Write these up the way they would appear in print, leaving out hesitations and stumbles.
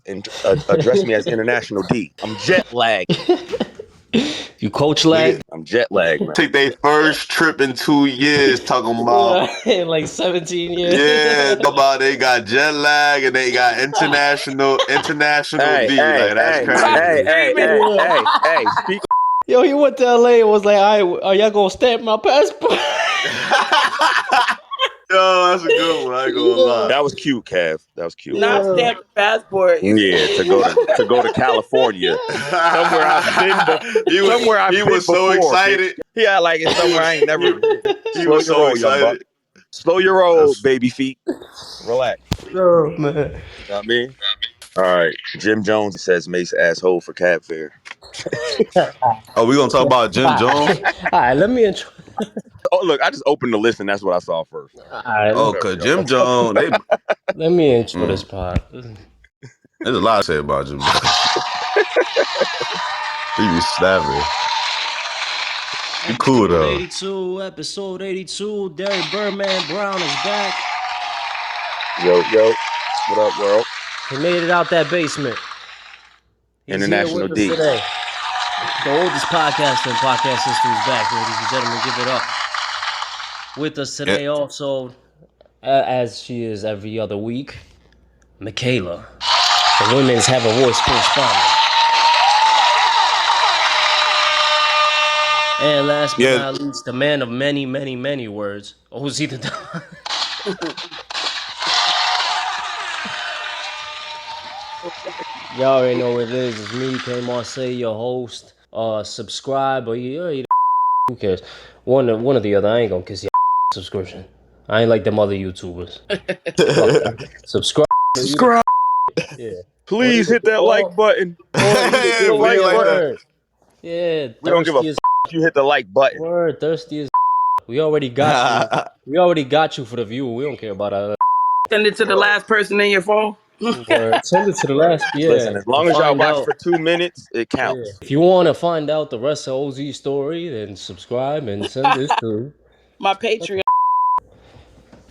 and address me as International D. I'm jet lagged. You coach lag? I'm jet lagged, man. Take their first trip in 2 years talking about like 17 years. yeah, talking about they got jet lag and they got international Hey, D. Like that's crazy. hey, speak. Yo, he went to LA and was like, all right, are y'all gonna stamp my passport? Yo, that's a good one. I ain't gonna lie. That was cute, Kev. That was cute. Not stamp the passport. Yeah, to go to California, somewhere I've been before. He was so excited. Yeah, like it's somewhere I ain't never been. He was so excited. Slow your roll, baby feet. Relax. Oh, man. You know what I mean? All right. Jim Jones says Mace asshole for cab fare. Oh, we gonna talk about Jim Jones? All right, let me intro. Oh, look, I just opened the list and that's what I saw first. All right, Oh, cause Jim Jones, let me intro this pod. there's a lot to say about Jim Jones. He be snapping. He cool though. Episode 82, Derry Birdman Brown is back. Yo, what up, world? He made it out that basement. He's International here with D. us today. The oldest podcaster in podcast history is back, ladies and gentlemen. Give it up. With us today also, as she is every other week, Michaela. The women's have a voice correspondent. And last but not least, the man of many, many, many words, Ozzy the Don. Y'all already know what it is. It's me, K Marseille, your host. Subscribe or who cares? One or the other. I ain't gonna kiss your subscription. I ain't like them other YouTubers. Subscribe. Yeah. Please hit that like button. Yeah. We don't give a if you hit the like button. Word, thirsty as we already got you. We already got you for the view. We don't care about that. Send it to the last person in your phone. Send it to the last. Yeah. Listen, as long as y'all watch for 2 minutes, it counts. Yeah. If you want to find out the rest of OZ's story, then subscribe and send this to my Patreon.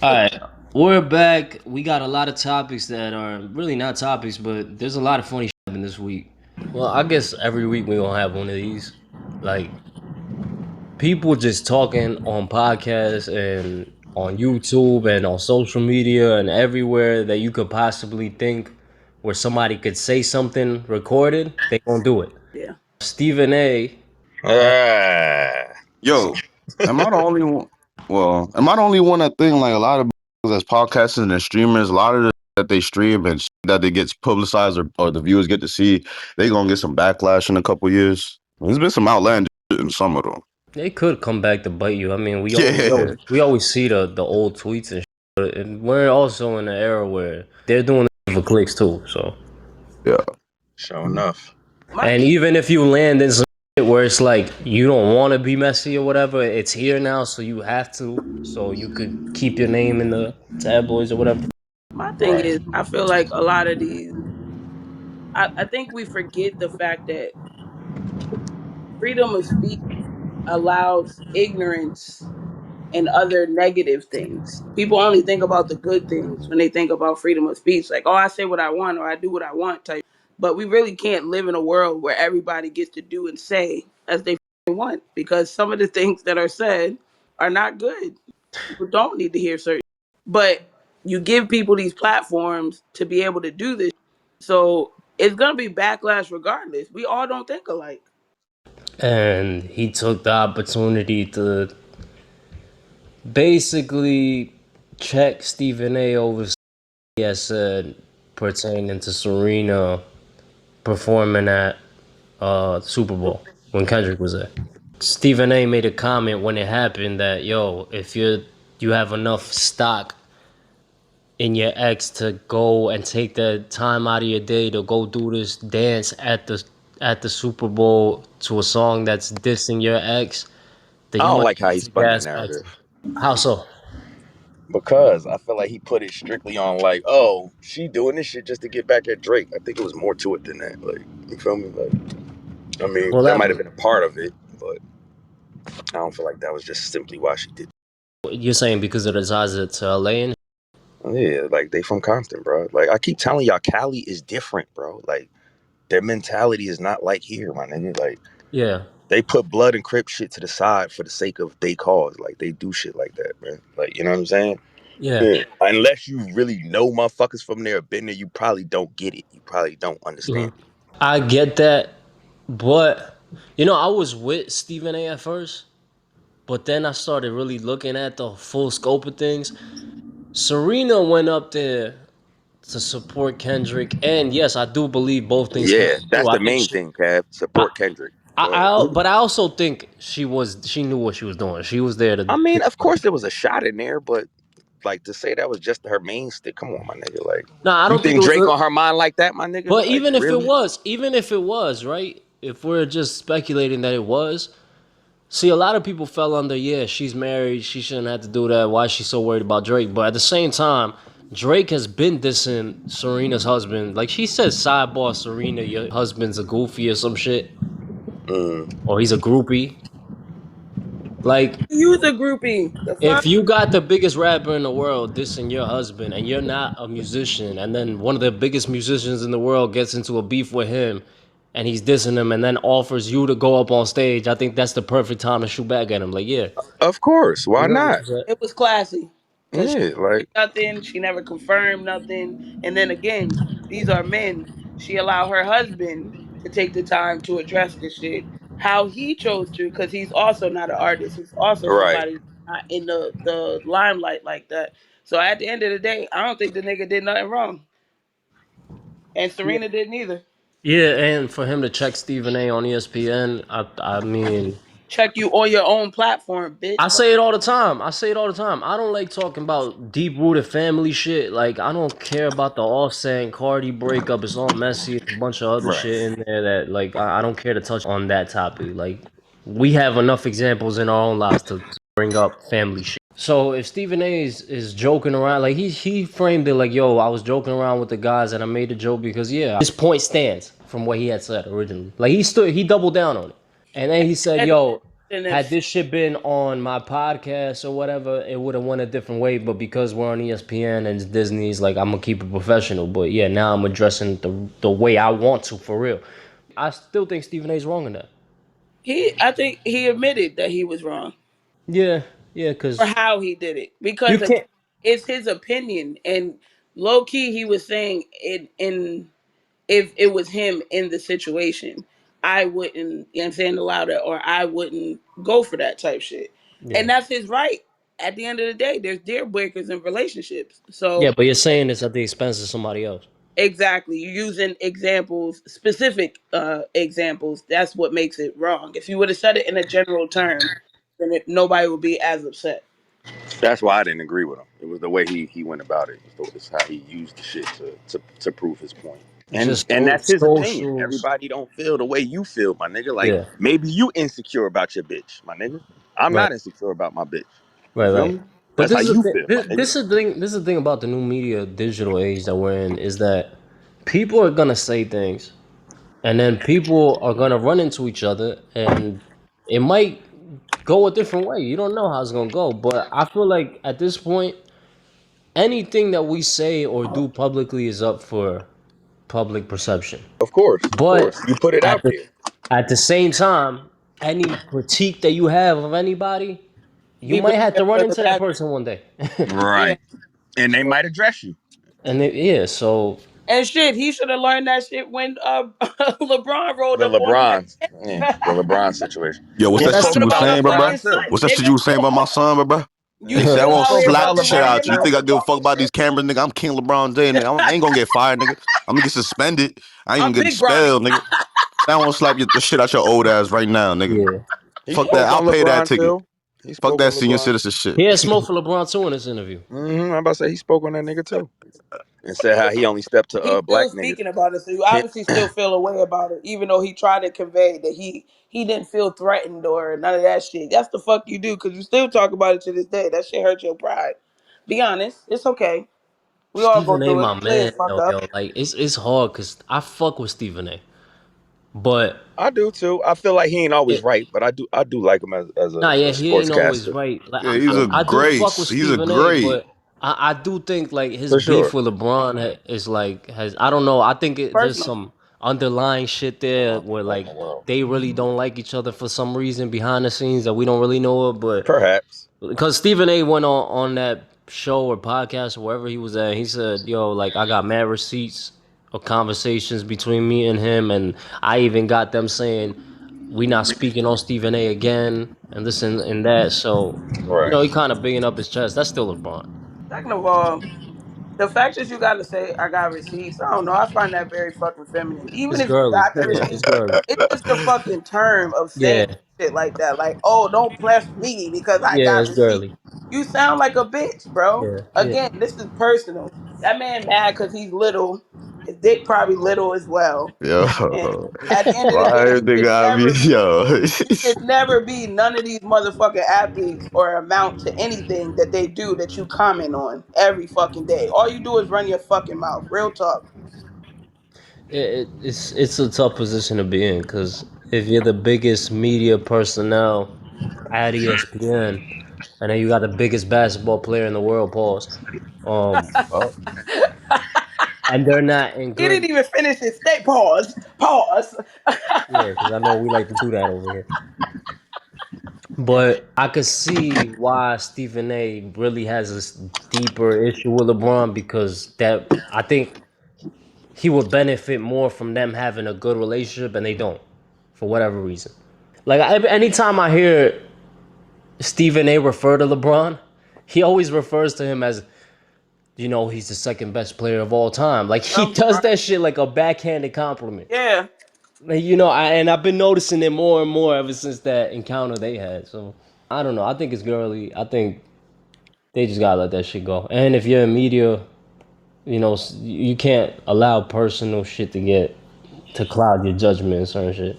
All right, we're back. We got a lot of topics that are really not topics, but there's a lot of funny shit happening this week. Well, I guess every week we gonna have one of these, like people just talking on podcasts and on YouTube and on social media and everywhere that you could possibly think where somebody could say something recorded, they gonna do it. Yeah. Stephen A. Yo, am I the only one? Well, am I the only one that think like a lot of that's podcasters and streamers, a lot of that they stream and that they gets publicized or the viewers get to see, they gonna get some backlash in a couple years? There's been some outlandish shit in some of them. They could come back to bite you. I mean, we always see the old tweets and shit, and we're also in an era where they're doing it for clicks too. So yeah, sure enough. And even if you land in some shit where it's like you don't want to be messy or whatever, it's here now, so you have to, so you could keep your name in the tabloids or whatever. My thing is, I feel like a lot of these, I think we forget the fact that freedom of speech allows ignorance and other negative things. People only think about the good things when they think about freedom of speech. Like, oh, I say what I want or I do what I want type. But we really can't live in a world where everybody gets to do and say as they want, because some of the things that are said are not good. People don't need to hear certain. But you give people these platforms to be able to do this. So it's going to be backlash regardless. We all don't think alike. And he took the opportunity to basically check Stephen A. over he has said pertaining to Serena performing at Super Bowl when Kendrick was there. Stephen A. made a comment when it happened that, yo, if you have enough stock in your ex to go and take the time out of your day to go do this dance at the Super Bowl to a song that's dissing your ex, I don't like how he spun that narrative. How so? Because I feel like he put it strictly on like, oh, she doing this shit just to get back at Drake. I think it was more to it than that. Like, you feel me? Like, I mean, that might have been a part of it, but I don't feel like that was just simply why she did it. You're saying because of the ties to LA? Yeah, like they from Compton, bro. Like I keep telling y'all, Cali is different, bro. Like their mentality is not like here, my nigga. Like Yeah, they put blood and crip shit to the side for the sake of they cause. Like they do shit like that, man. Like you know what I'm saying? yeah. Yeah. Unless you really know motherfuckers from there, been there, you probably don't get it. You probably don't Hmm. understand it. I get that, but you know, I was with Stephen A. at first, but then I started really looking at the full scope of things. Serena went up there to support Kendrick, and yes, I do believe both things can Yeah, be that's true. I the think main she, thing, Cab. I, Support Kendrick. Go ahead. but I also think she knew what she was doing. She was there to I mean, get of the money. course there was a shot in there, but like to say that was just her main stick. Come on, my nigga. Like, No, I you don't think it think was. Drake on her mind like that, my nigga? But Like, really? even if it was right, if we're just speculating that it was, see, a lot of people fell under, yeah, she's married, she shouldn't have to do that. Why is she so worried about Drake? But at the same time, Drake has been dissing Serena's husband. Like she said, sidebar, Serena, your husband's a goofy or some shit, Mm, or he's a groupie. Like, Use a groupie. The if fuck? you got the biggest rapper in the world dissing your husband and you're not a musician, and then one of the biggest musicians in the world gets into a beef with him and he's dissing him and then offers you to go up on stage, I think that's the perfect time to shoot back at him. Like, yeah, of course. Why not? 100%. It was classy because she Yeah, did like, nothing. She never confirmed nothing. And then again, these are men. She allowed her husband to take the time to address this shit. How he chose to, because he's also not an artist. He's also right. somebody not in the limelight like that. So at the end of the day, I don't think the nigga did nothing wrong, and Serena didn't either. Yeah, and for him to check Stephen A on ESPN, I mean, Check you on your own platform, bitch. I say it all the time. I say it all the time. I don't like talking about deep rooted family shit. Like I don't care about the Offset and Cardi breakup. It's all messy. It's a bunch of other Right. shit in there that like I don't care to touch on that topic. Like we have enough examples in our own lives to bring up family shit. So if Stephen A is joking around, like he framed it like, yo, I was joking around with the guys and I made a joke because yeah, his point stands from what he had said originally. Like he doubled down on it. And then he said, And the yo, question had if this shit been on my podcast or whatever, it would have went a different way. But because we're on ESPN and it's Disney's, like I'm gonna keep it professional. But yeah, now I'm addressing the way I want to for real. I still think Stephen A's wrong in that. I think he admitted that he was wrong Yeah, yeah, for because how he did it you because again, can't. it's his opinion and low key he was saying it in if it was him in the situation, I wouldn't, you know what I'm saying, allow that or I wouldn't go for that type shit. Yeah, And that's his right. At the end of the day, there's deal breakers in relationships. yeah, So but you're saying this at the expense of somebody else. exactly, you're using examples, specific examples. That's what makes it wrong. If you would have said it in a general term, then nobody would be as upset. That's why I didn't agree with him. It was the way he went about it. It's how he used the shit to prove his point. Just And that's his opinion. socials. Everybody don't feel the way you feel, my nigga. Like Yeah, maybe you insecure about your bitch, my nigga. I'm right. not insecure about my bitch. You Right, feel right. me? But That's how this is the you thing. feel, my nigga. This is the thing. This is the thing about the new media, digital age that we're in is that people are gonna say things, and then people are gonna run into each other, and it might go a different way. You don't know how it's gonna go. But I feel like at this point, anything that we say or do publicly is up for public perception. Of But course. You put it at out the there. at the same time, any critique that you have of anybody, you People might have to don't run care for the into that back. person one day. Yeah. Right. And they might address you. Yeah, so And shit, he should have learned that shit when LeBron rolled The up on him at LeBron, the yeah, end. the LeBron situation. Yo, what's He yeah, that that's shit spoke you true. was about saying, bro, LeBron bro? Fucking too. son, What's that shit nigga. you was saying about my son, bro? You Nigga said I still won't He out spoke here slap about the shit LeBron out defending you. You too. think I LeBron. give a fuck about these cameras, nigga? I'm King LeBron James, nigga. I ain't gonna get fired, nigga. I'm gonna get suspended. I ain't I'm gonna get Big Bronny. expelled, nigga. Say I won't slap the shit out your old ass right now, nigga. Yeah. He Fuck that. spoke I'll on pay that LeBron ticket. too. He Fuck spoke that on senior LeBron. citizen shit. He had smoke for LeBron too in this interview. I'm about to say he spoke on that nigga too, and said how he only stepped to He's black still niggas. speaking about it, so you Him- obviously still feel a way about it, even though he tried to convey that he didn't feel threatened or none of that shit. That's the fuck you do, because you still talk about it to this day. That shit hurt your pride. Be honest, it's okay. We all go Stephen A through it. my Players man fuck though, up. yo. Like it's hard cause I fuck with Stephen A. But I do too. I feel like he ain't always it, right, but I do like him as nah, a yeah, he ain't always sportscaster. right. Like Yeah, You he's feel a me? I do great. fuck with He's a Stephen A, great. but I do think like his For beef sure. with LeBron is like has I don't know. I think there's Personal. some underlying shit there Oh, where oh like my world. they really don't like each other for some reason behind the scenes that we don't really know of. But Perhaps. because Stephen A. went on that show or podcast or wherever he was at, he said, "Yo, like I got mad receipts of conversations between me and him, and I even got them saying we not speaking on Stephen A. again, and this and that." So, Right. he kind of bigging up his chest. That's still LeBron. Second of all, the fact that you got to say I got receipts, I don't know. I find that very fucking feminine. Even It's if you girly. got the Yeah, it's receipts, girly. it's just the fucking term of saying Yeah, shit like that. Like, oh, don't press me because I yeah, got it's receipts. girly. You sound like a bitch, bro. Yeah, yeah, Again, this is personal. That man mad because he's little. His dick probably little as well. Yo, And at the end of the why day, everything gotta be yo? he could never be none of these motherfucking athletes or amount to anything that they do that you comment on every fucking day. All you do is run your fucking mouth. Real talk. it's a tough position to be in because if you're the biggest media personnel at ESPN, and then you got the biggest basketball player in the world, pause, Oh, and they're not in He great. didn't even finish his state. Pause. Pause. Yeah, because I know we like to do that over here. But I could see why Stephen A. really has this deeper issue with LeBron because that I think he would benefit more from them having a good relationship, and they don't, for whatever reason. Like anytime I hear Stephen A. refer to LeBron, he always refers to him as he's the second best player of all time. Like he does that shit like a backhanded compliment. Yeah. Like, and I've been noticing it more and more ever since that encounter they had. So I don't know. I think it's girly. I think they just gotta let that shit go. And if you're in media, you can't allow personal shit to cloud your judgment and certain shit.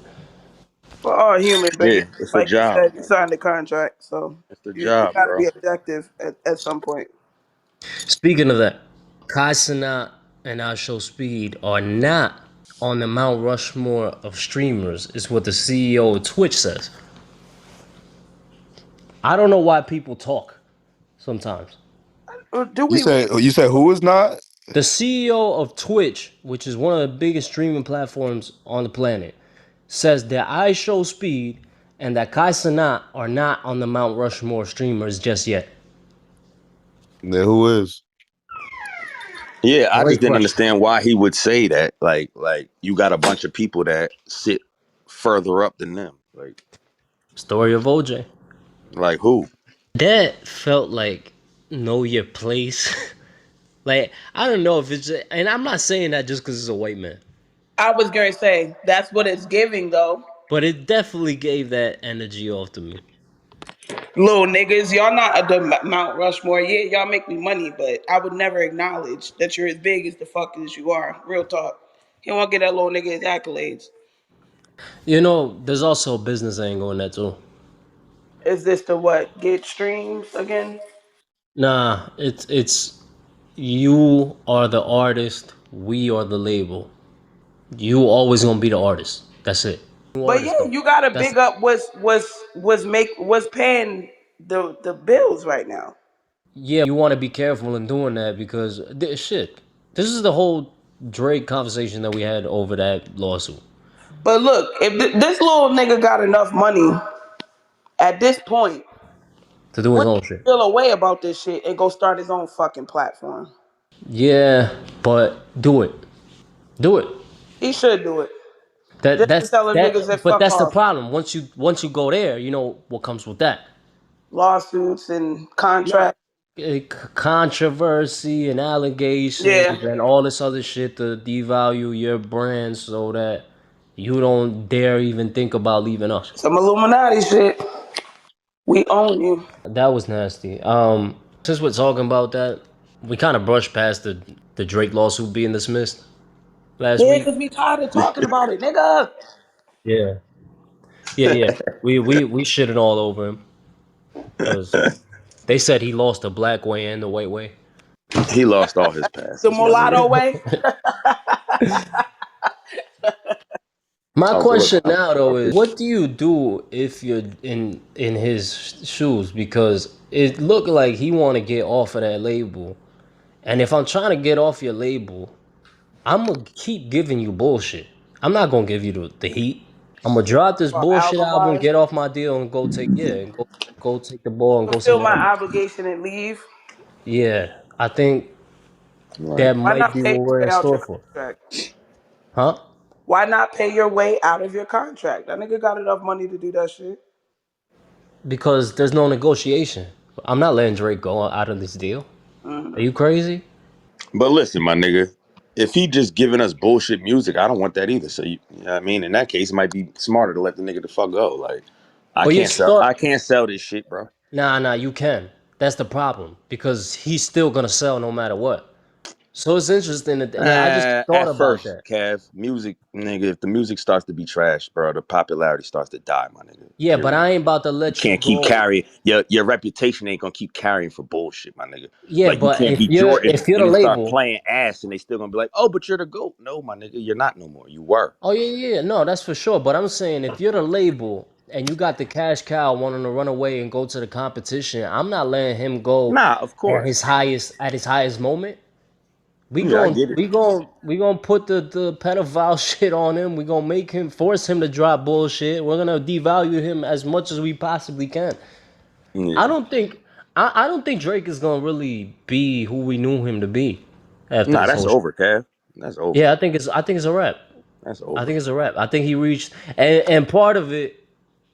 We're all human, but Yeah, yeah, it's a like you job, said, you bro. signed the contract, so It's the you job, got to bro. be objective at some point. Speaking of that, Kai Cenat and iShowSpeed are not on the Mount Rushmore of streamers, is what the CEO of Twitch says. I don't know why people talk sometimes. Do you we said who is not? The CEO of Twitch, which is one of the biggest streaming platforms on the planet, says that iShowSpeed and that Kai Cenat are not on the Mount Rushmore streamers just yet. Then who is? Yeah, I just Great didn't question. understand why he would say that. Like you got a bunch of people that sit further up than them. Story of OJ. Like who? That felt like know your place. Like, I don't know if it's, and I'm not saying that just because it's a white man, I was going to say that's what it's giving, though. but it definitely gave that energy off to me. Little niggas, y'all not at the Mount Rushmore. Yeah, y'all make me money, but I would never acknowledge that you're as big as the fuck as you are. Real talk. He won't get that little nigga his accolades. There's also a business angle in that too. Is this the what? Get streams again? Nah, it's you are the artist, we are the label. You always gonna be the artist. That's it. New But artist yeah, though. you gotta That's big up what's paying the bills right now. Yeah. You want to be careful in doing that because shit. This is the whole Drake conversation that we had over that lawsuit. But look, if this little nigga got enough money at this point, To do his wouldn't own he shit. feel a way about this shit and go start his own fucking platform? Yeah, but do it. Do it. He should do it. That Just to that's tell them niggas that that but fuck that's the off. problem. Once you go there, you know what comes with that. Lawsuits and Nah, contracts. controversy and Yeah. allegations and all this other shit to devalue your brand so that you don't dare even think about leaving us. Some Illuminati shit. We own you. That was nasty. Since we're talking about that, we kind of brushed past the Drake lawsuit being dismissed last Yeah, week. because we tired of talking about it, nigga. Yeah, yeah. We shitted all over him because they said he lost the black way and the white way. He lost all his The passes, my nigga. mulatto way. My I was question talking now though about is, this. what do you do if you're in his shoes? Because it looked like he want to get off of that label. And if I'm trying to get off your label, I'm gonna keep giving you bullshit. I'm not gonna give you the heat. I'm gonna drop this bullshit Album album, wise, get off my deal, and go take and go take the ball and go fulfill somewhere my else. obligation and leave. Yeah, I think Right. that Why might not be pay what we're your in way out store your for. contract? Huh? Why not pay your way out of your contract? That nigga got enough money to do that shit. Because there's no negotiation. I'm not letting Drake go out of this deal. Are Mm. you crazy? But listen, my nigga, if he just giving us bullshit music, I don't want that either. So you know what I mean? In that case, it might be smarter to let the nigga the fuck go. Like, But you start. I can't sell this shit, bro. Nah, you can. That's the problem because he's still gonna sell no matter what. So it's interesting that I just thought At about first, that. Kev, music, nigga, if the music starts to be trash, bro, the popularity starts to die, my nigga. Yeah, but Period. I ain't about to You let you can't keep go. carrying your reputation ain't gonna keep carrying for bullshit, my nigga. Yeah, Like you but can't be Jordan if you're and the then start label, playing ass and they still gonna be like, oh, but you're the GOAT. No, my nigga, you're not no more. You were. oh yeah, no, that's for sure. But I'm saying if you're the label and you got the cash cow wanting to run away and go to the competition, I'm not letting him go Nah, of at course. his highest moment. Yeah, I get it. We gonna put the pedophile shit on him. We gonna make him force him to drop bullshit. We're gonna devalue him as much as we possibly can. I Yeah. don't think I don't think Drake is gonna really be who we knew him to be after Nah, this that's whole shit. over, Kev. That's over. Yeah, I think it's a wrap. That's I over. think it's a wrap. I think he reached and part of it.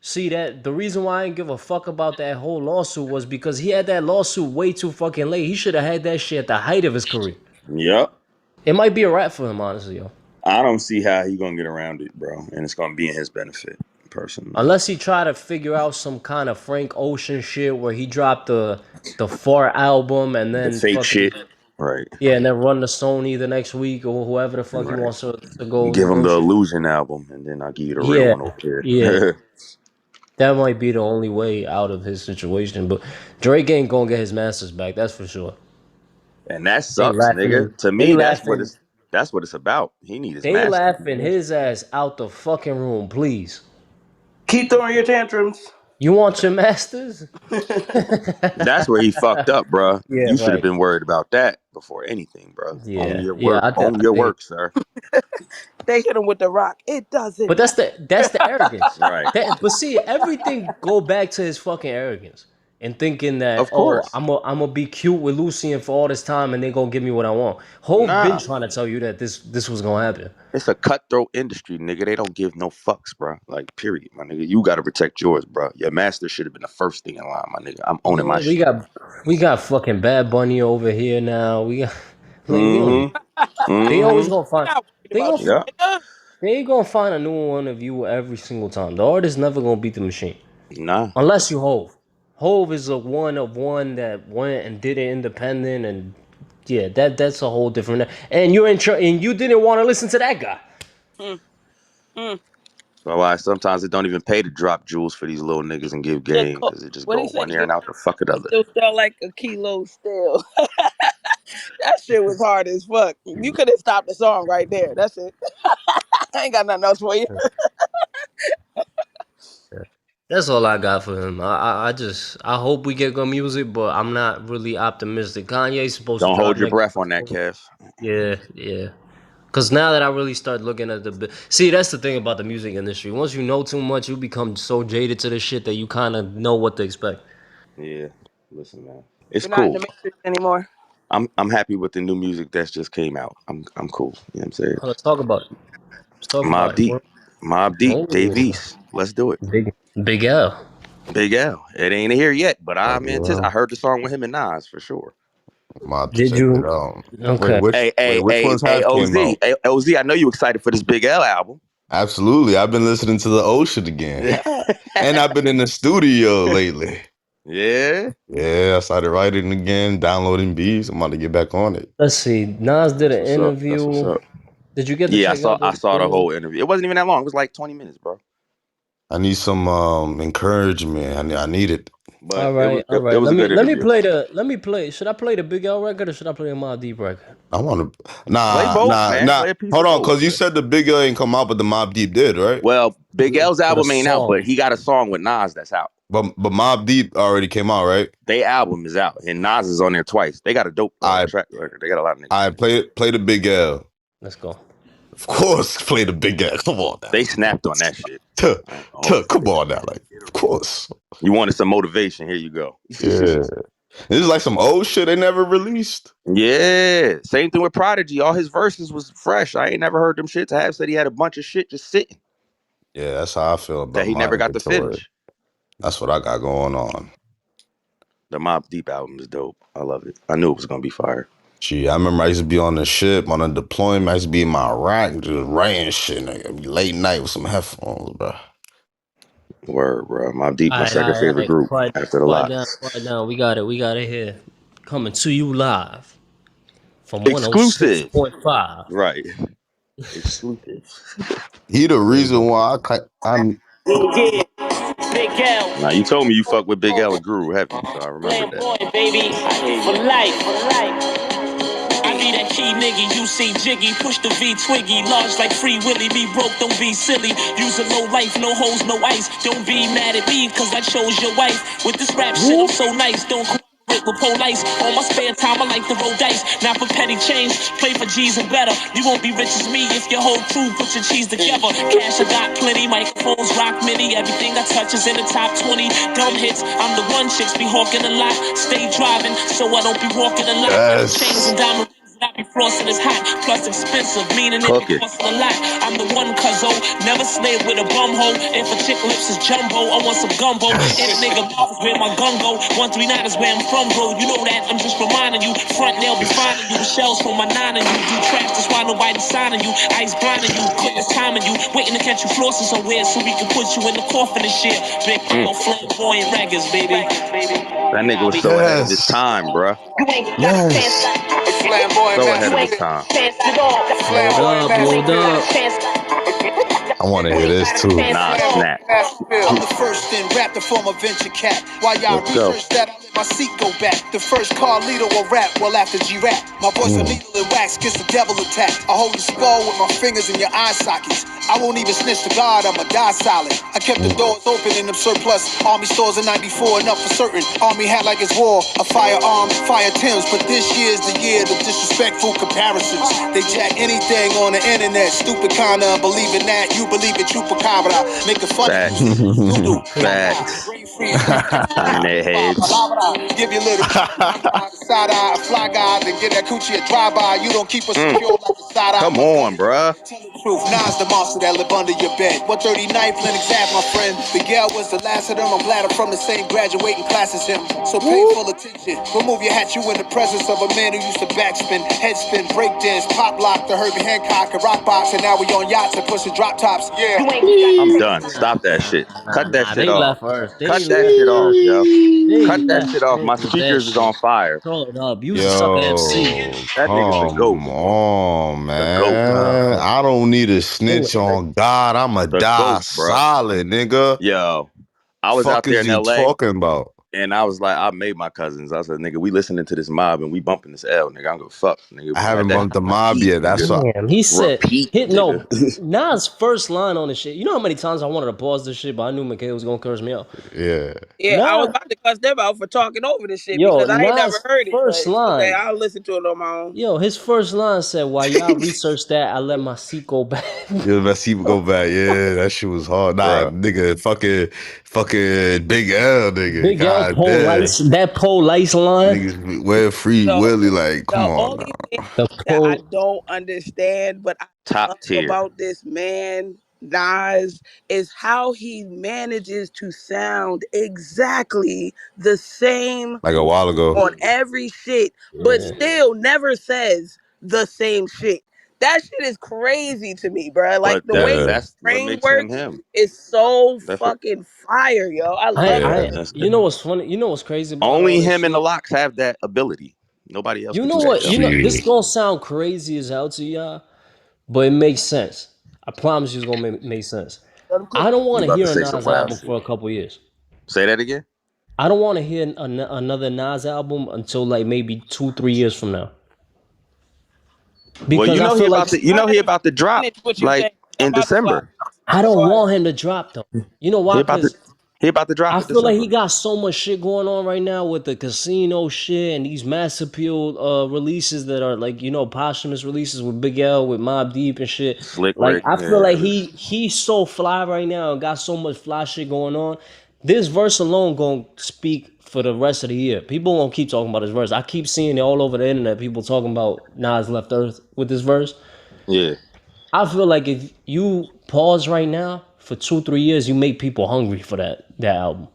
See that the reason why I didn't give a fuck about that whole lawsuit was because he had that lawsuit way too fucking late. He should have had that shit at the height of his career. Yep. It might be a wrap for him, honestly, yo. I don't see how he gonna get around it, bro. And it's gonna be in his benefit, personally. Unless he try to figure out some kind of Frank Ocean shit where he dropped the Far album and The then fake fucking shit. Right. yeah, and then run to Sony the next week or whoever the fuck he Right. wants to go Give him the negotiate. illusion album, and then I'll give you the real Yeah, one over here. yeah. That might be the only way out of his situation. But Drake ain't gonna get his masters back, that's for sure. And that They sucks, laughing nigga. his, To they me, laughing that's what it's about. He need his they masters, laughing nigga. his ass out the fucking room, please. Keep throwing your tantrums. You want your masters? That's where he fucked up, bro. Yeah, You should have right. been worried about that before anything, bro. Own Yeah, your yeah. work. Own I your think. work, sir. They hit him with the rock. It doesn't But matter. that's the arrogance. Right. But see, everything go back to his fucking arrogance and thinking that Of course. I'm gonna be cute with Lucian for all this time and they gonna give me what I want. Hove been Nah. trying to tell you that this was gonna happen. It's a cutthroat industry, nigga. They don't give no fucks, bro. Like, period, my nigga. You gotta protect yours, bro. Your master should have been the first thing in line, my nigga. I'm owning my Man, shit. we got fucking Bad Bunny over here now. We got like we don't. Mm-hmm. They always Mm-hmm. gonna find. Not worried They gonna about you, Yeah. nigga. they ain't gonna find a new one of you every single time. The artist never gonna beat the machine. Nah. Unless you Hove. Hove is a one of one that went and did it independent and yeah, that's a whole different and and you didn't want to listen to that guy. Mm, mm. So why sometimes it don't even pay to drop jewels for these little niggas and give The game because it just what go he say? one ear and out the fucking You other. still sell like a kilo still. That shit was hard as fuck. You could have stopped the song right there. That's it. I ain't got nothing else for you. That's all I got for him. I hope we get good music, but I'm not really optimistic. Kanye's supposed to Don't drop hold your next breath on that, October. Kev. Yeah. Cause now that I really start looking at see, that's the thing about the music industry. Once you know too much, you become so jaded to the shit that you kind of know what to expect. Yeah. Listen, man. It's You're not in cool. the matrix anymore. I'm happy with the new music that's just came out. I'm cool. You know what I'm saying? Let's talk about it. Let's talk Mob about it. Deep. Mob Deep. Dave Oh, East. Let's do it. big L. Big L. It ain't here yet, but Like, I'm I heard the song with him and Nas for sure. I'm about to Did check it you? out. Okay. Wait, which ones have OZ. came out? Hey, OZ, I know you excited for this Big L album. Absolutely. I've been listening to the ocean again. And I've been in the studio lately. Yeah. Yeah, I started writing again, downloading beats. I'm about to get back on it. Let's see. Nas did That's an what's up. That's what's interview. up. Did you get to Yeah, check out I the saw the video? whole interview. It wasn't even that long. It was like 20 minutes, bro. I need some encouragement. I need it. But All right, all it right. was a good interview. Let me play. Should I play the Big L record or should I play the Mobb Deep record? I want to. Play Nah, both, nah, man. nah. Play a piece Hold of on, both, because you man. said the Big L ain't come out, but the Mobb Deep did, right? Well, Big L's For the album ain't out, song. but he got a song with Nas that's out. But Mobb Deep already came out, right? They album is out, and Nas is on there twice. They got a dope track record. They got a lot of niggas. I play the Big L. Let's go. Of course, play the Big L. Come on now. They snapped on that shit. Come on now, like, of course. You wanted some motivation? Here you go. Yeah. This is like some old shit they never released. Yeah. Same thing with Prodigy. All his verses was fresh. I ain't never heard them shits. Have said he had a bunch of shit just sitting. Yeah, that's how I feel about that he my never got to inventory. finish. That's what I got going on. The Mobb Deep album is dope. I love it. I knew it was gonna be fire. Gee, I remember I used to be on the ship, on a deployment. I used to be in my rack, just writing shit, nigga. Late night with some headphones, bro. Word, bro. Mobb Deep, my All second right. favorite group Quiet after the down, Lox. quiet down. We got it here. Coming to you live from Exclusive. 106.5. Right. Exclusive. He the reason why I'm. Yeah, Big L. Now you told me you fuck with Big L and Guru heavy, so I remember that. Flamboyant, baby. For life. I be that key nigga, you see Jiggy, push the V Twiggy, large like Free Willy, be broke, don't be silly. Use a low life, no hoes, no ice. Don't be mad at me, cause I chose your wife. With this rap shit, I'm so nice, don't cooperate with police. On my spare time, I like to roll dice. Not for petty change, play for G's and better. You won't be rich as me if your whole crew put your cheese together. Cash, I got plenty, microphones, rock mini. Everything I touch is in the top 20. Dumb hits, I'm the one chicks be hawking a lot. Stay driving, so I don't be walking a lot. Chains and diamond. I be flossing is hot, plus expensive, meaning it be Cook it. costing a lot. I'm the one cuzzo, never slave with a bum hoe. If a chick lips is jumbo, I want some gumbo. If a nigga mouth is where my gun go, 139 is where I'm from, bro. You know that, I'm just reminding you. Front nail be finding you, the shells from my nine and you. Do traps, that's why nobody signing you. Ice blinding you, quick as timing you. Waiting to catch you flossing somewhere so we can put you in the coffin and shit. Big flamboyant raggers, baby. That nigga was so ahead of his time, bruh. Yes. So ahead of his time. Hold up. I want to hear this too. Nah, snap. I'm the first in rap to form a venture cap. While y'all Let's go. research that, I let my seat go back. The first Carlito will rap, well after G-Rap. My voice a needle and wax gets the devil attack. I hold the skull with my fingers in your eye sockets. I won't even snitch to God, I'ma die solid. I kept the doors open in them surplus Army stores in 94, enough for certain. Army hat like it's war, a firearm, fire Timbs. But this year's the year of disrespectful comparisons. They jack anything on the internet. Stupid kinda believing that you believe it, chupacabra. Make a fun Facts. voodoo. Facts. Brain freeze. In their heads. Give you a little side eye, a fly guy, then get that coochie a drive-by. You don't keep us secure like a side eye. Come on, bruh. Tell the truth, Nas the monster that live under your bed. 139th Linux Ave, my friend. Miguel was the last of them. I'm glad I'm from the same graduating class as him. So pay full attention. Remove your hat, you in the presence of a man who used to backspin, headspin, breakdance, pop lock, the Herbie Hancock, and rock box, and now we on yachts and pushing drop tops. Yeah. I'm done. Stop that shit. Cut that Nah, shit they off. left first. Cut that shit off, yo. They Cut that left shit off. first My with that speakers is shit. on fire. Hold up. You was a sucker MC. Yo, That nigga's the GOAT. come on, The GOAT. man. I don't need a Pull snitch it. on God. I'ma The die GOAT, bro. solid, nigga. Yo. I was Fuck out there is in you LA talking about? and I was like, I made my cousins. I said, nigga, we listening to this Mob and we bumping this L, nigga. I don't give a fuck. Nigga, I we had haven't that bumped the mob repeat, yet. That's nigga. what. Damn, he said, Repeat, hit nigga. no. Nas' first line on the shit. You know how many times I wanted to pause this shit, but I knew Mikhail was gonna curse me out. Yeah. Yeah, I was Nas, about to cuss them out for talking over this shit yo, because I ain't never Nas' heard it. But first it's okay, line. I'll listen to it on my own. Yo, his first line said, "While y'all research that, I let my seat go back." Yeah, let's see go back. Yeah, that shit was hard. Nah, Bruh. nigga, fucking Big L, nigga. Big L God pole damn. lights. That pole lights line. Niggas wear free So Willie. Like, come the on only now. thing The that I pole. don't understand, but I Top love tier. about this man, Nas, is how he manages to sound exactly the same Like a while ago. on every shit, but Yeah. still never says the same shit. That shit is crazy to me, bro. Like But the way that's Yeah. his that's what brain makes him works him. is so That's what fucking fire, yo. I love that Yeah. shit. You know what's funny? You know what's crazy about all only this him and the shit? Lox have that ability. Nobody else You could know do that, what? yo. You know this Gee. gonna sound crazy as hell to y'all, but it makes sense. I promise you, it's gonna make sense. Let him cook. I don't want You to about to hear a say some Nas wild album shit. for a couple years. Say that again? I don't want to hear another Nas album until like maybe 2-3 years from now, Well, because you I know he feel like about to I he about to drop finish what you like saying. I'm in about to watch. December. I don't want him to drop though. You know He why? about to Because he about to drop I it feel like he December. got so much shit going on right now with the casino shit and these mass appeal releases that are like, posthumous releases with Big L, with Mobb Deep and shit. Slick Like Rick. I feel Yeah, like it was. he's so fly right now and got so much fly shit going on. This verse alone gonna speak for the rest of the year. People won't keep talking about this verse. I keep seeing it all over the internet. People talking about Nas left Earth with this verse. Yeah. I feel like if you pause right now for 2-3 years, you make people hungry for that album.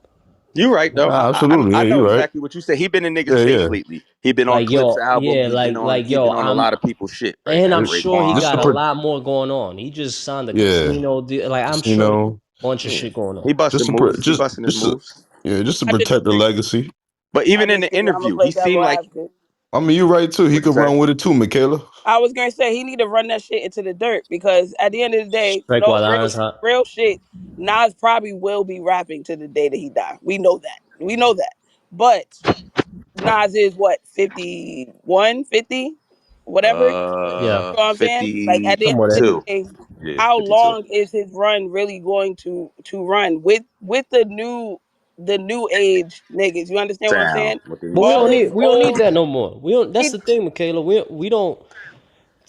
You right though. Absolutely. I Yeah, know you're right. exactly what you said. He been in niggas' Yeah, face yeah. lately. He been on Like Clip's yo, album. yeah, He been on a lot of people's shit right and now. I'm Just, sure he just Raekwon. to got a put, lot more going on. He just signed a yeah, casino deal. Like I'm sure he got casino, a bunch of Yeah. shit going on. He busting just to, moves. He busting his just to, moves. yeah, just to I protect the disagree. legacy. But I even in the disagree. I'm gonna interview, he play seemed devil like advocate. I mean, you're right too. He what you could say? run with it too, Michaela. I was gonna say he need to run that shit into the dirt because at the end of the day, Strike no while the real iron's hot. real shit. Nas probably will be rapping to the day that he die. We know that. We know that. But Nas is what 51, 50, whatever. You Yeah, know what I'm saying? Like at the end somewhere of there. the 52. day, Yeah, how 52. long is his run really going to run with the new age niggas? You understand what I'm Sound saying? with the But new we All don't sound. need his we don't need old that no more. We don't. That's he, the thing, Michaela. We don't.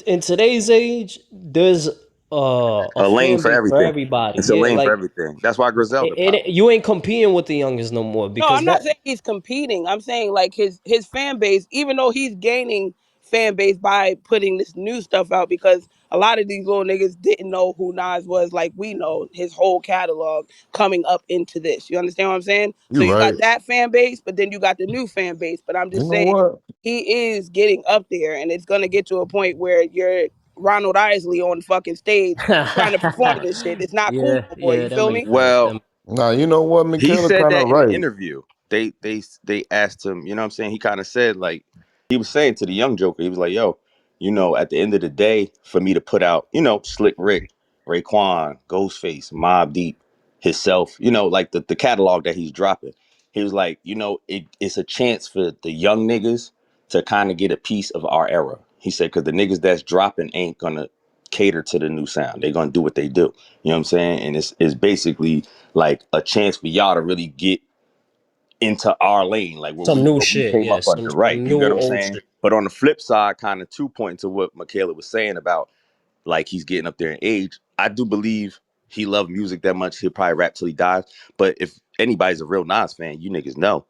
In today's age, there's a A lane fan for base for everything. everybody. It's a Yeah, lane for like everything. That's why Griselda popped. you ain't competing with the youngest no more No, because I'm not that. saying he's competing. I'm saying like his fan base, even though he's gaining fan base by putting this new stuff out, because a lot of these little niggas didn't know who Nas was, like we know his whole catalog coming up into this. You understand what I'm saying? So You're you got right. that fan base, but then you got the new fan base. But I'm You just know saying what? he is getting up there, and it's gonna get to a point where you're Ronald Isley on fucking stage trying to perform this shit. It's not cool Yeah, no more. yeah, You that feel makes me? sense. Well, Nah, you know what? he Michaela said kind of that in the right. interview. They asked him, you know what I'm saying? He kind of said like he was saying to the young Joker, he was like, yo, at the end of the day, for me to put out, Slick Rick, Raekwon, Ghostface, Mobb Deep, himself, like the catalog that he's dropping. He was like, it's a chance for the young niggas to kind of get a piece of our era. He said, because the niggas that's dropping ain't gonna cater to the new sound. They're gonna do what they do. You know what I'm saying? And it's basically like a chance for y'all to really get into our lane, like Some new what we shit, came yeah, up under, right? some You new get what I'm old saying? shit. But on the flip side, kind of two pointing to what Michaela was saying about like he's getting up there in age. I do believe he loved music that much. He'll probably rap till he dies. But if anybody's a real Nas fan, you niggas know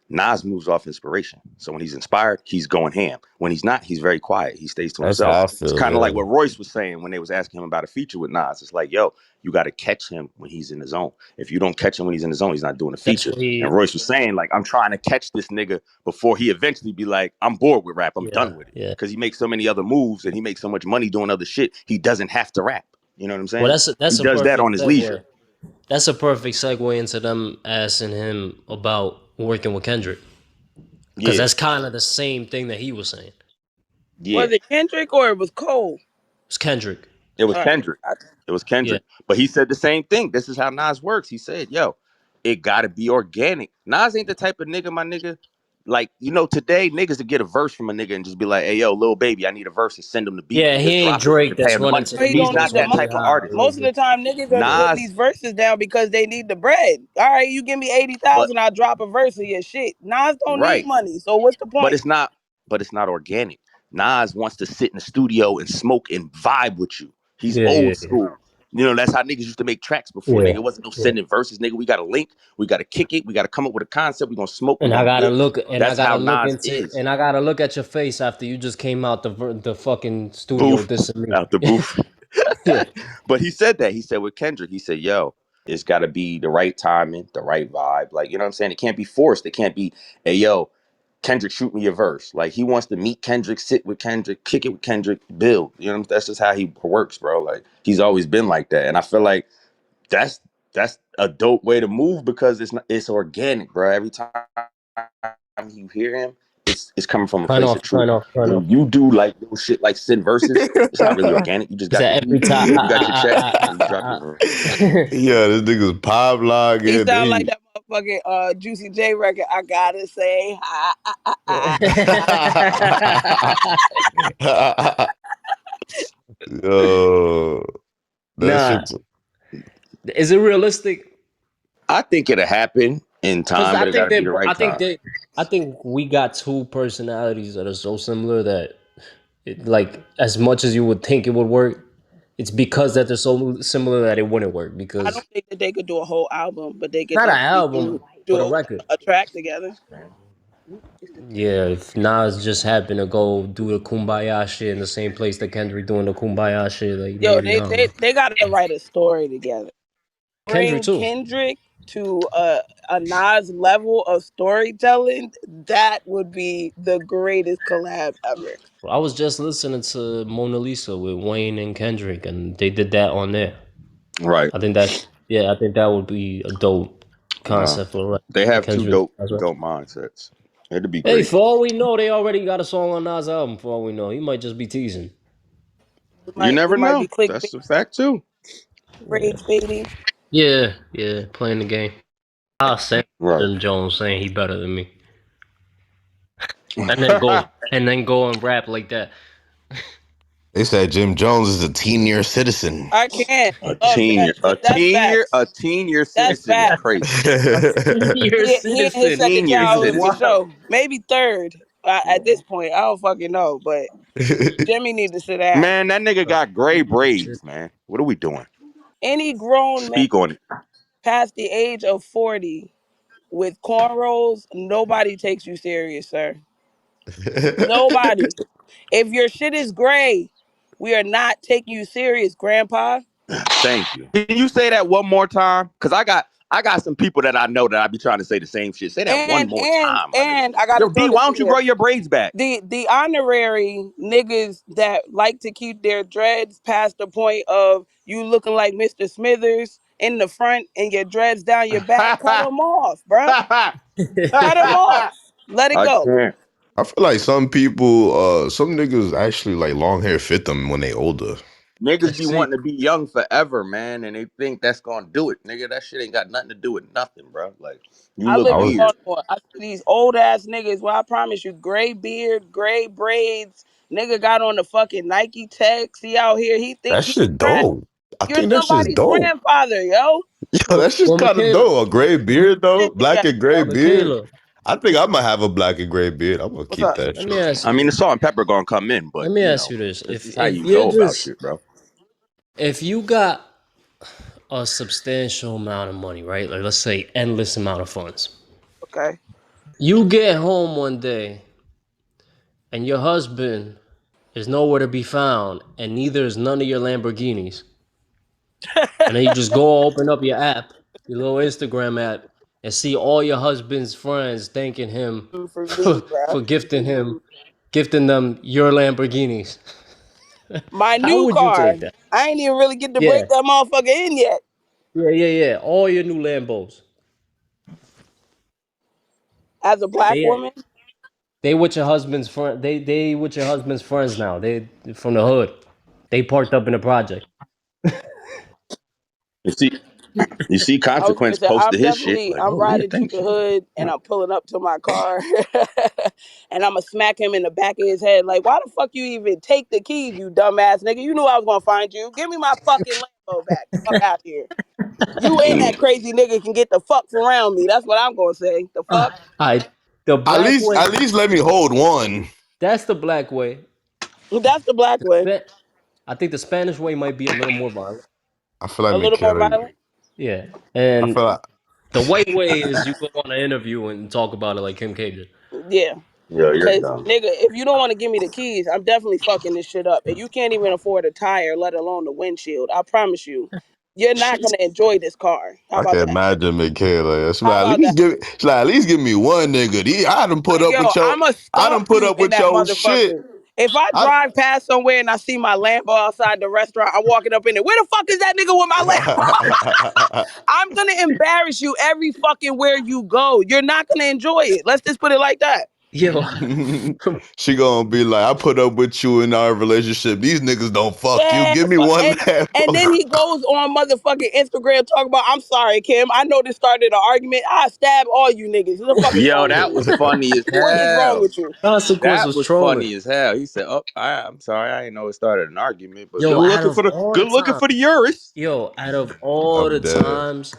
Nas moves off inspiration. So when he's inspired, he's going ham. When he's not, he's very quiet. He stays to That's himself. how I It's feel. kind of like Yeah. what Royce was saying when they was asking him about a feature with Nas. It's like, yo, you got to catch him when he's in the zone. If you don't catch him when he's in the zone, he's not doing a That's feature. what he. And Royce was saying, like, I'm trying to catch this nigga before he eventually be like, I'm bored with rap. I'm Yeah, done with it. yeah. Because he makes so many other moves and he makes so much money doing other shit. He doesn't have to rap. You know what I'm Well, saying? that's a, He that's a does that perfect on his leisure. segue. That's a perfect segue into them asking him about working with Kendrick, because Yeah. that's kind of the same thing that he was saying. Yeah. Was it Kendrick or it was Cole? It's Kendrick. It was All right. Kendrick. It was Yeah, Kendrick. But he said the same thing. This is how Nas works. He said, yo, it gotta be organic. Nas ain't the type of nigga, my nigga. Like, today niggas to get a verse from a nigga and just be like, hey, yo, little baby, I need a verse and send him the beat yeah. and He just ain't drop it Drake and pay that's him the running money. to No, the he beat. He's don't That's not need the that definitely money. type of how it artist. is. Most of the time, niggas are putting Nas, these verses down because they need the bread. All right, you give me but 80,000, I'll drop a verse of your shit. Nas don't need right. money, so what's the But point? it's not organic. Nas wants to sit in the studio and smoke and vibe with you. He's Yeah, yeah, old school. That's how niggas used to make tracks before. Nigga, yeah, it wasn't no yeah. sending verses, nigga. We got to link. We got to kick it. We got to come up with a concept. We gonna smoke. We And I gonna gotta build. look, and I That's gotta how look Nas into, is. and I gotta look at your face after you just came out the fucking studio Booth dissing out the me. booth. Yeah, But he said that. He said with Kendrick, he said, yo, it's got to be the right timing, the right vibe. Like, you know what I'm saying? It can't be forced. It can't be, hey, yo, Kendrick, shoot me a verse. Like, he wants to meet Kendrick, sit with Kendrick, kick it with Kendrick, build. You know, that's just how he works, bro. Like, he's always been like that. And I feel like that's that's a dope way to move because it's organic, bro. Every time you hear him, it's coming from a turn place of off, turn truth. off, turn off. When you do like little shit like send verses, it's not really organic. You just He got the said heat, every time. you got your check, and you drop your verse. Yeah, this nigga's pop He logging. sound like that motherfucking Juicy J record. I gotta say, Yo, that Nah, shit. Is it realistic? I think it'll happen in Because time, but it got to be the right time. I think we got two personalities that are so similar that, like, as much as you would think it would work, it's because that they're so similar that it wouldn't work. I don't Because think that they could do a whole album, but they could not an definitely do album, but a do record. a track together. Yeah, if Nas just happened to go do the Kumbaya shit in the same place that Kendrick doing the Kumbaya shit, like Yo, maybe I don't know. they got to write a story together. Kendrick Bring too. Kendrick to a Nas level of storytelling. That would be the greatest collab ever. I was just listening to Mona Lisa with Wayne and Kendrick, and they did that on there. Right. I think that's yeah. I think that would be a dope Uh, concept for they have two Kendrick dope as well. dope mindsets. It'd be Hey, great. for all we know, they already got a song on Nas' album. For all we know, he might just be teasing. You It never might know. be clickbait, That's a fact too. rage baiting. Yeah, yeah, playing the game. I'll say Right. Jim Jones saying he better than me, and then go and rap like that. They said Jim Jones is a Teenior citizen. I can't A love that. teen, a That's teen year, facts. a teen year That's citizen is facts. crazy. A senior He in his citizen second Teen year is childhood for citizen. wild. sure. Maybe third at this point. I don't fucking know, but Jimmy need to sit down. Man, that nigga got gray braids, man. What are we doing? Any grown man Speak on it. past the age of 40 with cornrows, nobody takes you serious, sir. Nobody. If your shit is gray, we are not taking you serious, grandpa. Thank you. Can you say that one more time? Cause I got some people that I know that I be trying to say the same shit. Say that one And more and time, my nigga. and I gotta Yo, throw D, this why in don't you here. grow your braids back? The honorary niggas that like to keep their dreads past the point of you looking like Mr. Smithers in the front and your dreads down your back, cut them off, bruh. Cut them off. Let it I go. can't. I feel like some people, some niggas actually like long hair fit them when they older. Niggas be See, wanting to be young forever, man, and they think that's gonna do it. Nigga, that shit ain't got nothing to do with nothing, bro. Like, you I look I live in was weird. Baltimore. I see these old ass niggas. Well, I promise you, gray beard, gray braids. Nigga got on the fucking Nike Tech. See out here, he that think he shit fresh. dope. I You're think that's just somebody's dope. grandfather, yo. Yo, that's just well, kind of Michaela, dope. A gray beard though, black Yeah. and gray beard. Michaela, I think I might have a black and gray beard. I'm gonna What's keep up? that let me shit. ask I mean, the salt and pepper gonna come in, but let me ask you this: this if is how if you you're go about just shit, bro. if you got a substantial amount of money, right? Like let's say endless amount of funds. Okay. You get home one day and your husband is nowhere to be found, and neither is none of your Lamborghinis. And then you just go open up your app, your little Instagram app, and see all your husband's friends thanking him For me, for bro. gifting them your Lamborghinis. My How new would you car. take that? I ain't even really get to Yeah, break that motherfucker in yet. yeah. All your new Lambos. As a black They woman, they with your husband's friend. They with your husband's friends now. They from the hood. They parked up in the project. You see, you see, I was gonna consequence say posted his shit. Like, I'm oh yeah, riding through thanks. the hood and I'm pulling up to my car and I'm gonna smack him in the back of his head like, why the fuck you even take the keys, you dumbass nigga? You knew I was gonna find you. Give me my fucking Lambo back. Fuck out here. You and that crazy nigga can get the fuck from around me. That's what I'm gonna say. The fuck? I the At black least, way. at least let me hold one. That's the black way. That's the black way. I think the Spanish way might be a little more violent. I feel like A little more Michaela. violent. Yeah, I and feel like the white way is you go on an interview and talk about it like Kim K did. Yeah. Yeah, you're Cause dumb. nigga, if you don't want to give me the keys, I'm definitely fucking this shit up. And you can't even afford a tire, let alone the windshield. I promise you, you're not gonna enjoy this car. How I about can that? imagine Michaela. She's How like, about that? at least give me one nigga. I done put Like, up yo, with your, I'ma I stalk done put you up in with that your shit. motherfucker. If I I, drive past somewhere and I see my Lambo outside the restaurant, I'm walking up in there. Where the fuck is that nigga with my Lambo? I'm gonna embarrass you every fucking where you go. You're not gonna enjoy it. Let's just put it like that. Yo, She gonna be like, I put up with you in our relationship. These niggas don't fuck you. Yeah, Give me one and then Lambo. he goes on motherfucking Instagram talking about, I'm sorry, Kim. I know this started an argument. I stab all you niggas. What the fuck is Yo, wrong with that you? was funny as What is wrong hell. with you? Consequence That was was trolling. funny as hell. He said, "Oh, I'm sorry. I didn't know it started an argument, but Yo, out of all the good looking time, for the jurist." yo, out of all I'm the dead. times,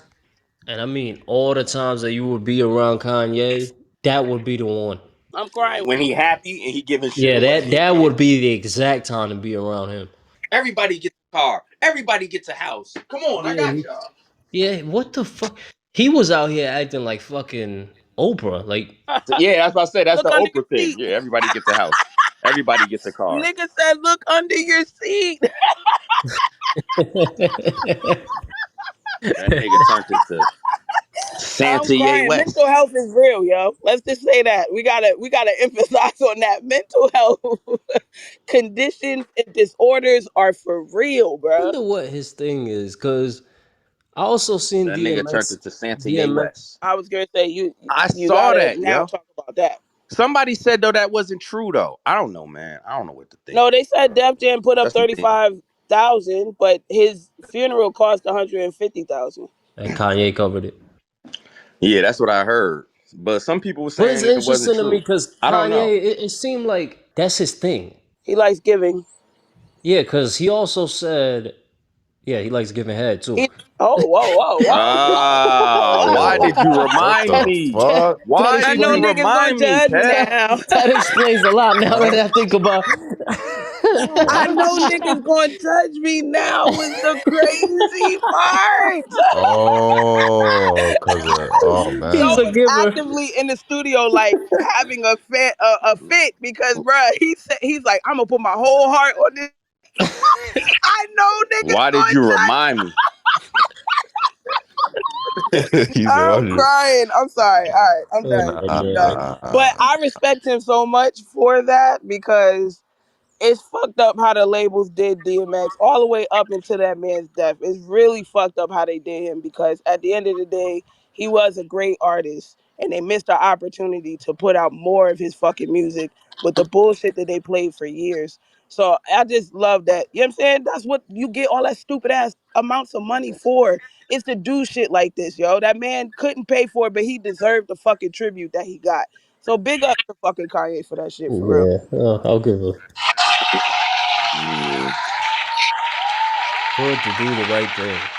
and I mean all the times that you would be around Kanye, that would be the one. I'm crying. When he happy and he giving shit Yeah, away. that would be the exact time to be around him. Everybody gets a car. Everybody gets a house. Come on, I Yeah, got y'all. yeah. What the fuck? He was out here acting like fucking Oprah. Like, So, yeah, that's what I say. That's Look the under your Oprah thing. seat. Yeah, everybody gets a house. Everybody gets a car. Nigga said, look under your seat. That nigga turned into I'm Santa Ye crying. West. Mental health is real, yo. Let's just say that. We gotta emphasize on that. Mental health conditions and disorders are for real, bruh. wonder what his thing is, cause I also seen That nigga turned DMX. into Santa Ye DMX. West. I was gonna say I you saw gotta that, now yo. talk about that. Somebody said though that wasn't true though. I don't know, man. I don't know what to think. No, they said Def Jam put up That's me. 35,000, but his funeral cost 150,000. And Kanye covered it. Yeah, that's what I heard. But some people were But it's saying it wasn't interesting to me true. because I don't know. Kanye, it seemed like that's his thing. He likes giving. Yeah, because he also said, yeah, he likes giving head too. He oh whoa whoa Ah, why whoa. did you Whoa, what remind the me? fuck? That Why I did know you explains niggas gonna remind me, judge me Kev? now. that explains a lot now that Huh? I think about. I What? know niggas gonna judge me now was the crazy part. Oh, cause oh Yo He's man. a was giver. actively in the studio, like having a fit because, bruh, he's like, I'm gonna put my whole heart on this. I know niggas Why did gonna you judge. remind me? He said, I'm crying. I'm sorry. All right, I'm done. Oh nah, I'm done. man, But nah. I respect him so much for that because it's fucked up how the labels did DMX all the way up into that man's death. It's really fucked up how they did him because at the end of the day, he was a great artist and they missed the opportunity to put out more of his fucking music with the bullshit that they played for years. So I just love that. You know what I'm saying? That's what you get all that stupid ass amounts of money for. Is to do shit like this, yo. That man couldn't pay for it, but he deserved the fucking tribute that he got. So big up to fucking Kanye for that shit, for real. yeah, I'll give her Yeah. good to do the right thing,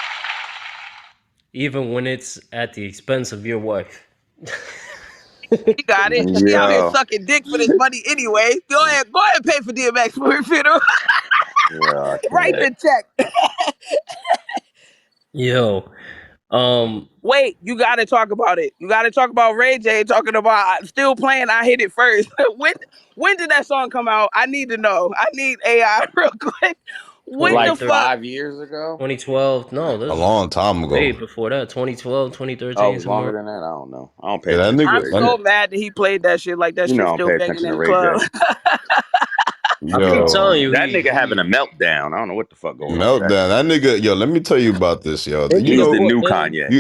even when it's at the expense of your wife. He got it. He out here Yo. sucking dick for this money anyway. Go ahead and pay for DMX for your funeral. Yeah, I Write can't. the check. Yo, Wait, you gotta talk about it. You gotta talk about Ray J talking about still playing I Hit It First. when did that song come out? I need to know. I need AI real quick. When the Like 2013, fuck? 5 years ago? 2012. No, A this long time way ago. before that. 2012, Oh, it 2013, was somewhere. longer than that? I don't know. I don't pay Yeah, that attention to I'm nigga, Ray that, J. so mad that he played that shit like that You know shit I don't still pay banging attention in to the Ray J. club. I keep telling yo, you, That nigga having he a meltdown. I don't know what the fuck going on with that meltdown. nigga. That nigga, yo, let me tell you about this, yo. they You need He's to the know, put new him. Kanye.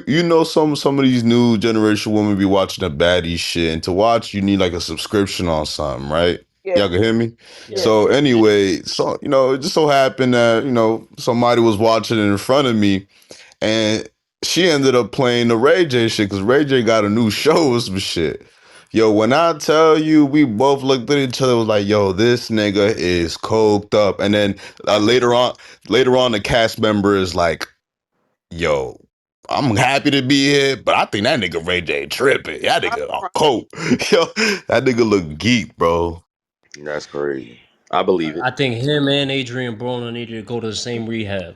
you know some of these new generation women be watching the baddie shit, and to watch you need like a subscription on something, right? Yeah, Y'all can hear me? Yeah, yeah. So anyway, so it just so happened that, somebody was watching it in front of me, and she ended up playing the Ray J shit because Ray J got a new show or some shit. Yo, when I tell you, we both looked at each other, was like, "Yo, this nigga is coked up." And then later on, the cast member is like, "Yo, I'm happy to be here, but I think that nigga Ray J tripping. That I'm nigga on crying. coke. Yo, that nigga look geek, bro. That's crazy. I believe it. I think him and Adrian Broner need to go to the same rehab.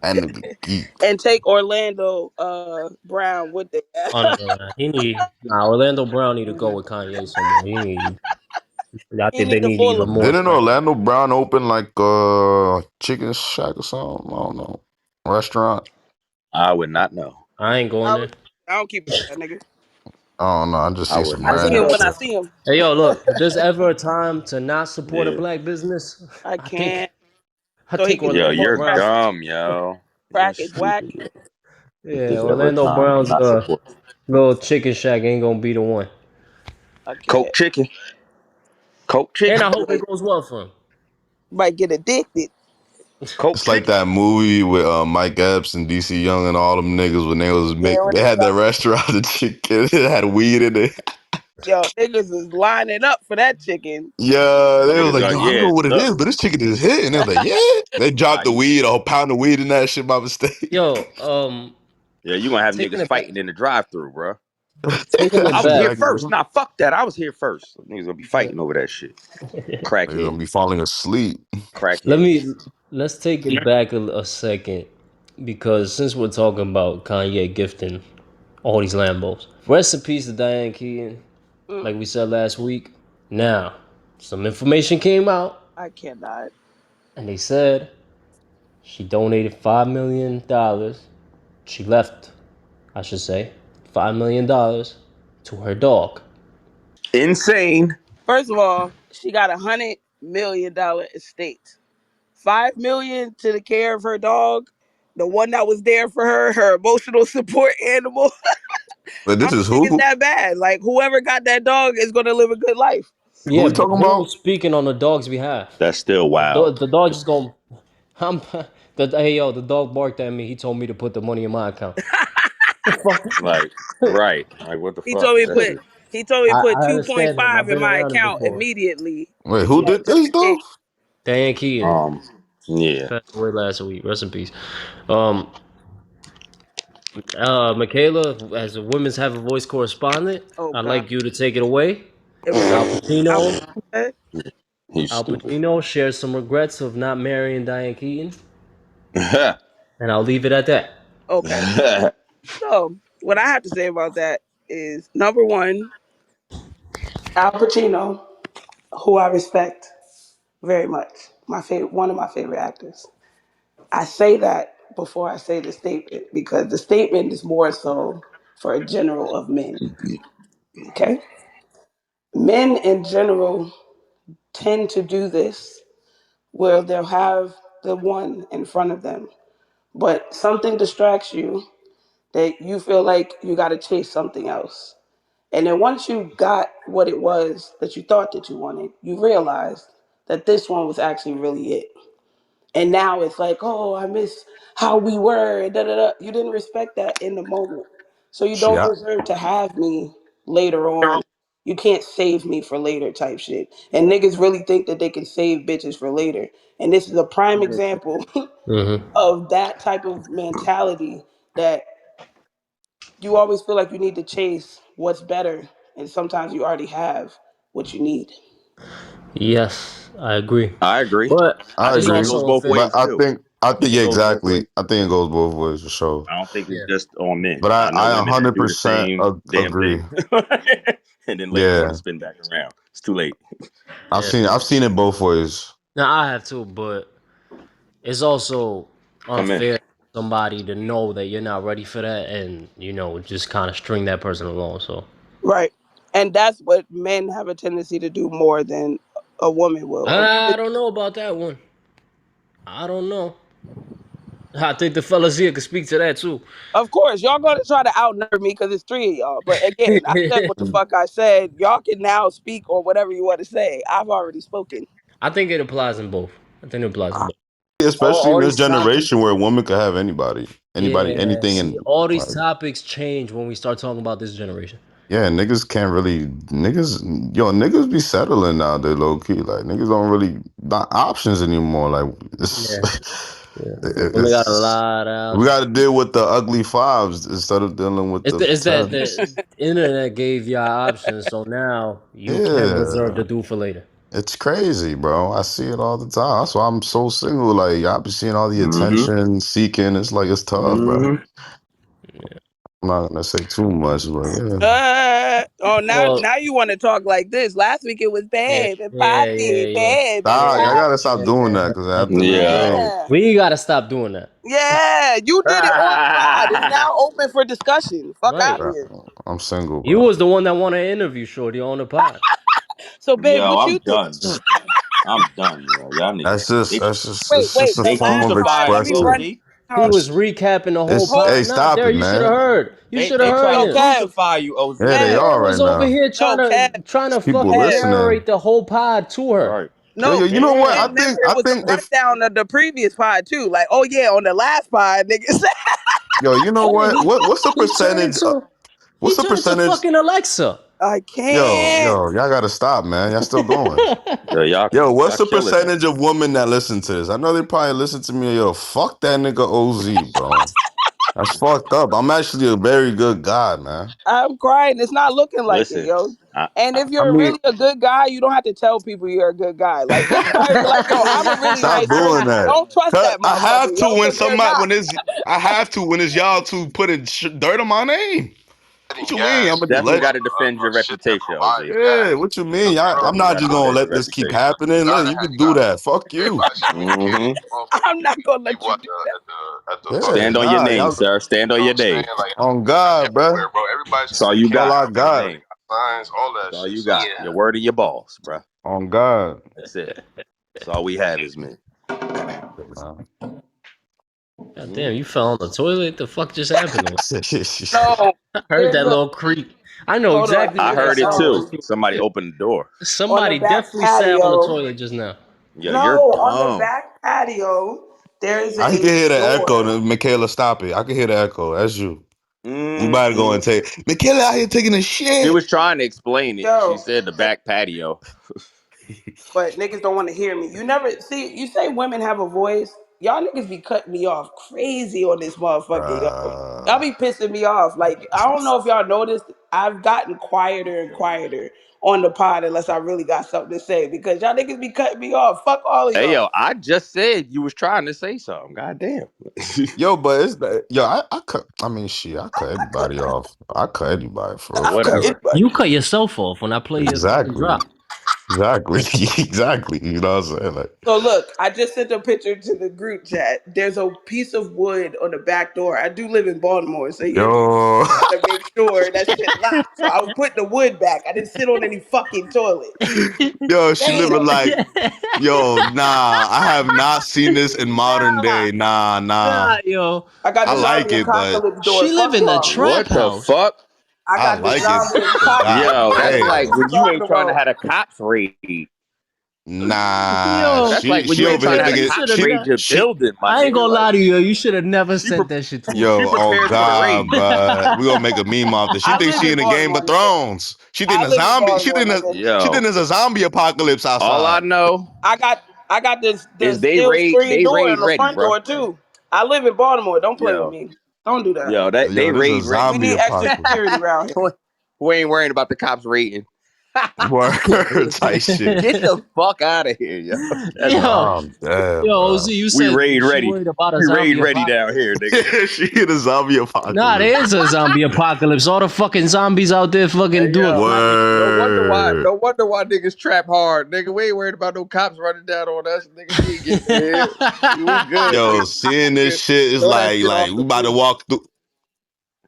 That nigga geek. And take Orlando Brown with it. Oh no, he need Orlando Brown need to go with Kanye somewhere. He need. I He think they need a need full. even more Didn't credit. Orlando Brown open like chicken shack or something? I don't know. Restaurant? I would not know. I ain't going I, there. I don't keep up with that nigga. I don't know. I just I see would some I not see random him know. when I shit. see him. Hey yo, look, if there's ever a time to not support a Yeah. black business, I I think can't. I So he take can Yo, just Orlando smoke you're Brown. crack. dumb, yo. You're Crack is whack. stupid. Yeah, There's ever a Orlando time to Brown's not support. little chicken shack ain't gonna be the one. I Coke can't. chicken. Coke And chicken. I hope it goes well for him. Might get addicted. Coke It's like chicken. that movie with Mike Epps and DC Young and all them niggas when they was Yeah, when they they had that got restaurant the chicken it had weed in it. yo niggas is lining up for that chicken. Yeah, they was Niggas like, got yo, I don't know yeah. what it Look, is, but this chicken is hit. And they was like, yeah. They dropped the you, weed, a whole pound of weed in that shit by mistake. Yo, yeah, you gonna have taking niggas it back, fighting in the drive-through, bro. taking I it was here back. Exactly. first. Nah, fuck that. I was here first. Niggas gonna be Yeah. fighting over that shit. They're gonna Crackhead, be falling asleep. Let crackheads. me let's take it back a second because since we're talking about Kanye gifting all these Lambos, rest in peace to Diane Keaton, Mm, like we said last week. Now, some information came out, I cannot. and they said she donated $5 million. She left, I should say, $5 million to her dog. Insane. First of all, she got $100 million estate. 5 million to the care of her dog, the one that was there for her, her emotional support animal. But I this don't is think it's who? that bad. Like whoever got that dog is gonna live a good life. Who Yeah, we but talking who about? was speaking on the dog's behalf? That's still The wild. dog, the dog just going. I'm. Hey yo, the dog barked at me. He told me to put the money in my account. Fuck. Like, right. Like, what the He fuck? told me That's put just, he told me put I two point understand him. I've five in been my around him account before. immediately Wait, if who he had did took this the though? cake. Diane Keaton um, yeah. passed away last week. Rest in peace. Um, Michaela, as a Women's Have a Voice correspondent, Oh I'd God. like you to take it away. It was Al I Pacino. said, He's Al stupid. Pacino shares some regrets of not marrying Diane Keaton, and I'll leave it at that. okay. So what I have to say about that is number one, Al Pacino, who I respect very much. My favorite one of my favorite actors. I say that before I say the statement because the statement is more so for a general of men. Okay? Men in general tend to do this where they'll have the one in front of them, but something distracts you that you feel like you got to chase something else. And then once you got what it was that you thought that you wanted, you realized that this one was actually really it. And now it's like, oh, I miss how we were. Da, da, da. You didn't respect that in the moment. So you She don't got deserve to have me later on. You can't save me for later type shit. And niggas really think that they can save bitches for later. And this is a prime example Mm-hmm. of that type of mentality that you always feel like you need to chase what's better. And sometimes you already have what you need. Yes, I agree. I agree. But I I it's think it agree. goes also both unfair. But ways too. I I think think it yeah, goes both ways. exactly. I think it goes both ways for sure. I don't think it's Yeah. just on men. But I know I women that do the 100% same damn agree. thing, and then later want to Yeah. spin back around. It's too late. Yeah. I've seen it both ways. Now I have too, but it's also Come in. unfair for somebody to know that you're not ready for that and, just kind of string that person along. So Right. And that's what men have a tendency to do more than a woman will. A I woman, don't know about that one. I don't know. I think the fellas here could speak to that too. of course, y'all gonna try to outnumber me because it's three of y'all. But again, I said what the fuck I said. Y'all can now speak or whatever you want to say. I've already spoken. I think it applies in both. I think it applies in both. Especially in All this these topics. generation where a woman could have anybody, Yeah, anything, see, and all these like, topics change when we start talking about this generation. yeah, niggas can't really niggas be settling now. They low key like niggas don't really not options anymore. Like it's Yeah, yeah. Women got a it's lot of we got options. to deal with the ugly fives instead of dealing with the It's that tens. the internet gave y'all options, so now you can reserve Yeah, the do for later. it's crazy, bro. I see it all the time. That's why I'm so single. Like I be seeing all the Mm-hmm. attention seeking. It's like it's tough, bro. Mm-hmm. I'm not gonna say too much, but yeah. Oh, now Well, now you want to talk like this? Last week it was yeah, babe and yeah, poppy, yeah, yeah, babe and Nah, yeah, y'all gotta poppy. stop doing that yeah. because at the end of the Yo. day, Yeah, We gotta stop doing that. yeah. You did it on the pod. It's now open for discussion. Fuck out Right. of bro, here. I'm single, You bro. was the one that wanted to interview Shorty on the pod. So, babe, Yo, what I'm you think? done, bro. I'm done, yo. Y'all niggas. Wait, It's but just a last form time, of Crucified let me Lil expressing. run. D. He was recapping the whole It's hey, pod. Nah, stop there it, you should have man. heard. You should have They heard trying Yo, to him. Kev, crucify you, OZ. Yeah, they Kev, are Man right was over now. here yo, Kev, trying to People fucking Kev. listening. narrate the whole pod to her. Right. Yo, No, you know what? and remember I it was a think if rundown of the previous pod too. Like, oh yeah, on the last pod, niggas. yo, you know Yeah, what? What's the he turned percentage? to he What's the turned to percentage? fucking Alexa. I Yo, can't. y'all gotta stop, man. Y'all still going. Yeah, Yo, what's y'all the killing it. percentage of women that listen to this? I know they probably listen to me. Yo, fuck that nigga OZ, bro. That's fucked up. I'm actually a very good guy, man. I'm crying. It's not looking like it, Listen, yo. I, And if I you're mean, really a good guy, you don't have to tell people you're a good guy. Like, just tell you, like, yo, I'm a really stop nice doing person. that. Don't trust 'Cause that I have motherfucker, to yo, when because they're somebody not. when it's I have to when it's y'all to put dirt on my name. What you mean? I'm gonna definitely let got to defend your reputation, OZ. yeah. What you mean? I'm You not got to just gonna defend your let this keep reputation. happening. Look, you can do that. Fuck you. Mm-hmm. I'm not gonna let you do that. Yeah, Stand on your nah, name, y'all sir. Stand on your name. on God, bro. That's all you That's all got. I Your got. name. That's all you got. Your word and your balls, bro. On God. That's it. That's all we have is me. God damn, you fell on the toilet? The fuck just happened? No, I heard there's that a little creak. I know hold on. exactly I what that heard it sound was too. too. Somebody opened the door. On the Somebody back definitely sat on the patio. toilet just now. Yeah, No, you're on the dumb. back patio, there's I can a hear the echo. door. Michaela, stop it. I can hear the echo. That's you. You better go and Mm-mm. take Michaela out here taking a She shit. was trying to explain it. She Yo, said the back patio. but niggas don't want to hear me. You never see. You say women have a voice. Y'all niggas be cutting me off crazy on this motherfucker, yo. Y'all Uh, be pissing me off. Like I don't know if y'all noticed. I've gotten quieter and quieter on the pod unless I really got something to say because y'all niggas be cutting me off. Fuck all of Hey, y'all. yo, I just said you was trying to say something. God damn. yo, but it's yo. I cut. I mean, shit. I cut anybody off. I cut anybody for real. I cut Whatever. anybody. You cut yourself off when I play your fucking Exactly. drop. Exactly. Exactly. You know what I'm saying? Like, So look, I just sent a picture to the group chat. There's a piece of wood on the back door. I do live in Baltimore, so you yo, gotta make sure that shit locked. So I was putting the wood back. I didn't sit on any fucking toilet. yo, she living Damn. like, yo, nah. I have not seen this in modern Nah, day. Nah. nah, yo. I got I the She like zombie it, but apocalypse door. she live Fuck in the y'all. trap What the house. fuck? I I got the like it. zombie But apocalypse god Yo, door. that's Fuck like damn. you when you talking ain't trying to about? have a cops raid. Nah, Yo, That's like when she you ain't over here trying to have Michaela, a you thinking should cops have. she raid your she building, my I ain't nigga. gonna lie Like to you. You should have never she sent that shit to me. she yo, oh prepared for the god, raid. but we gonna make a meme off this. She I thinks live she in in a Game Baltimore, of nigga. Thrones. She think I a live in zombie. Baltimore, nigga. She think Yo, there's a zombie apocalypse all I outside. know I got this the is they steel raid screen they door raid on the ready, front bro. door too. I live in Baltimore. Don't play with Yo, me. Don't do that. yo, that they Yo, this is a raid We ready. zombie need extra apocalypse. security around here. We ain't worrying about the cops raiding. Word type shit. Get the fuck out of here, yo. That's yo, I'm dead, yo, OZ, bro. you we said raid she ready. worried about a We raid zombie ready down apocalypse. here, nigga. She in a zombie Nah, apocalypse. there is a zombie apocalypse. All the fucking zombies out there fucking Hey doing yo, crazy shit. no wonder why. Word. No wonder why niggas trap hard, nigga. We ain't worried about no cops running down on us, nigga. We ain't getting in here. We good, Yo, nigga. seeing We this good. shit is Throw that shit like off we the about to roof. walk through.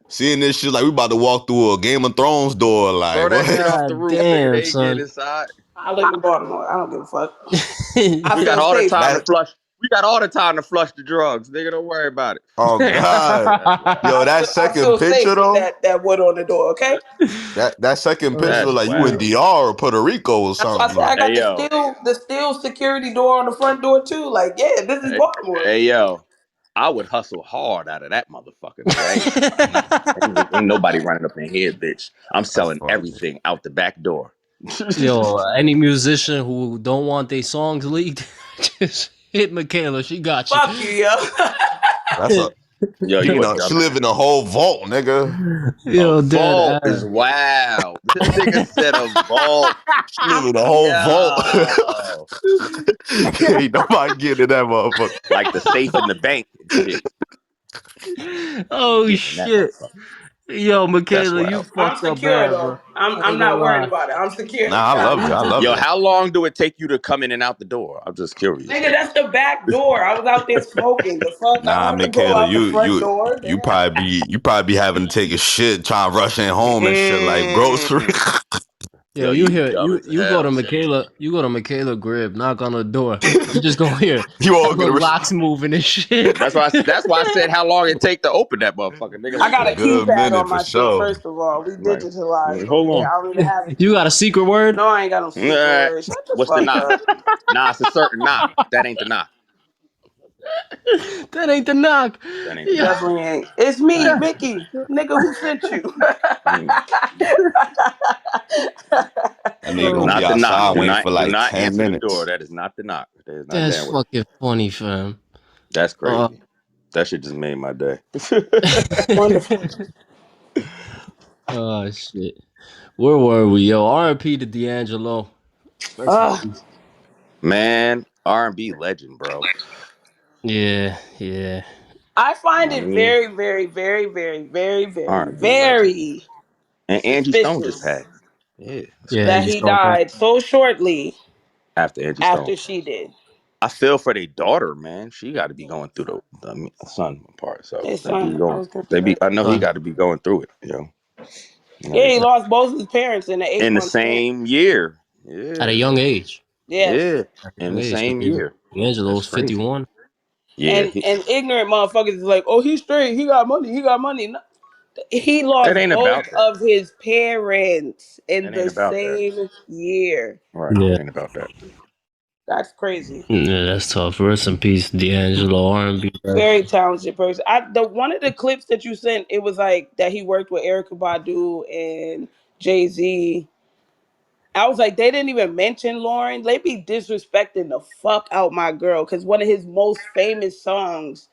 Seeing this shit like we about to walk through a Game of Thrones door. Like Throw that what? shit off the God roof, nigga. damn, They ain't getting son. inside. I live in Baltimore. I don't give a fuck. I We got feel all the safe time here. to That flush. We got all the time to flush the drugs, nigga. Don't worry about it. oh god. That's wild. Yo, that I second feel picture safe with though. that wood on the door. Okay. That second picture That's look like you in wild. DR or Puerto Rico or That's why I something. said I Like got Hey yo, the steel security door on the front door too. Like, yeah, this is hey, Baltimore. hey yo. I would hustle hard out of that motherfucker, nigga. I ain't gonna lie. Ain't nobody running up in here, bitch. I'm that's selling funny. everything out the back door. Yo, any musician who don't want their songs leaked, just hit Michaela. She got Fuck you, yo. That's a Yo, she you a know she live dumbass. in a whole vault, nigga. you. A Yo, dead vault is ass. wild. This nigga said a vault. She live in a whole vault. Yo. Ain't nobody getting in that motherfucker. Like the safe in the bank and shit. Ain't Oh getting in that shit. motherfucker. Yo, That's Michaela, you wild. I'm fucked up secure bad, bro. though. I'm I I'm ain't gonna not worried lie. about it. I'm secure. Nah, I Got love me. it. I love Yo, it. how long do it take you to come in and out the door? I'm just curious. Nigga, Like, that's the back door. I was out there smoking. The fuck? I don't Nah, have to go Michaela, out the front door. you Nigga. probably be having to take a shit, trying to rush in home and shit like grocery. Yo, Yo, you you hear dumb you as you go hell, to son. Michaela, crib, knock on the door. You just gonna hear You all hella gonna locks moving and shit. That's why I said how long it take to open that motherfucker, nigga. I Like, got a a good keypad minute on for my shit. sure. First of all, we like, digitalized over hold here. on. I don't even have a You key. got a secret word? No, I ain't got no secret word. Shut the What's the fuck knock? up. Nah, it's a certain knock. That ain't the knock. That ain't the knock. That ain't the Yeah. knock. Definitely ain't. It's me, Yeah. Mickey, nigga who sent you. Mm. That nigga Oh, gonna be Not the knock. outside Do waiting not for do like not 10 answer the door. minutes. That is not the knock. That is not that's damn well. fucking funny, fam. That's Uh, crazy. That shit just made my day. Wonderful. oh shit. Where were we? Yo, R.I.P to D'Angelo. Rest in Uh, peace. Man, R&B legend, bro. Yeah, yeah. I You find know what I it mean? very, very, very, very, very, very, R&B legend. very And Angie Stone just suspicious passed. Yeah, that's Yeah, that and crazy. just he don't pass. died so shortly After Angie Stone. after she did. I feel for their daughter, man. She got to be going through the son part. So His they be son, I going. was gonna They be. say. I know he Son. got to be going through it. Yeah, he Like lost both his parents in an eight in the month span. same year. At a Yeah, young age. Yes. yeah. At a In young the age. same Because year. D'Angelo That's was crazy. 51. Yeah, And ignorant motherfuckers is like, oh, he's straight. He got money. He got money. No, he it lost ain't both about that. of his parents in It ain't the about that. same year. Right. It Yeah. ain't about that. That's crazy. Yeah, that's tough. Rest in peace, D'Angelo. R&B. Very talented person. The one of the clips that you sent, it was like that he worked with Erica Badu and Jay-Z. I was like, they didn't even mention Lauren. They be disrespecting the fuck out my girl because one of his most famous songs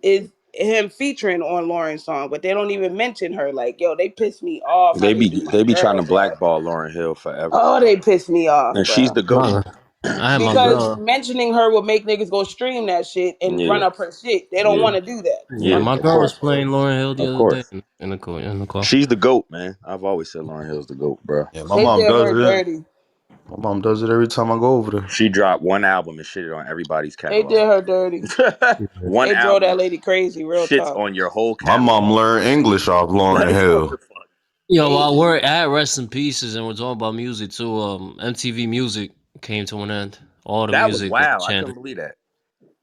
is him featuring on Lauren's song, but they don't even mention her. Like, yo, they piss me off how They they be do my they be trying to girl, bro. blackball Lauren Hill forever, Oh, they piss me off, and she's bro. the goat. My, I had my Because girl. mentioning her will make niggas go stream that shit and run Yeah, up her shit. They don't yeah, want to do that. Yeah, yeah. my Of girl was course, playing Lauren Hill the of other day course. in the car. In the car. She's the goat, man. I've always said Lauren Hill's the goat, bro. Yeah, my They mom did does her it. dirty. My mom does it every time I go over there. She dropped one album and shitted on everybody's They did catalog. her dirty. One They drove that album lady crazy, real shits talk. on your whole My mom catalog. learned English off Lauren Like what Hill. the fuck? Yo, They while we're at Rest in Pieces and we're talking about music too, MTV Music came to an end. All the That was music got wow. I couldn't channeled believe that.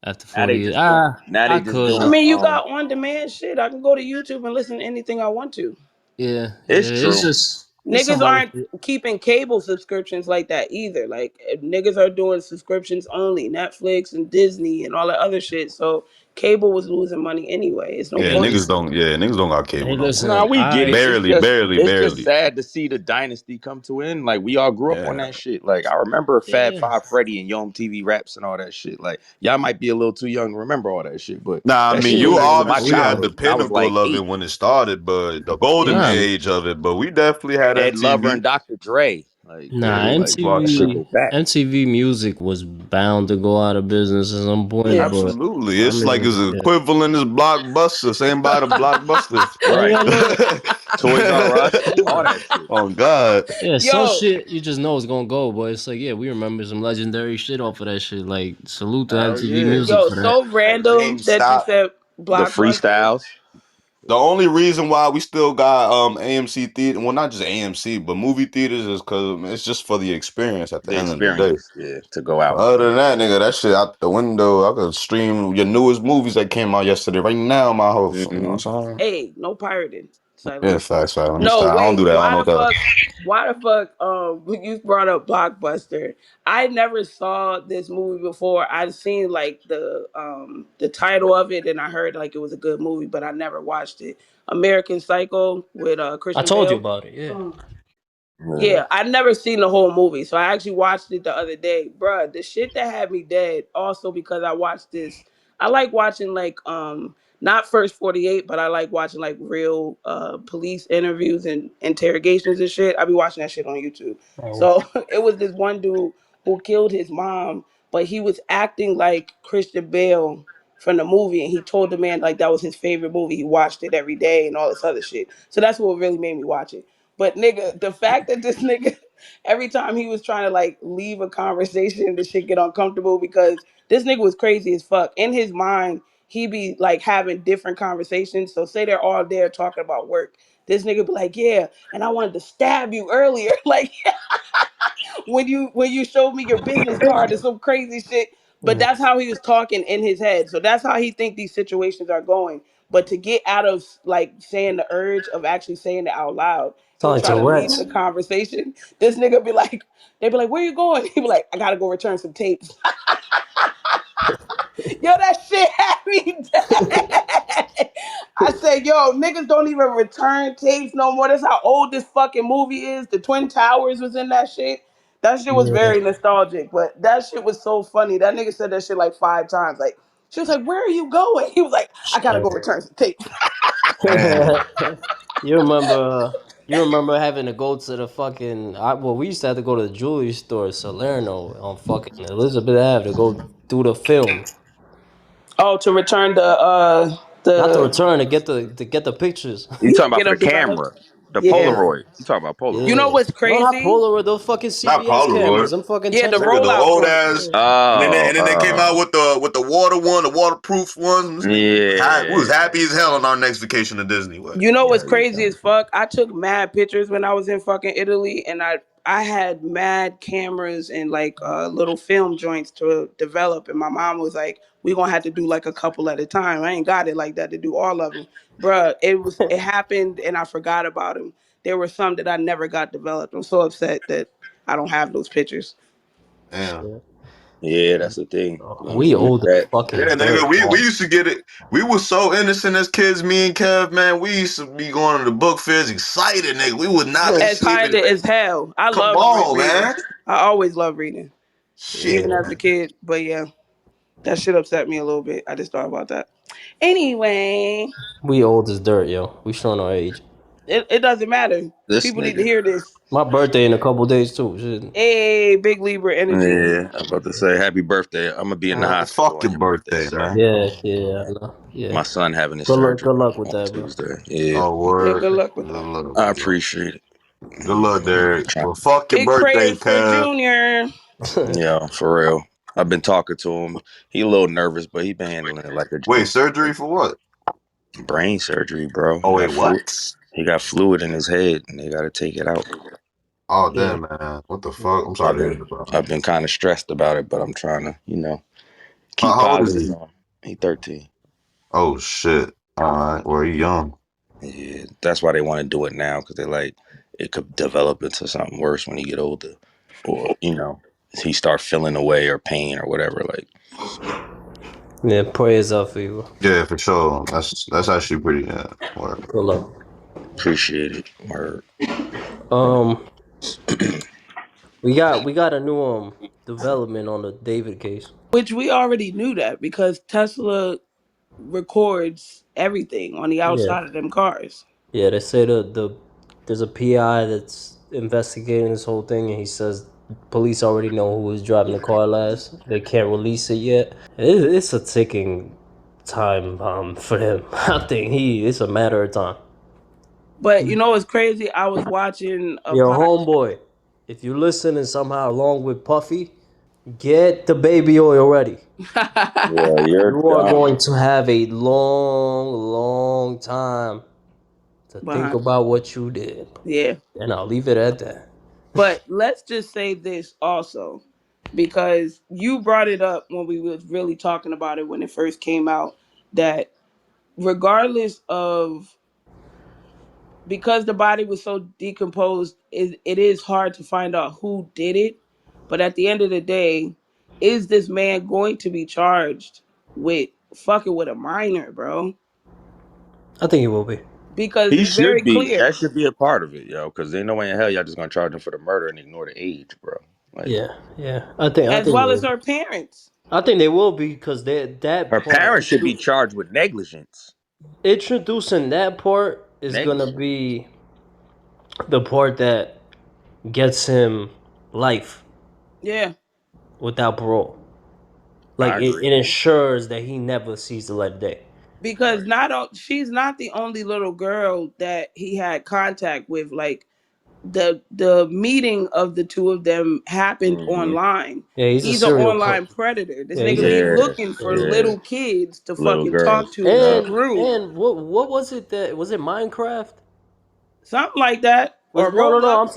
after Now 40 they years. just do. Now I they just could. I doing. mean, you got on demand shit. I can go to YouTube and listen to anything I want to. Yeah, yeah. It's It's true. just it's Niggas some other aren't shit. keeping cable subscriptions like that either. Like niggas are doing subscriptions only, Netflix and Disney and all that other shit. So cable was losing money anyway. It's no Yeah, Hey, point. niggas listen. don't. Yeah, niggas don't got cable Hey, no more. No, listen. we get it. Barely, barely, It's just barely. sad to see the dynasty come to end. Like we all grew up on Yeah. that shit. Like I remember Fab Yeah. Five Freddy and Yo TV raps and all that shit. Like y'all might be a little too young to remember all that shit, but Nah, I that mean, shit Yeah. you was in my We obviously were. had the childhood. And I was like pinnacle of it 8. when it started, but the golden Nah, age of it. But we definitely had Ed Lover MTV. and Dr. Dre. Like, nah. Yeah, like fuck that shit that. go back. MTV Music was bound to go out of business at some point, Yeah. but Absolutely. I It's like mean, it's yeah. equivalent as Blockbuster. Same by the Blockbusters. Oh Right. yeah, no. Toys R Us, all Yeah. that shit. Oh God. Yeah, some Yo, shit you just know it's gonna go, but it's like, yeah, we remember some legendary shit off of that shit. Like, salute to Hell MTV yeah. Music yo, for that. so Hey, random that you GameStop. said The Blockbuster. freestyles, The only reason why we still got AMC theater, well, not just AMC, but movie theaters, is because it's just for the experience at the the end of the day. experience, yeah, to go out. Other than that, nigga, that shit out the window. I could stream your newest movies that came out yesterday right now. My whole, you know Mm-hmm. what I'm saying? Hey, no pirating. Yeah, Silence. facts, facts. Let me No, stop. I don't do wait. that. I don't know that. Why the fuck? When you brought up Blockbuster, I never saw this movie before. I'd seen like the title of it, and I heard like it was a good movie, but I never watched it. American Psycho with I Christian told you Bale. about it. Yeah. Yeah. Yeah, I'd never seen the whole movie, so I actually watched it the other day, bruh. The shit that had me dead. Also because I watched this. I like watching like not First 48, but I like watching like real police interviews and interrogations and shit. I be watching that shit on YouTube. Oh. So it was this one dude who killed his mom, but he was acting like Christian Bale from the movie, and he told the man like that was his favorite movie. He watched it every day and all this other shit. So that's what really made me watch it. But nigga, the fact that this nigga, every time he was trying to like leave a conversation, the shit get uncomfortable because this nigga was crazy as fuck. In his mind, he be like having different conversations. So say they're all there talking about work. This nigga be like, yeah, and I wanted to stab you earlier. Like when you showed me your business card or some crazy shit. But Mm. that's how he was talking in his head. So that's how he think these situations are going. But to get out of like saying the urge of actually saying it out loud, he'll Sound like try to leave Tourette's. the conversation. This nigga be like, they be like, where you going? He be like, I gotta go return some tapes. Yo, that shit had me dead. I said, yo, niggas don't even return tapes no more. That's how old this fucking movie is. The Twin Towers was in that shit. That shit was Yeah. very nostalgic, but that shit was so funny. That nigga said that shit like 5 times. Like, she was like, where are you going? He was like, I gotta go return some tapes. Damn. You remember? You remember having to go to the fucking? Well, we used to have to go to the jewelry store, Salerno, on fucking Elizabeth Ave to go do the film. Oh, to return Not to the return to get the pictures. You talking about get for the them developed. camera, the Yeah. Yeah, Polaroid? You talking about You Polaroid? know yeah. what's No, not crazy? Polaroid. Those fucking Not CVS cameras. Polaroid. Them fucking Yeah, the 10 millimeter. Nigga, the rollout old joints. ass. Yeah. Oh, And then they came out with the water one, the waterproof ones. This nigga was we was yeah, happy as hell on our next vacation to Disney. What? You know yeah. what's crazy as fuck? I took mad pictures when I was in fucking Italy, and I had mad cameras and like little film joints to develop. And my mom was like, "We gonna have to do like a couple at a time. I ain't got it like that to do all of them, bruh." It happened, and I forgot about them. There were some that I never got developed. I'm so upset that I don't have those pictures. Damn. Shit. Yeah, that's the thing. Oh, I'm we looking at old as that. fucking Yeah, nigga, dirt, we bro. used to get it. We were so innocent as kids, me and Kev, man. We used to be going to the book fairs excited, nigga. We would not be sleeping. Excited as hell. I Come loved on, reading. man. I always loved reading, Shit. even Yeah, as a kid. But yeah, that shit upset me a little bit. I just thought about that. Anyway, we old as dirt, yo. We showing our age. it doesn't matter. This People need to nigga. hear this. My birthday in a couple days too. Shit. Hey, big Libra energy. Yeah, I'm about to say happy birthday. I'm gonna be in the hospital Fuck on your your birthday, birthday, sir. man. Yeah, yeah, I know. Yeah. My son having his Good luck. surgery Good luck with on that, bro. Tuesday. Yeah, Oh, Yeah, word. good luck with Good that. luck, I bro. appreciate it. Good luck, Derek. Trying- Well, fuck your Big birthday, prayers for Kev. Junior. Yeah, for real. I've been talking to him. He a little nervous, but he been handling it like a Wait, G. surgery for what? Brain surgery, bro. Oh, wait, what? He got fluid in his head, and they got to take it out. Oh, Yeah. damn, man. What the Yeah. fuck? I'm So sorry to hear that, bro. I've been kind of stressed about it, but I'm trying to, keep How old is positive he? on. He 13. Oh, shit. All right. Well, he young. Yeah, that's why they want to do it now because they like it could develop into something worse when he get older, or he start feeling away or pain or whatever. Like, Yeah, prayers up for you. Yeah, for sure. That's actually pretty, yeah. Word. Good luck. appreciate it. Or Um, we got a new development on the David case. Which we already knew that because Tesla records everything on the Yeah, outside of them cars. yeah. They say there's a PI that's investigating this whole thing, and he says police already know who was driving the car last. They can't release it yet. It's a ticking time bomb for them. I think it's a matter of time. But you know what's crazy? I was watching a Your pod. homeboy, if you listen and somehow along with Puffy, get the baby oil ready. yeah, you're You are dumb. going to have a long, long time to think Behind, about what you did. yeah. And I'll leave it at that. But let's just say this also, because you brought it up when we was really talking about it when it first came out, that regardless of, because the body was so decomposed, it is hard to find out who did it. But at the end of the day, is this man going to be charged with fucking with a minor, bro? I think it will be. Because He it's very should be. clear. That should be a part of it, yo. Because ain't no way in hell y'all just gonna charge him for the murder and ignore the age, bro. Like, Yeah, yeah. I think As it well as will. her parents. I think they will be because her that part parents should be charged with negligence. introducing that part is gonna Negligence. be the part that gets him life Yeah. without parole. Like I it, agree. it ensures that he never sees the light of day. Because she's not the only little girl that he had contact with. Like the meeting of the two of them happened Mm-hmm. online. Yeah, he's a He's an serial online killer. predator. This Yeah, he's nigga a be Yeah, looking yeah, for he's a yeah. little kids to Little fucking talk girls. to in a Yup. group. and what was it that was it Minecraft? Something like that. Was Or it, no, Roblox. I'm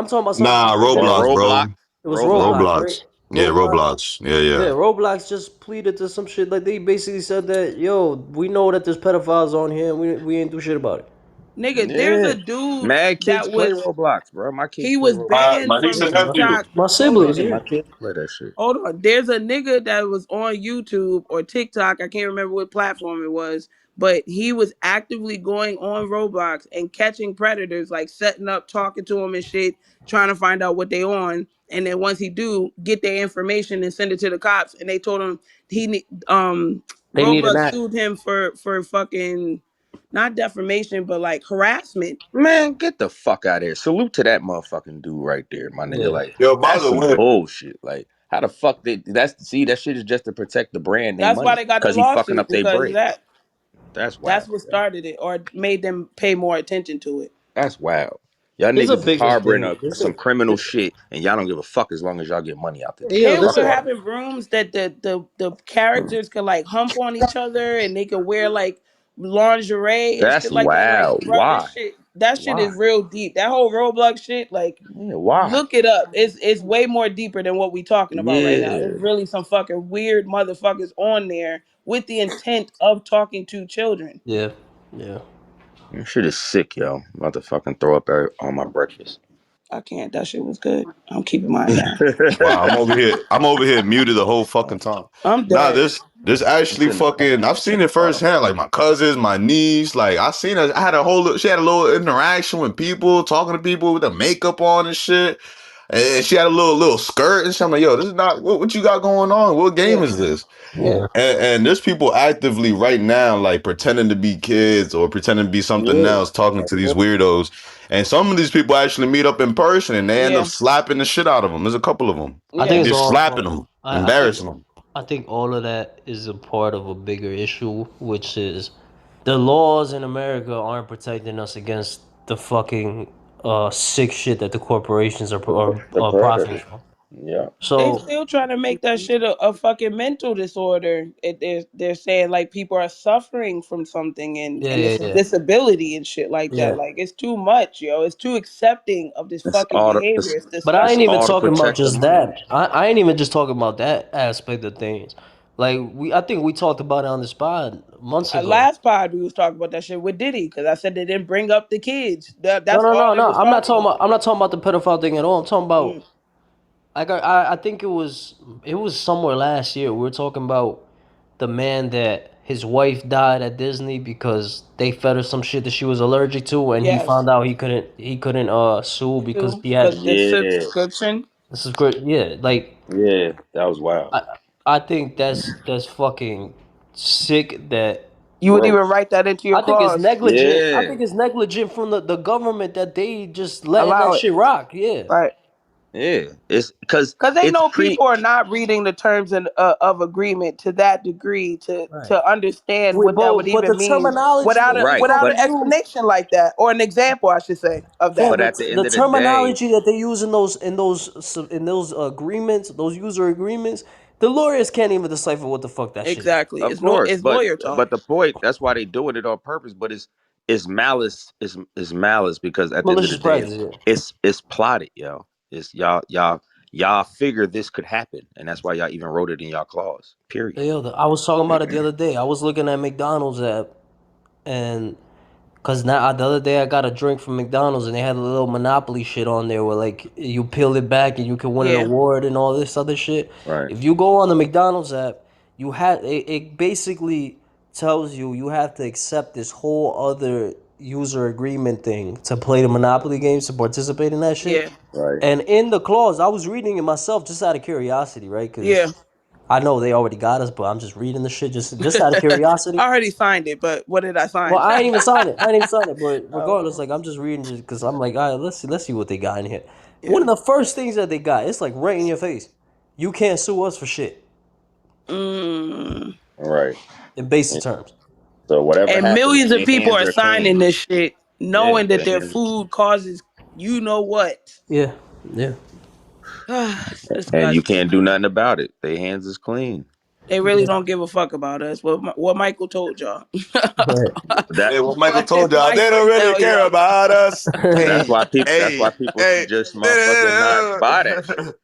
talking about something Nah, different than Or Roblox, that. Roblox. bro. It was Roblox. Roblox, right? Roblox. Yeah, Roblox. Roblox. Yeah, Yeah, yeah. Roblox just pleaded to some shit. Like they basically said that, yo, we know that there's pedophiles on here, and we ain't do shit about it. Nigga, there's Yeah. a dude Mad kids that play was Roblox, bro. My kids he play was Roblox. banned My niece from and Yeah, nephew. TikTok. my Hold siblings, on. Yeah, yeah. my kids play that shit. Hold on. There's a nigga that was on YouTube or TikTok. I can't remember what platform it was, but he was actively going on Roblox and catching predators, like setting up, talking to them and shit, trying to find out what they on. And then once he do, get their information and send it to the cops. And they told him They need an Roblox act. sued him for fucking not defamation, but like harassment. Man, get the fuck out of here. Salute to that motherfucking dude right there, my nigga. Yeah, Like, Yo, by that's the some way, bullshit. Like, how the fuck that shit is just to protect the brand name That's why money. they got the Cause he fucking lawsuit up their because bread. that That's that's wild, what yo. started it or made them pay more attention to it. That's wild. Y'all there's a niggas is bigger harboring thing. some criminal shit and y'all don't give a fuck as long as y'all get money out the deal. Yo, They there's Fuck would a out of having rooms that the characters could like hump on each other and they could wear like lingerie and That's shit like that. Like, wild. bro, Why? that shit is Why? real deep. That whole Roblox shit, like, Yeah, why? look it up. It's way more deeper than what we talking about right now. Yeah. It's really some fucking weird motherfuckers on there with the intent of talking to children. yeah, yeah. That shit is sick, yo. I'm about to fucking throw up on my breakfast. I can't. That shit was good. I'm keeping mine down. wow, I'm over here. I'm over here muted the whole fucking time. I'm Nah, dead. this It's actually in the fucking. I've seen it firsthand. Like my cousins, my niece. Like I seen her. I had a whole. She had a little interaction with people, talking to people with the makeup on and shit. And she had a little skirt and shit. I'm like, yo, this is not what you got going on. What game Yeah, is this? yeah, And there's people actively right now, like pretending to be kids or pretending to be something Yeah. else, talking to these weirdos. And some of these people actually meet up in person and they end up yeah, slapping the shit out of them. There's a couple of them. I think yeah, it's Just all. slapping them, I think embarrassing them. I think all of that is a part of a bigger issue, which is the laws in America aren't protecting us against the fucking sick shit that the corporations The are profiting predator. from. Yeah. they So still trying to make that shit a fucking mental disorder. They're saying like people are suffering from something yeah, and yeah, it's a yeah, disability and shit like yeah. that. Like it's too much, yo. It's too accepting of this It's fucking all to, behavior. It's But I it's ain't disgusting. even all to talking about protect the just money. that. I ain't even just talking about that aspect of things. Like I think we talked about it on the spot months ago. Last pod we was talking about that shit with Diddy because I said they didn't bring up the kids. No, That's no, all no, they no. was talking about. I'm not talking about the pedophile thing at all. I'm talking about Mm, I think it was somewhere last year. We were talking about the man that his wife died at Disney because they fed her some shit that she was allergic to, and he yes, found out he couldn't sue because too, he because had the Yeah. subscription. this is great. Yeah, like Yeah. That was wild. I I think that's fucking sick. That You would even Gross. write that into your I think it's clause. negligent. I Yeah. think it's negligent from the government that they just letting Allow that it, shit rock. Yeah, right? Yeah. It's because Because they it's know pre people are not reading the terms of agreement to that degree right. to understand what that would But the even mean terminology that they right. without But an fucking use. explanation like that or an example, I should say, of Fam, that. but at the the end of the day, terminology that they use in those agreements, those user agreements, the lawyers can't even decipher what the fuck that shit is. Exactly. of course, It's lawyer talk. but the point, that's why they doing it on purpose. But it's malice, is malice, because at the end of the Malicious day, practice, yeah. it's plotted, yo. It's y'all figure this could happen, and that's why y'all even wrote it in y'all clause. Period. Yo, I was talking about it the other day. I was looking at McDonald's app, and cause now the other day I got a drink from McDonald's and they had a little Monopoly shit on there where like you peel it back and you can win an Yeah. award and all this other shit. Right. If you go on the McDonald's app, it basically tells you have to accept this whole other user agreement thing to play the Monopoly games to participate in that shit. Yeah. Right. And in the clause, I was reading it myself just out of curiosity, right? Yeah. Because I know they already got us, but I'm just reading the shit just out of curiosity. I already signed it, but what did I Well, sign? I ain't even signed it. I ain't even signed it. But regardless, Oh, like I'm just reading just because I'm like, all right, let's see what they got in here. One yeah. of the first things that they got, it's like right in your face. You can't sue us for shit Mm. Right. in basic terms. So whatever And happens, millions of their people hands are are signing clean. this shit Yeah, knowing that their their hands. food causes You know what? Yeah, yeah. It's And you disgusting. can't do nothing about it. Their hands is clean. They really don't give a fuck about us. What Michael told y'all. Right. That Hey, what Michael What told did y'all, they Michael don't really tell care y'all? about us. that's Hey, why people. That's why hey, people should hey. just motherfucking not buy that shit.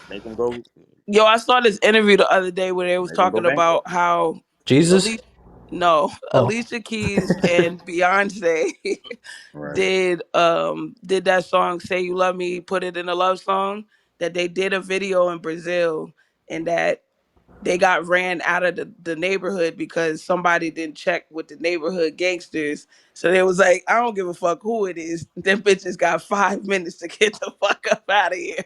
Make them go. Yo, I saw this interview the other day where they was Make them go talking bankrupt. about how Jesus. Alicia, no, Oh, Alicia Keys and Beyonce Right. did that song "Say You Love Me," put it in a love song. That they did a video in Brazil, and that they got ran out of the neighborhood because somebody didn't check with the neighborhood gangsters. So they was like, I don't give a fuck who it is. Them bitches got 5 minutes to get the fuck up out of here.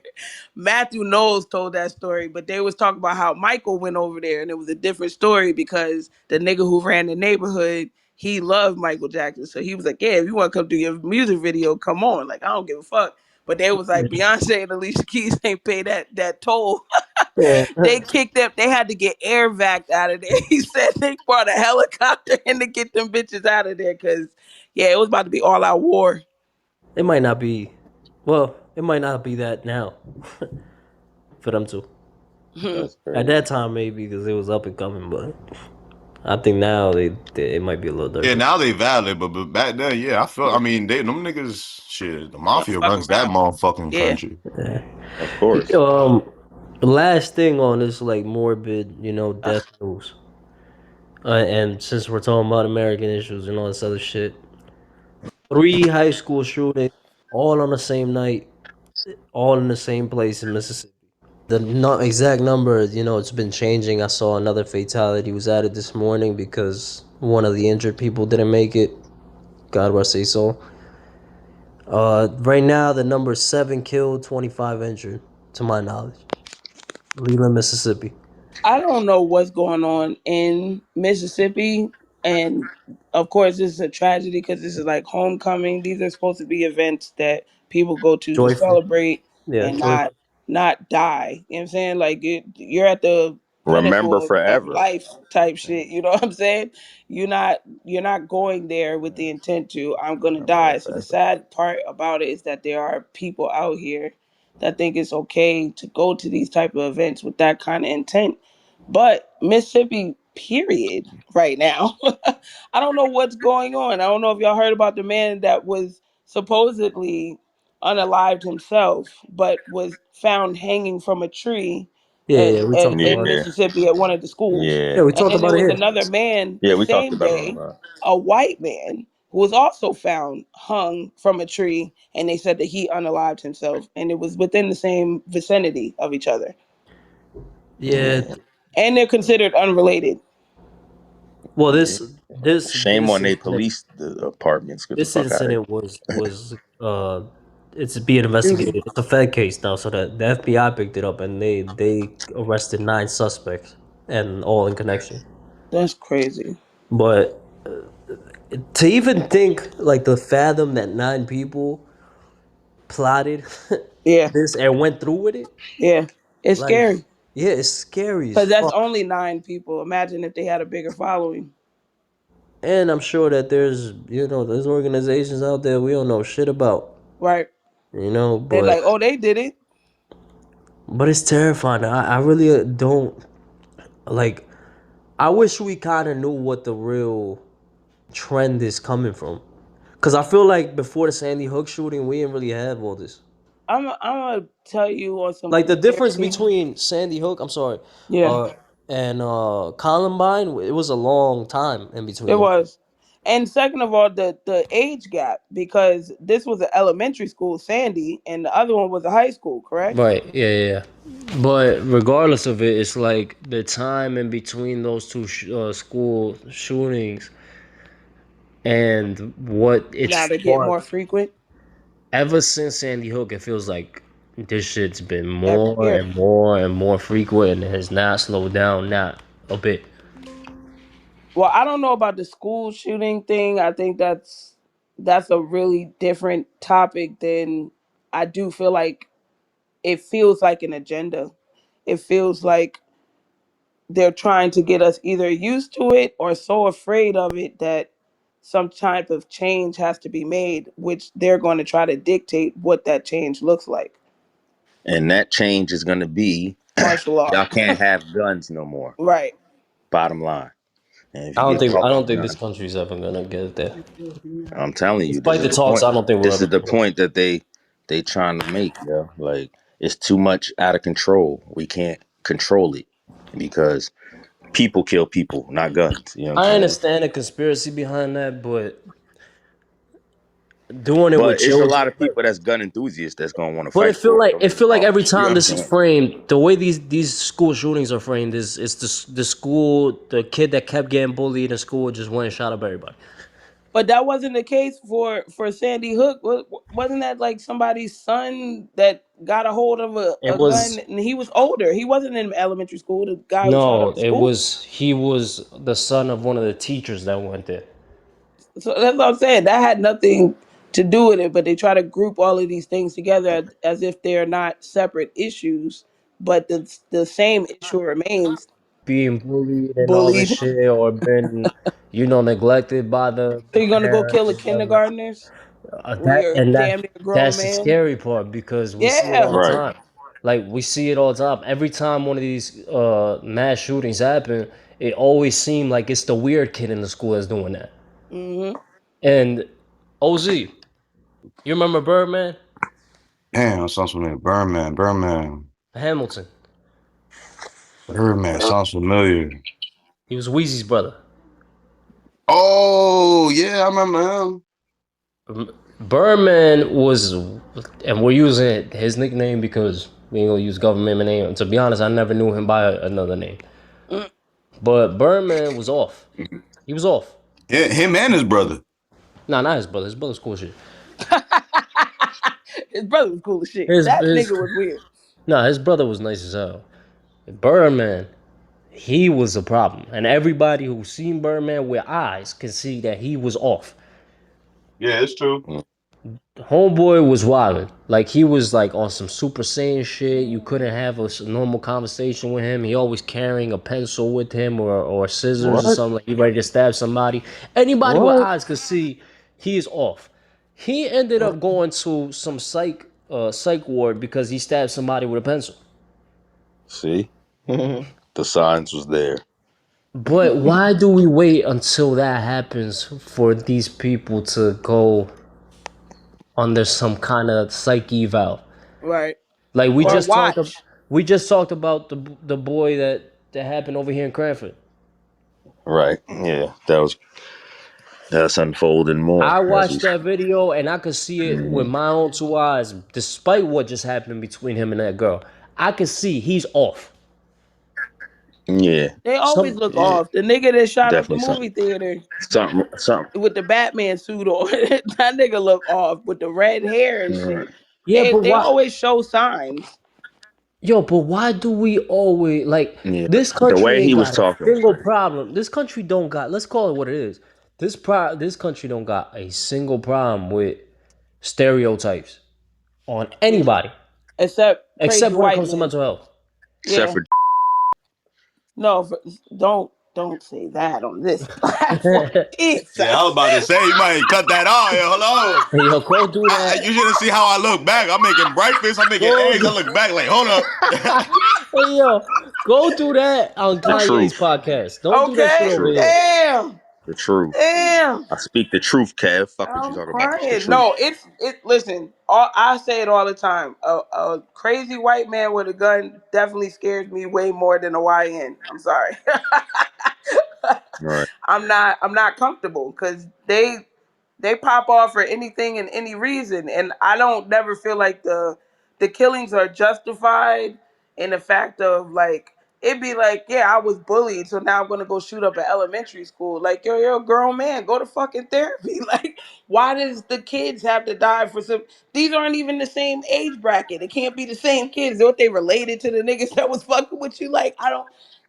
Matthew Knowles told that story, but they was talking about how Michael went over there, and it was a different story because the nigga who ran the neighborhood, he loved Michael Jackson. So he was like, yeah, if you want to come do your music video, come on. Like, I don't give a fuck. But they was like, Beyonce and Alicia Keys ain't pay that toll. yeah. They kicked them. They had to get air vac out of there. He said they brought a helicopter in to get them bitches out of there because, yeah, it was about to be all out war. It might not be. Well, it might not be that now for them too. That's At crazy. that time, maybe because it was up and coming, but I think now they it might be a little Yeah, different. now they valid, but back then, yeah, I felt. I mean, them niggas, shit, the They don't mafia fuck runs that around. motherfucking Yeah. country. Yeah. Of course. Last thing on this like morbid, Ugh. death news. And since we're talking about American issues and all this other shit, 3 high school shootings, all on the same night, all in the same place in Mississippi. The not exact number, it's been changing. I saw another fatality was added this morning because one of the injured people didn't make it. God rest his soul. Right now the number is 7 killed, 25 injured, to my knowledge. Leland, Mississippi. I don't know what's going on in Mississippi, and of course, this is a tragedy because this is like homecoming. These are supposed to be events that people go to Joyful. celebrate Yeah, and joyful. not die. You know what I'm saying? Like you're at the Remember pinnacle of forever. life type shit. You know what I'm saying? You're not going there with the intent to I'm gonna Remember die. So the forever. sad part about it is that there are people out here that think it's okay to go to these type of events with that kind of intent, but Mississippi, period, right now. I don't know what's going on. I don't know if y'all heard about the man that was supposedly unalived himself, but was found hanging from a tree Yeah, yeah, we talked in about it. Yeah. Mississippi at one of the schools. Yeah, Yeah. we And talked then there about it was here. another man Yeah. the We talked same about it on day, the. a white man, who was also found hung from a tree, and they said that he unalived himself, and it was within the same vicinity of each other. Yeah. Yeah. And they're considered unrelated. Well, Yeah. this Shame this on they incident, police the apartments. Get the this fuck out of here. incident was it's being investigated. It's a Fed case now, so that the FBI picked it up and they arrested 9 suspects and all in connection. That's crazy. But to even think like to fathom that 9 people plotted Yeah, this and went through with it, yeah. It's like scary yeah, it's scary as because that's fuck. only 9 people. Imagine if they had a bigger following, And I'm sure that there's organizations out there we don't know shit about, right? They're but like, oh, they did it. it's terrifying. I really don't like. I wish we kind of knew what the real trend is coming from, cause I feel like before the Sandy Hook shooting, we didn't really have all this. I'm gonna tell you on some Like the difference conspiracy. between Sandy Hook, I'm sorry, Yeah, uh, and Columbine, it was a long time in between it those. was. And second of all, the age gap, because this was an elementary school, Sandy, and the other one was a high school, correct? Right. Yeah. Yeah. Yeah. But regardless of it, it's like the time in between those two school shootings and what it Now they get more sparked. frequent Ever since Sandy Hook, it feels like this shit's been every more year. and more and more frequent, and it has not slowed down, not a bit. Well, I don't know about the school shooting thing. I think that's a really different topic than I do feel like it feels like an agenda. It feels like they're trying to get us either used to it or so afraid of it that some type of change has to be made, which they're going to try to dictate what that change looks like. And that change is going to be Martial law. y'all can't have guns no more. Right. Bottom line. And if I you don't get think I caught don't with think this guns, country's ever gonna get there. I'm telling you, this Despite is the the talks, point. I don't think we'll This ever is the get there. point that they trying to make, yo. Like it's too much out of control. We can't control it because people kill people, not guns. You know what I'm I saying? understand the conspiracy behind that, but doing it with But it's a children. lot of people that's gun enthusiasts that's gonna want to But fight for it. Don't it get me feel like wrong. every You know time what I'm this is saying? framed, the way these school shootings are framed is it's the school, the kid that kept getting bullied in school just went and shot up everybody. But that wasn't the case for Sandy Hook. Wasn't that like somebody's son that got a hold of It a gun was and he was older? He wasn't in elementary school. The guy who shot no, up the school. he was the son of one of the teachers that went there. So that's what I'm saying. That had nothing to do with it. But they try to group all of these things together as if they're not separate issues. But the same issue remains. Being bullied and all this Bullied. shit, or been, neglected by So the you're gonna go kill parents the or whatever. kindergartners when That you're and damn near a grown that's the man? scary part because we see it all Yeah. the Right. time. Like we see it all the time. Every time one of these mass shootings happen, it always seems like it's the weird kid in the school that's doing that. Mm-hmm. And OZ, you remember Birdman? Damn, sounds familiar. Hamilton. Birdman sounds familiar. He was Weezy's brother. Oh yeah, I remember him. Birdman was, and we're using his nickname because we ain't gonna use government name. To be honest, I never knew him by another name. Mm. But Birdman was off. He was off. Yeah, him and his brother. Nah, not his brother. His brother's cool shit. His brother was cool as shit. That His nigga was weird. Nah, his brother was nice as hell. Birdman, he was a problem, and everybody who's seen Birdman with eyes can see that he was off. Yeah, it's true. Homeboy was wilding. Like he was like on some Super Saiyan shit. You couldn't have a normal conversation with him. He always carrying a pencil with him or scissors or What? something. Like he ready to stab somebody. Anybody with What? eyes could see he is off. He ended What? up going to some psych ward because he stabbed somebody with a pencil. See, the signs was there. But why do we wait until that happens for these people to go under some kind of psyche eval? Right. Like Or watch. we just talked about the boy that happened over here in Cranford. Right. Yeah. That's unfolding more I as we. watched that video and I could see it with Mhm. my own two eyes. Despite what just happened between him and that girl, I could see he's off. Yeah. They always Some look Yeah. off. The nigga that shot up the Definitely movie something. theater Something. with the Batman suit on, that nigga look off with the red hair and Right. shit. yeah, They but they why? always show signs. Yo, but why do we always like Yeah. this The country way he ain't was got a talking was single crazy. problem. This country don't got, let's call it what it is. This country don't got a single problem with stereotypes on Yeah. anybody Except crazy except when it white comes to men. mental health. Except Yeah. for No, don't say that on this platform. Yeah, I was Jesus. about to say you might cut that off. Yeah, hello. Hey, yo, go do that. You should have seen how I look back. I'm making breakfast. I'm making Go eggs. I do, look back like, hold up. hey, yo, go do that on the Kanye's truth. podcast. Don't do that shit The Okay. over truth. here. Damn. The truth. Damn. I speak the truth, Kev. Fuck what you I'm talking about. It's the crying. truth. No, it. Listen, I say it all the time. A crazy white man with a gun definitely scares me way more than a YN. I'm sorry. Right. I'm not comfortable because they pop off for anything and any reason, and I don't never feel like the killings are justified in the fact of like it'd be like, yeah, I was bullied, so now I'm gonna go shoot up an elementary school. Like, yo, you're a grown man, go to fucking therapy. Like, why does the kids have to die for some? These aren't even the same age bracket. It can't be the same kids. What, they related to the niggas that was fucking with you? Like, I don't.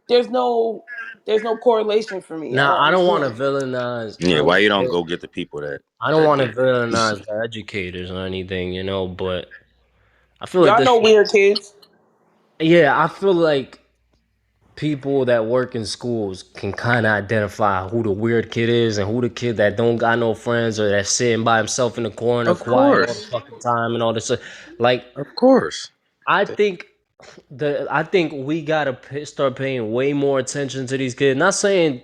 There's no there's no correlation for me. I Now, don't I don't want to understand. villainize. Yeah. Why you don't go get the people I don't that want to did it? villainize the educators or anything, but I feel like Y'all this. know weird kids. Yeah, I feel like people that work in schools can kind of identify who the weird kid is and who the kid that don't got no friends or that's sitting by himself in the corner, Of quiet all the course, fucking time and all this. Like, of course. I think I think we gotta start paying way more attention to these kids. Not saying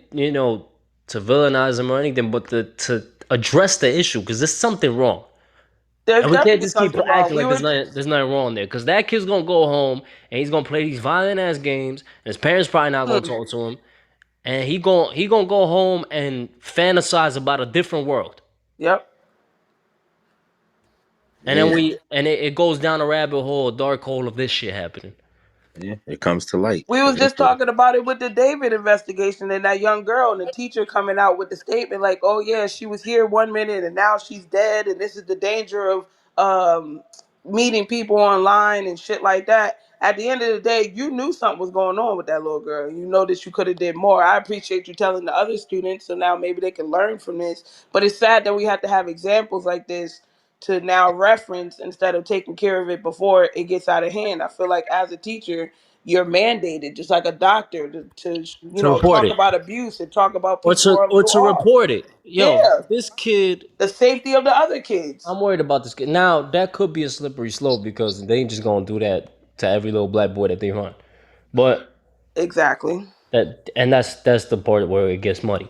to villainize them or anything, but to address the issue because there's something wrong. There's And we can't definitely just keep something wrong. acting We like were there's nothing wrong there. Cause that kid's gonna go home and he's gonna play these violent ass games, and his parents probably not gonna talk to him. And he gonna go home and fantasize about a different world. yep. And then Yeah, it goes down a rabbit hole, a dark hole of this shit happening. yeah. It comes to light We was just eventually. talking about it with the David investigation and that young girl and the teacher coming out with the statement like, "Oh yeah, she was here 1 minute and now she's dead, and this is the danger of um, meeting people online and shit like that." At the end of the day, you knew something was going on with that little girl. You know that you could have did more. I appreciate you telling the other students, so now maybe they can learn from this. But it's sad that we have to have examples like this to now reference instead of taking care of it before it gets out of hand. I feel like as a teacher you're mandated, just like a doctor, to To report talk it. about abuse and talk about people Or who to are. report it. Yo, Yeah, this kid, the safety of the other kids. I'm worried about this kid. Now that could be a slippery slope because they ain't just gonna do that to every little black boy that they run. But Exactly. that's the part where it gets muddy.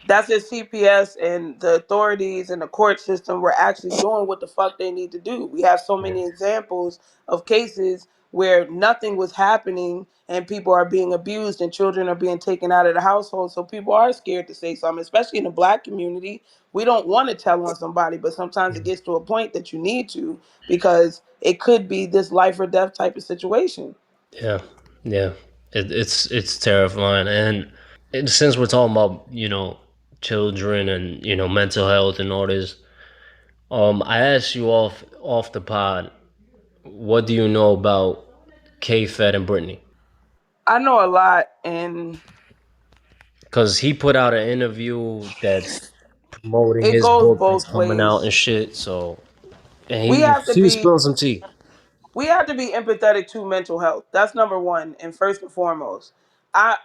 That's if CPS and the authorities and the court system were actually doing what the fuck they need to do. We have so many examples of cases where nothing was happening and people are being abused and children are being taken out of the household. So people are scared to say something, especially in the black community. We don't want to tell on somebody, but sometimes it gets to a point that you need to because it could be this life or death type of situation. Yeah, yeah. It's terrifying. And since we're talking about children and mental health and all this, I asked you off the pod, what do you know about K Fed and Brittany? I know a lot, and Because he put out an interview that's promoting it his goes book that's both coming out ways. and shit. So, and We have to he was be spilling some tea. we have to be empathetic to mental health. That's number one and first and foremost. I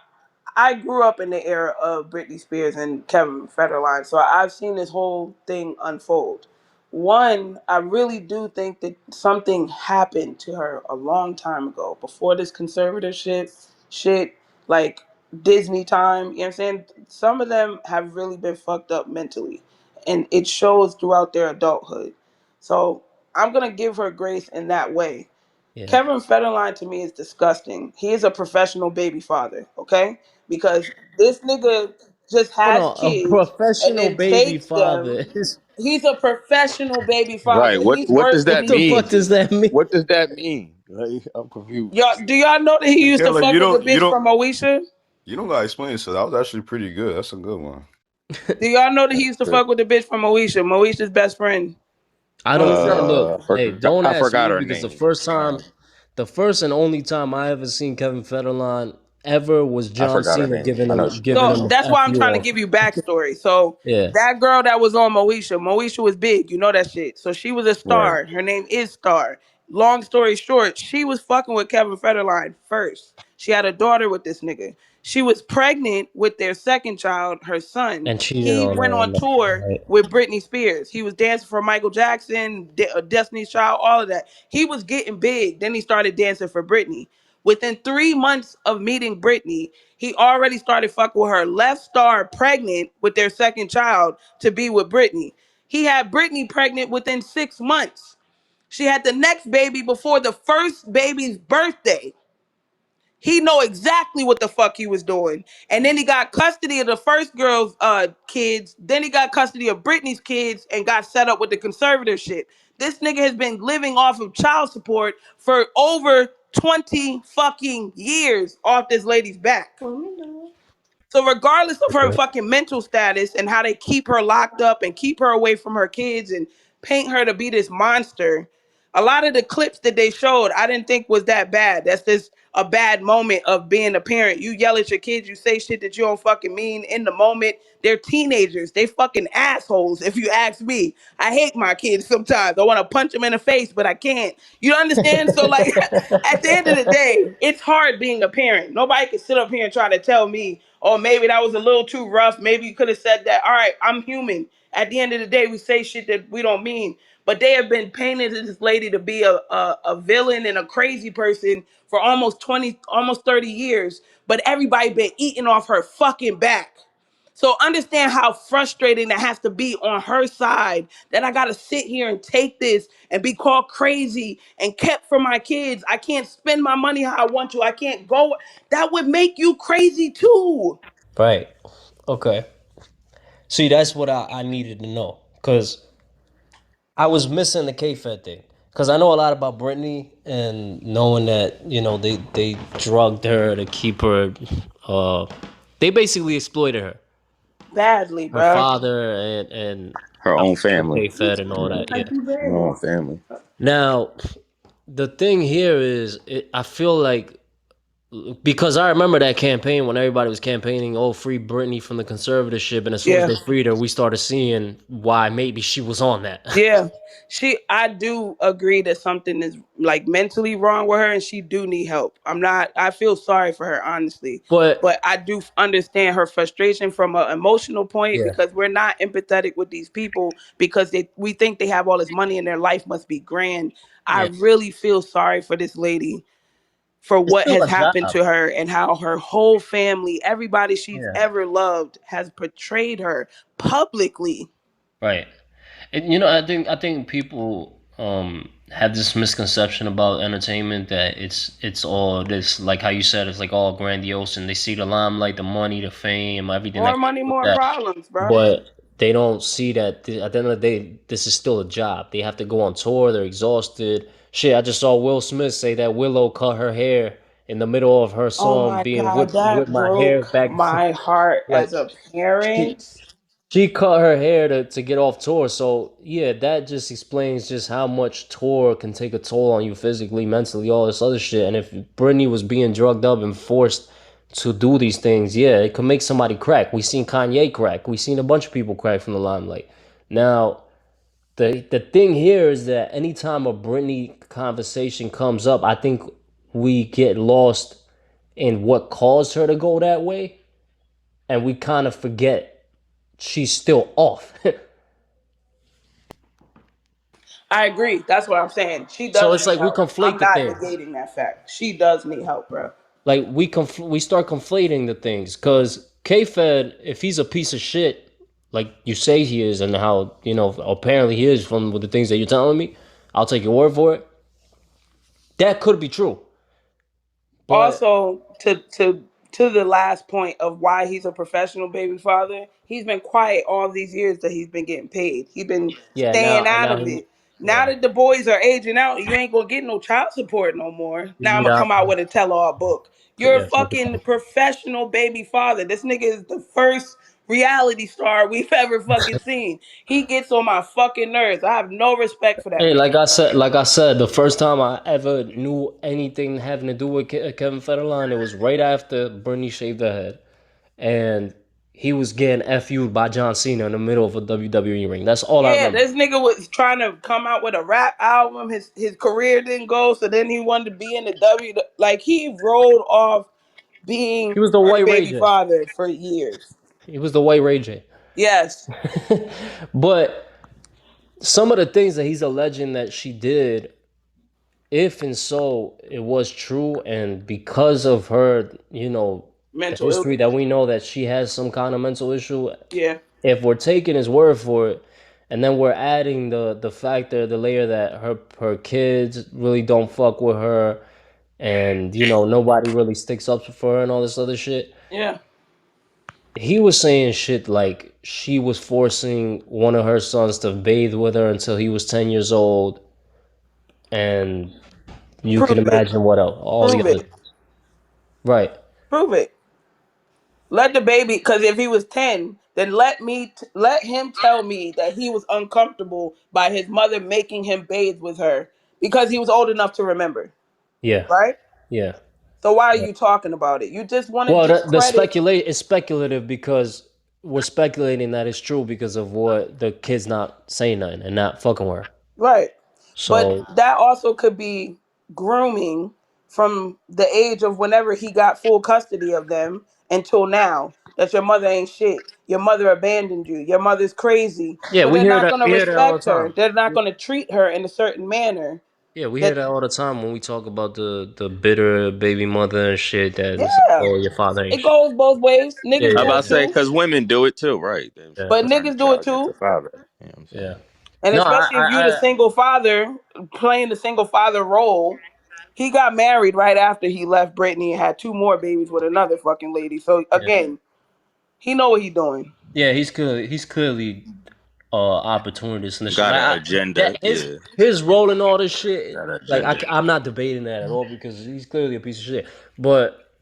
I grew up in the era of Brittney Spears and Kevin Federline, so I've seen this whole thing unfold. One, I really do think that something happened to her a long time ago, before this conservatorship shit, like Disney time. You know what I'm saying? Some of them have really been fucked up mentally, and it shows throughout their adulthood. So I'm gonna give her grace in that way. Yeah. Kevin Federline to me is disgusting. He is a professional baby father, okay? Because this nigga just Hold has on, a kids and professional then baby takes father them. is He's a professional baby Right. father. What He's what worse does than that what the these fuck mean? does bitches. that mean? What does that mean? Like, I'm confused. Do y'all know that he used to Michaela, fuck with the bitch don't from Moesha? you don't gotta explain. So that was actually pretty good. That's a good one. Do y'all know that he That's used to crazy. fuck with the bitch from Moesha? Moesha's best friend. I don't Moesha. look. Hey, don't I ask forgot me her because name. the first and only time I ever seen Kevin Federline ever was I John forgot her Cena name. I know. giving So him a that's why F I'm you trying to off. give you backstory. So Yeah, that girl that was on Moesha was big. You know that shit. So she was a Right. star. Her name is Star. Long story short, she was fucking with Kevin Federline first. She had a daughter with this nigga. She was pregnant with their second child, her son. and cheated He on went her on and tour right. with Britney Spears. He was dancing for Michael Jackson, Destiny's Child, all of that. He was getting big. Then he started dancing for Britney. Within 3 months of meeting Britney, he already started fucking with her. Left Star pregnant with their second child to be with Britney. He had Britney pregnant within 6 months. She had the next baby before the first baby's birthday. He know exactly what the fuck he was doing. And then he got custody of the first girl's kids. Then he got custody of Britney's kids and got set up with the conservatorship. This nigga has been living off of child support for over 20 fucking years off this lady's back. So regardless of her Okay. fucking mental status and how they keep her locked up and keep her away from her kids and paint her to be this monster, A lot of the clips that they showed, I didn't think was that bad. That's just a bad moment of being a parent. You yell at your kids, you say shit that you don't fucking mean in the moment. They're teenagers. They fucking assholes, if you ask me. I hate my kids sometimes. I want to punch them in the face, but I can't. You understand? So, like, at the end of the day, it's hard being a parent. Nobody can sit up here and try to tell me, oh, maybe that was a little too rough. Maybe you could have said that. All right, I'm human. At the end of the day, we say shit that we don't mean. But they have been painting this lady to be a villain and a crazy person for almost 20, almost 30 years. But everybody been eating off her fucking back. So understand how frustrating that has to be on her side, that I got to sit here and take this and be called crazy and kept from my kids. I can't spend my money how I want to. I can't go. That would make you crazy too. Right. Okay. See, that's what I needed to know. Because I was missing the K-Fed thing. Because I know a lot about Brittany and knowing that, they drugged her to keep her. Uh, they basically exploited her. Badly, Her bro. father and Her own family. K-Fed and all that. Yeah. Her own family. Now, the thing here is, I feel like because I remember that campaign when everybody was campaigning, oh, free Britney from the conservatorship, and as soon as Yeah. they freed her, we started seeing why maybe she was on that. Yeah, I do agree that something is like mentally wrong with her and she do need help. I feel sorry for her, honestly. But But I do understand her frustration from an emotional point yeah, because we're not empathetic with these people because we think they have all this money and their life must be grand. I yeah, really feel sorry for this lady for it's what still has a happened job. to her and how her whole family, everybody she's Yeah, ever loved, has betrayed her publicly. right. And I think people have this misconception about entertainment that it's all this, like how you said, it's like all grandiose, and they see the limelight, the money, the fame, everything that More comes money, with more that. problems, bro. But they don't see that at the end of the day, this is still a job. They have to go on tour. They're exhausted. Shit, I just saw Will Smith say that Willow cut her hair in the middle of her Oh song, my being God, whip that my hair broke back. my heart Like as a she parent. she cut her hair to get off tour. So yeah, that just explains just how much tour can take a toll on you physically, mentally, all this other shit. And if Britney was being drugged up and forced to do these things, yeah, it could make somebody crack. We seen Kanye crack. We seen a bunch of people crack from the limelight. Now, the thing here is that anytime a Britney conversation comes up, I think we get lost in what caused her to go that way, and we kind of forget she's still off. I agree. That's what I'm saying. She So does it's need like we help. I'm conflate the not things. negating that fact. She does need help, bro. Like we start conflating the things because K-Fed, if he's a piece of shit, like you say he is, and how apparently he is from the things that you're telling me, I'll take your word for it. That could be true, but Also, to the last point of why he's a professional baby father, he's been quiet all these years that he's been getting paid. He's been yeah, staying out now of he, it. Now yeah, that the boys are aging out, you ain't gonna get no child support no more. he Now I'm need gonna out. come out with a tell-all book. You're a Yeah, fucking professional baby father. This nigga is the first reality star we've ever fucking seen. He gets on my fucking nerves. I have no respect for that hey, man. like I said, the first time I ever knew anything having to do with Kevin Federline, it was right after Bernie shaved her head, and he was getting FU'd by John Cena in the middle of a WWE ring. That's all I Yeah, remember. this nigga was trying to come out with a rap album. His career didn't go, so then he wanted to be in the W. Like he rolled off He being was the her white Ray baby J. father for years. He was the white Ray J. Yes, But some of the things that he's alleging that she did, if and so it was true, and because of her, the mental history illness. that we know that she has some kind of mental issue, Yeah, if we're taking his word for it, and then we're adding the factor, the layer that her kids really don't fuck with her, and nobody really sticks up for her and all this other shit. yeah. He was saying shit like she was forcing one of her sons to bathe with her until he was 10 years old, and you can Prove it. imagine what else, all the Prove other. it. Right. Prove it. Let the baby, because if he was 10, then let him tell me that he was uncomfortable by his mother making him bathe with her Because he was old enough to remember, Yeah, right? yeah. So why are you talking about it? You just want to Well, the discredit. speculate is speculative because we're speculating that it's true because of what the kid's not saying nothing and not fucking with her. Right. But So that also could be grooming from the age of whenever he got full custody of them until now. That your mother ain't shit. Your mother abandoned you. Your mother's crazy. yeah, So we they're hear not that. going to We hear that all the respect her. time. They're not going to treat her in a certain manner. Yeah, we hear That, that all the time when we talk about the bitter baby mother and shit. That it's, yeah, oh, your father ain't it shit. goes both ways. Yeah, Niggas I do about yeah, it to say too. because women do it too, right? They yeah, But turn the niggas do it child against the too. father. You know what I'm yeah. saying? And No, especially if you're the single father playing the single father role. He got married right after he left Brittany and had two more babies with another fucking lady. So yeah, again, he know what he doing. yeah. He's clearly opportunist and shit. Got Like an that agenda, yeah. his role in all this shit. Got an Like agenda. I'm not debating that at all because he's clearly a piece of shit. But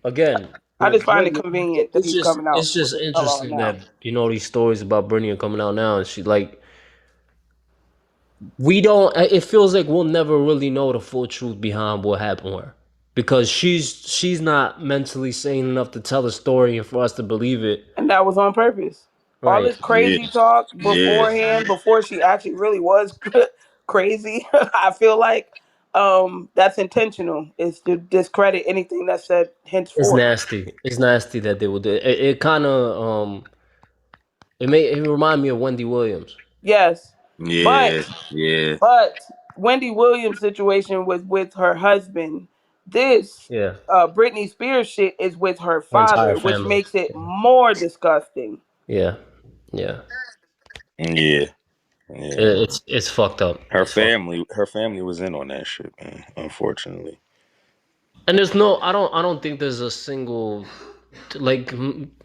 again, I with just find it Brittany, convenient that he's coming out it's just alone interesting now. that these stories about Brittany are coming out now, and she like we don't. It feels like we'll never really know the full truth behind what happened with her because she's not mentally sane enough to tell the story and for us to believe it. And that was on purpose. All Right. this Yeah, crazy talk yeah, beforehand, before she actually really was crazy, I feel like that's intentional. Is to discredit anything that's said It's henceforth. nasty. It's nasty that they would do it. It kind of it remind me of Wendy Williams. Yes. But yeah, yeah. But Wendy Williams' situation was with her husband. This Yeah. Brittney Spears shit is with her Her entire father, which family. makes it more disgusting. Yeah. Yeah. Yeah, yeah. It's fucked up. Her It's fucked. family was in on that shit, man. Unfortunately, And there's no I don't think there's a single like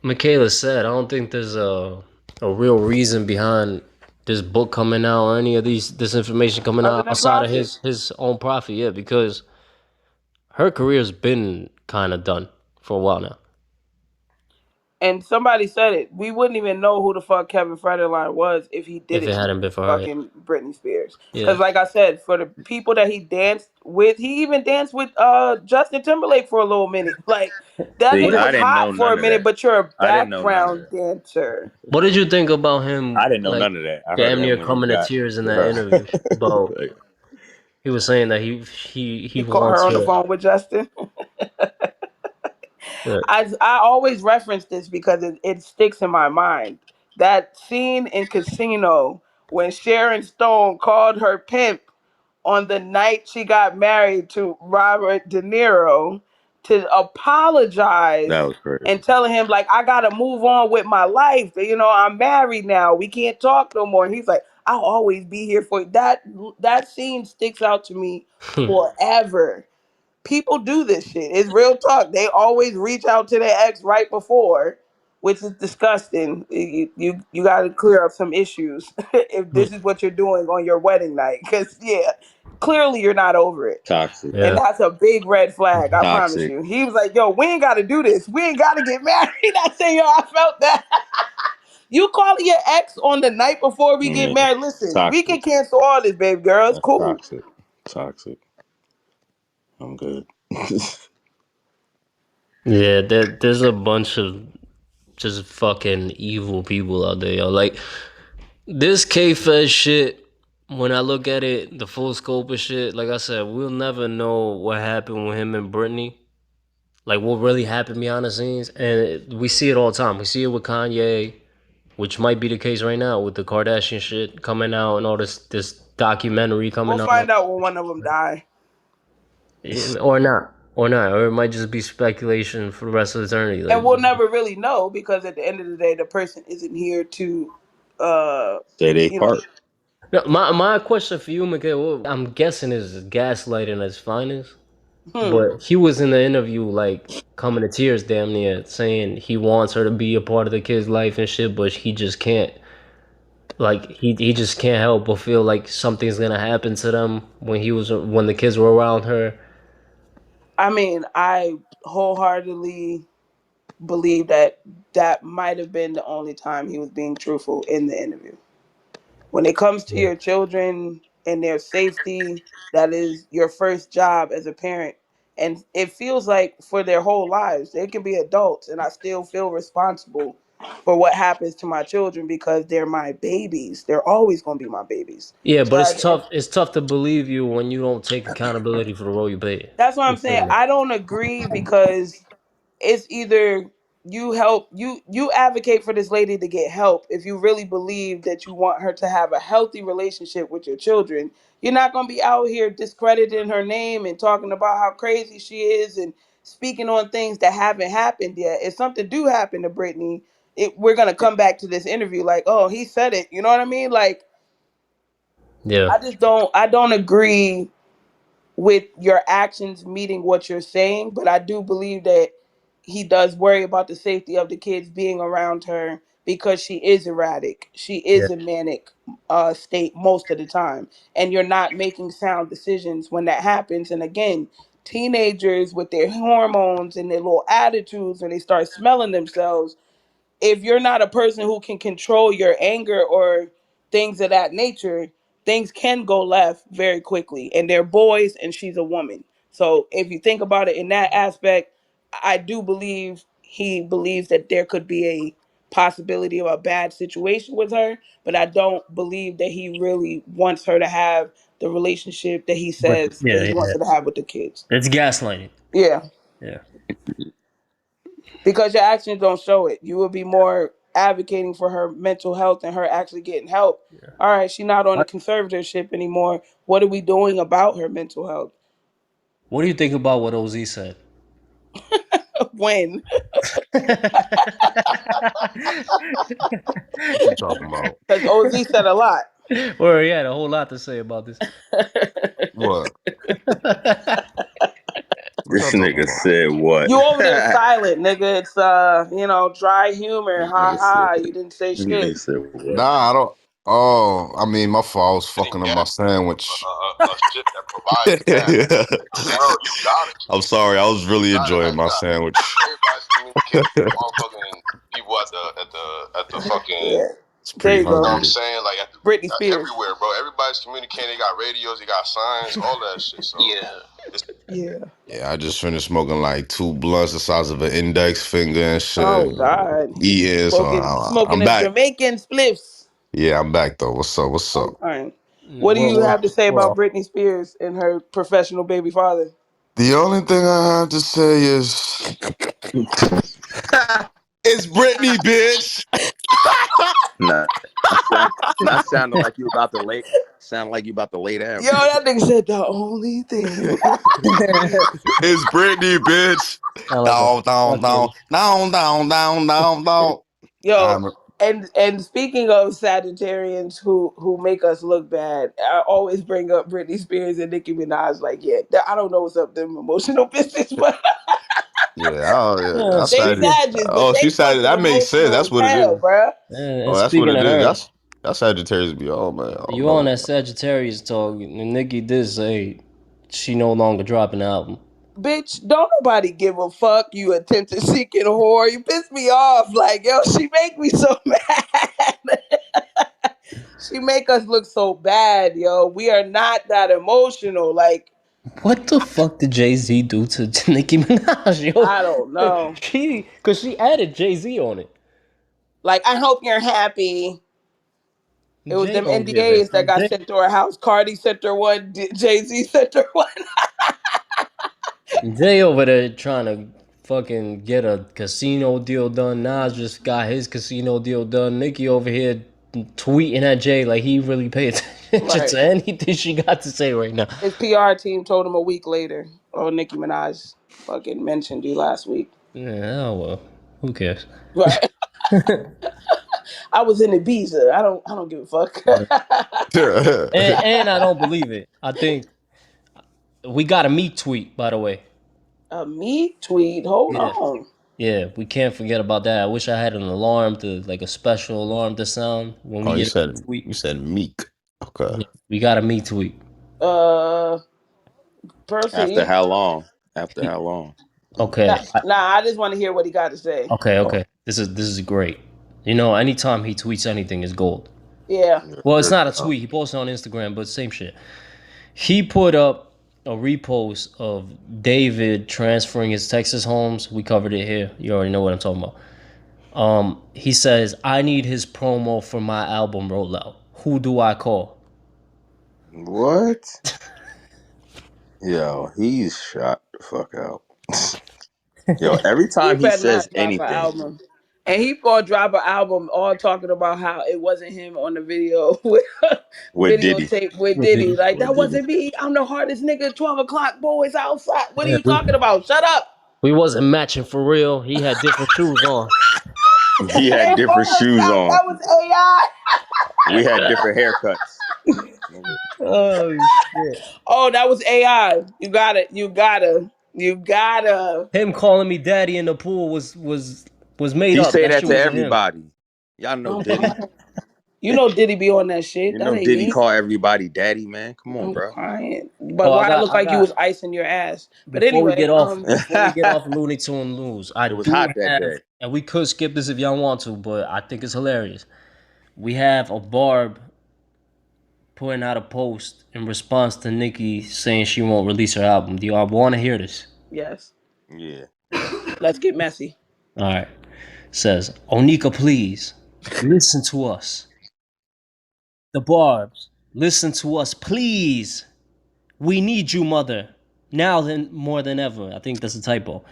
Michaela said, I don't think there's a real reason behind this book coming out or any of this information coming Other out than outside of profit. his own profit, yeah, because her career's been kind of done for a while now. And somebody said it. We wouldn't even know who the fuck Kevin Federline was if he If it didn't hadn't been for her, fucking Britney Spears. Because yeah. like I said, for the people that he danced with, he even danced with Justin Timberlake for a little minute. Like that see, What nigga did, I was didn't hot know for none a of minute, that. but you're a I didn't know none of background that. dancer. what did you think about him I didn't know like none of that. I heard damn that near when he coming to got tears in with that her. interview about Like, he was saying that he He caught her wants on the her. phone with Justin. Yeah. I always reference this because it sticks in my mind. That scene in Casino when Sharon Stone called her pimp on the night she got married to Robert De Niro to that apologize was crazy. and telling him like I gotta move on with my life. You know, I'm married now. We can't talk no more. And he's like, I'll always be here for you. That scene sticks out to me forever. People do this shit. It's real talk. They always reach out to their ex right before, which is disgusting. You got to clear up some issues if this is what you're doing on your wedding night. Because yeah, clearly you're not over it, Toxic, and Yeah. that's a big red flag. I promise toxic. you. He was like, "Yo, we ain't got to do this. We ain't got to get married." I said, "Yo, I felt that." You calling your ex on the night before we get Yeah, married? Listen, we toxic. can cancel all this, baby girl. It's That's cool. toxic. Toxic. I'm good. Yeah, there's a bunch of just fucking evil people out there, yo. Like this K-Fed shit, when I look at it, the full scope of shit, like I said, we'll never know what happened with him and Brittany. Like what really happened behind the scenes. And we see it all the time. We see it with Kanye, which might be the case right now with the Kardashian shit coming out and all this documentary We'll coming out. find out when one of them die. Or not. Or not. Or it might just be speculation for the rest of eternity. And Like we'll never really know because at the end of the day, the person isn't here to, uh, Say they you know, part. no, my question for you, Mikael, I'm guessing is gaslighting at its finest. hmm. But he was in the interview like coming to tears damn near saying he wants her to be a part of the kid's life and shit, but he just can't like he just can't help but feel like something's gonna happen to them when the kids were around her. I mean, I wholeheartedly believe that that might have been the only time he was being truthful in the interview. When it comes to Yeah. your children and their safety. That is your first job as a parent. And it feels like for their whole lives, they can be adults, and I still feel responsible for what happens to my children because they're my babies. They're always going to be my babies. Yeah, So but it's tough. It's tough to believe you when you don't take accountability for the role you play. that's what I'm You saying. feel me? I don't agree because it's either you help you advocate for this lady to get help if you really believe that you want her to have a healthy relationship with your children. You're not going to be out here discrediting her name and talking about how crazy she is and speaking on things that haven't happened yet. If something do happen to Brittany, we're going to come back to this interview like, oh, he said it. You know what I mean? Like, Yeah. I don't agree with your actions meeting what you're saying, but I do believe that he does worry about the safety of the kids being around her because she is erratic. She Yeah. is a manic state most of the time, and you're not making sound decisions when that happens. And again, teenagers with their hormones and their little attitudes, when they start smelling themselves, if you're not a person who can control your anger or things of that nature, things can go left very quickly. And they're boys and she's a woman. So if you think about it in that aspect, I do believe he believes that there could be a possibility of a bad situation with her, but I don't believe that he really wants her to have the relationship that he But says that yeah, he wants yeah. her to have with the kids. It's gaslighting. Yeah. Yeah. Because your actions don't show it. You will be more advocating for her mental health and her actually getting help. All right, she's not on the What? conservatorship anymore. What are we doing about her mental health? What do you think about what OZ said? When? What you talking about? Because OZ said a lot. Or he had a whole lot to say about this. What? What This y'all talking nigga about? said what? You over there silent, nigga. It's dry humor. This Ha nigga said. ha. You didn't say This shit. nigga said what? Nah, I don't. Oh, I mean, my fault. I was fucking up my sandwich. Shit that provides gas. Bro, you gotta. I'm sorry. I was really enjoying my sandwich. Everybody's communicating. Motherfucking people at the fucking. Yeah. It's There pretty you go. hungry. You know what I'm saying? Like Brittney Spears. everywhere, bro. Everybody's communicating. They got radios. They got signs. All that shit. So Yeah. yeah, I just finished smoking like 2 blunts the size of an index finger and Oh shit. God. Eating. So Smoking I'm them back. Jamaican spliffs. Yeah, I'm back though. What's up? What's I'm up? fine. What do you have to say about Britney Spears and her professional baby father? The only thing I have to say is it's Brittany, bitch. Nah, not sounding like you about to lay. Sound like you about to lay down. Yo, that nigga said the only thing. It's Brittany, bitch. Sound like a Down, down, down, fucking. down, down, down, down, down. Yo, I'm and speaking of Sagittarians who make us look bad, I always bring up Britney Spears and Nicki Minaj. Like, yeah, I don't know what's up them emotional business, but yeah. Oh yeah. Yeah, I they said. speaking. Sagittarians, but Oh, she they said fucking that makes sense. emotional That's as what it is. hell, bruh. And Oh, that's what speaking it of is. her, That's Sagittarius be. Oh man. I don't you on know. that Sagittarius talk, and Nikki did say she no longer dropping the album. Bitch, don't nobody give a fuck, you attention seeking whore. You piss me off. Like, yo, she make me so mad. She make us look so bad, yo. We are not that emotional. Like, What the fuck did Jay Z do to Nicki Minaj? I don't Yo, know. cause she added Jay Z on it. Like, I hope you're happy. It was Jay them don't give a NDAs that fuck. got sent to her house. Cardi sent her one. Jay Z sent her one. Jay over there trying to fucking get a casino deal done. Nas just got his casino deal done. Nicki over here tweeting at Jay like he really paid attention Right. to anything she got to say right now. His PR team told him a week later. Oh, Nicki Minaj fucking mentioned you last week. Yeah, oh well. Who cares? Right. I was in Ibiza. I don't give a fuck. And I don't believe it. I think we got a meat tweet, by the way. A me tweet. Hold Yeah. on. Yeah, we can't forget about that. I wish I had an alarm to like a special alarm to sound when we Oh, get a meat tweet. you said meek. Okay. Yeah, we got a meat tweet. Uh, person. After how long? After how long? Nah, Okay. nah. I just want to hear what he got to say. Okay, Oh, okay. This is great. You know, anytime he tweets anything is gold. Yeah. Well, it's not a tweet. He posted on Instagram, but same shit. He put up a repost of David transferring his Texas homes. We covered it here. You already know what I'm talking about. He says, I need his promo for my album rollout. Who do I call? What? Yo, he's shot the fuck out. Yo, every He time he better says not drop an anything, album. And he gonna drop an album all talking about how it wasn't him on the video with with Diddy. videotape with With Diddy. Diddy. Like, With that Diddy. wasn't me. I'm the hardest nigga. 12 o'clock boys outside. What are Yeah, you talking about? Shut up. we wasn't matching for real. He had different shoes on. He had And different shoes Photoshop, on. that was AI. We had different haircuts. Oh shit. Oh, that was AI. You gotta, you gotta, you gotta. Him calling me daddy in the pool was made He up. say That that shit to wasn't him. everybody. Y'all know I'm Diddy. crying. You know Diddy be on that shit. You That know ain't Diddy me. call everybody daddy, man. Come on, I'm bro. crying. But Oh, why it look I like you was got icing your ass? But before we get anyway, off before we get off Looney Tune News, I It was do hot that have, day. and we could skip this if y'all want to, but I think it's hilarious. We have a Barb putting out a post in response to Nicki saying she won't release her album. Do y'all want to hear this? yes. Yeah. Let's get messy. All right. Says, Onika, please listen to us. The Barbs, listen to us, please. We need you, mother. Now than more than ever. I think that's a typo.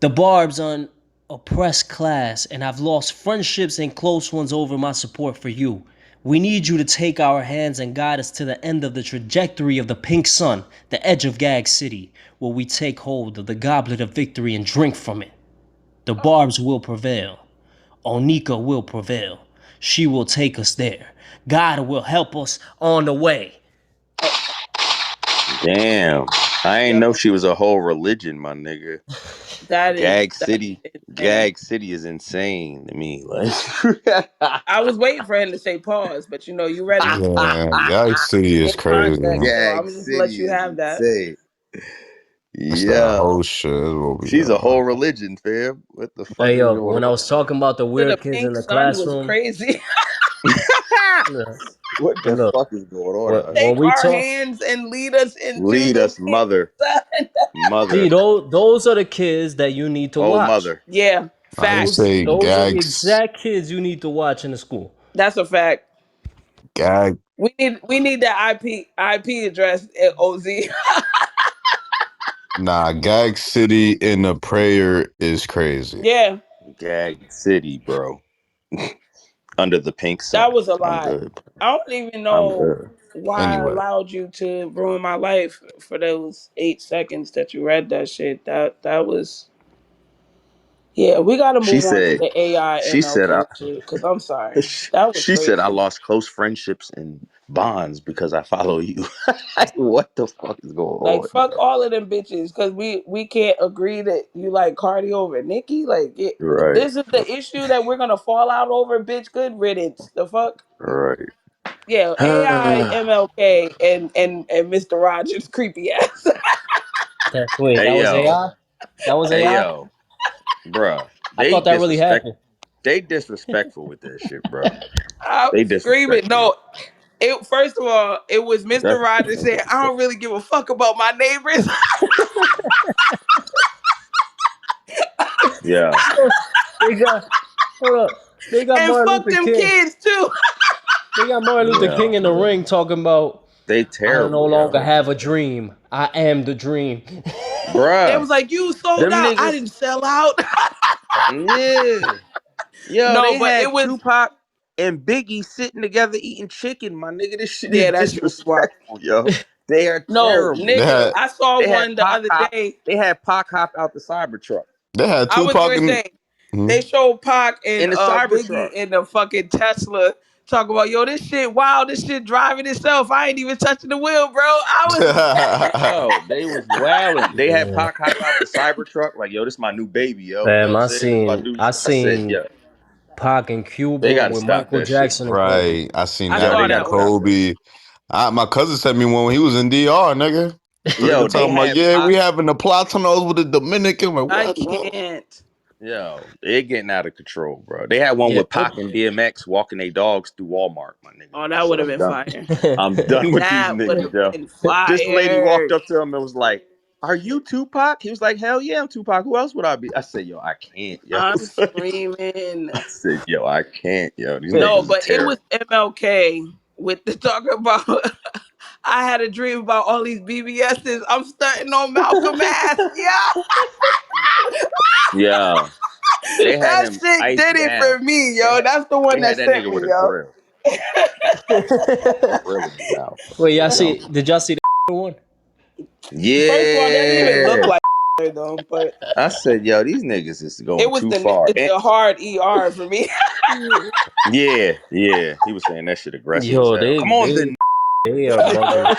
The Barb's on oppressed class, and I've lost friendships and close ones over my support for you. We need you to take our hands and guide us to the end of the trajectory of the pink sun, the edge of Gag City, where we take hold of the goblet of victory and drink from it. The Barbs will prevail. Onika will prevail. She will take us there. God will help us on the way. Damn. I ain't Yo, know she was a whole religion, my nigga. that's insane. Gag City is insane to me. Like I was waiting for him to say pause, but you read it Yeah, Gag City in is crazy. context, so Gag I'm just gonna let City you is have that. insane. It's that Yeah. whole shit is what we She's a got. whole religion, fam. What the fuck Hey is yo, going when I was talking about the To the weird kids in pink the sun was classroom, crazy. on? look, What the look, fuck is going on out here? when Take we our talk, hands and lead us into Lead the us, pink mother. sun. see Mother. those are the kids that you need to Oh, watch. mother. Yeah, I facts. say Those are the gags, exact kids you need to watch in the school. That's a fact. gag. We need that IP address at OZ. Nah, Gag City in the prayer is crazy. Yeah, Gag City, bro. Under the pink that sun. was a I'm lot. good. I don't even I'm know good. why I Anyway, allowed you to ruin my life for those 8 seconds that you read that shit. That was, yeah. We got to She move on to said, the AI she said, MLK shit because I'm sorry, that was she said, I crazy. lost close friendships and bonds because I follow you. What the fuck is going Like, on, fuck bro? all of them bitches because we can't agree that you like Cardi over Nicki. Like, Right, this is the issue that we're gonna fall out over. Bitch, good riddance. The fuck. right. Yeah, AI, MLK, and Mr. Rogers, creepy ass. Wait, Hey that was yo, AI? That was hey AI? yo, bruh. I They thought that really disrespect. happened. They disrespectful with that shit, bro. I'm They screaming. disrespectful. No, it first of all, it was Mr. That's Rogers saying, "I don't really give a fuck about my neighbors," yeah, They got hold up. They got and Martin fuck Luther them King. kids too. They got Martin Luther yeah. King in the ring talking about They I no terrible, longer yo, have a dream. I am the dream. They bruh. was like, "You sold Them out. I niggas, didn't sell out." yeah. Yo, No, they but it had was, Tupac and Biggie sitting together eating chicken. My nigga, this shit is yeah, that shit was wild. disrespectful, yo. They are No, terrible. they nigga, had I saw They had one the Pac other hop. day. They had Pac hop out the Cybertruck. they had I was Tupac gonna and say they showed Pac In and the Biggie Cybertruck. in the fucking Tesla talking about, yo, this shit wild, this shit driving itself. I ain't even touching the wheel, bro. I was Yo, they was wilding. They had Yeah. Pac hop out the Cybertruck. Like, yo, this is my new baby, yo. You know what Fam, I'm saying? This is my new. I I said, seen yeah, Pac in they Cuba got to with stop Michael that shit, Jackson bro. and Kobe. right. I seen I that Yo, they saw with got that to one. stop that Kobe. shit. My cousin sent me one when he was in DR, nigga. So they Yo, were they talking about, had yeah, we Pac. having the Platinos with the Dominican. I'm like, I what? can't. Yo, they getting out of control, bro. They had one Yeah. with Pac and DMX walking their dogs through Walmart, my nigga. Oh, I that would said, have I'm been done. fire. I'm done with these That would niggas, have yo. been This lady walked fire. up to him and was like, "Are you Tupac?" He was like, "Hell yeah, I'm Tupac. Who else would I be?" I said, "Yo, I can't, yo." I'm screaming. I said, "Yo, I can't, yo. These No, niggas is but it was terrible." MLK with the talk about. I had a dream about all these BBSs. I'm stunting on Malcolm ass. Yeah, Yo, they had that him shit iced did it down. for me, They yo. had That's the one they that had that sent nigga me, with a yo. grill, grill in his mouth. I Wait, said, "Yo, did y'all see the one? First of all, it doesn't even look yeah." like though, but I said, "Yo, these niggas is it going was too far." it's the hard ER for me. Yeah, yeah. He was saying that shit aggressive as Yo, hell. Come on, then. they are bugging.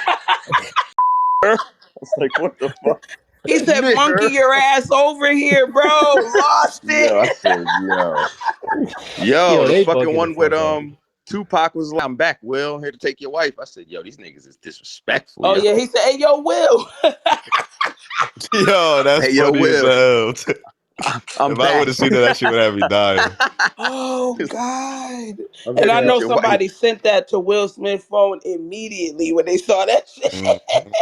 I was like, what the fuck? He said, "Monkey Nigger. your ass over here, bro." Lost Yo, I it. said, yo, Yo, the they fucking bugging the one with fuck out. Tupac was like, "I'm back, Will, here to take your wife." I said, yo, these niggas is disrespectful, Oh yo. yeah, he said, "Hey, yo, Will." Yo, that's Hey, yo, funny as Will, hell. I'm If I would back. have seen that shit would have me dying. Oh God! I'm here And to I get know your wife. somebody sent that to Will Smith's phone immediately when they saw that shit. Mhm.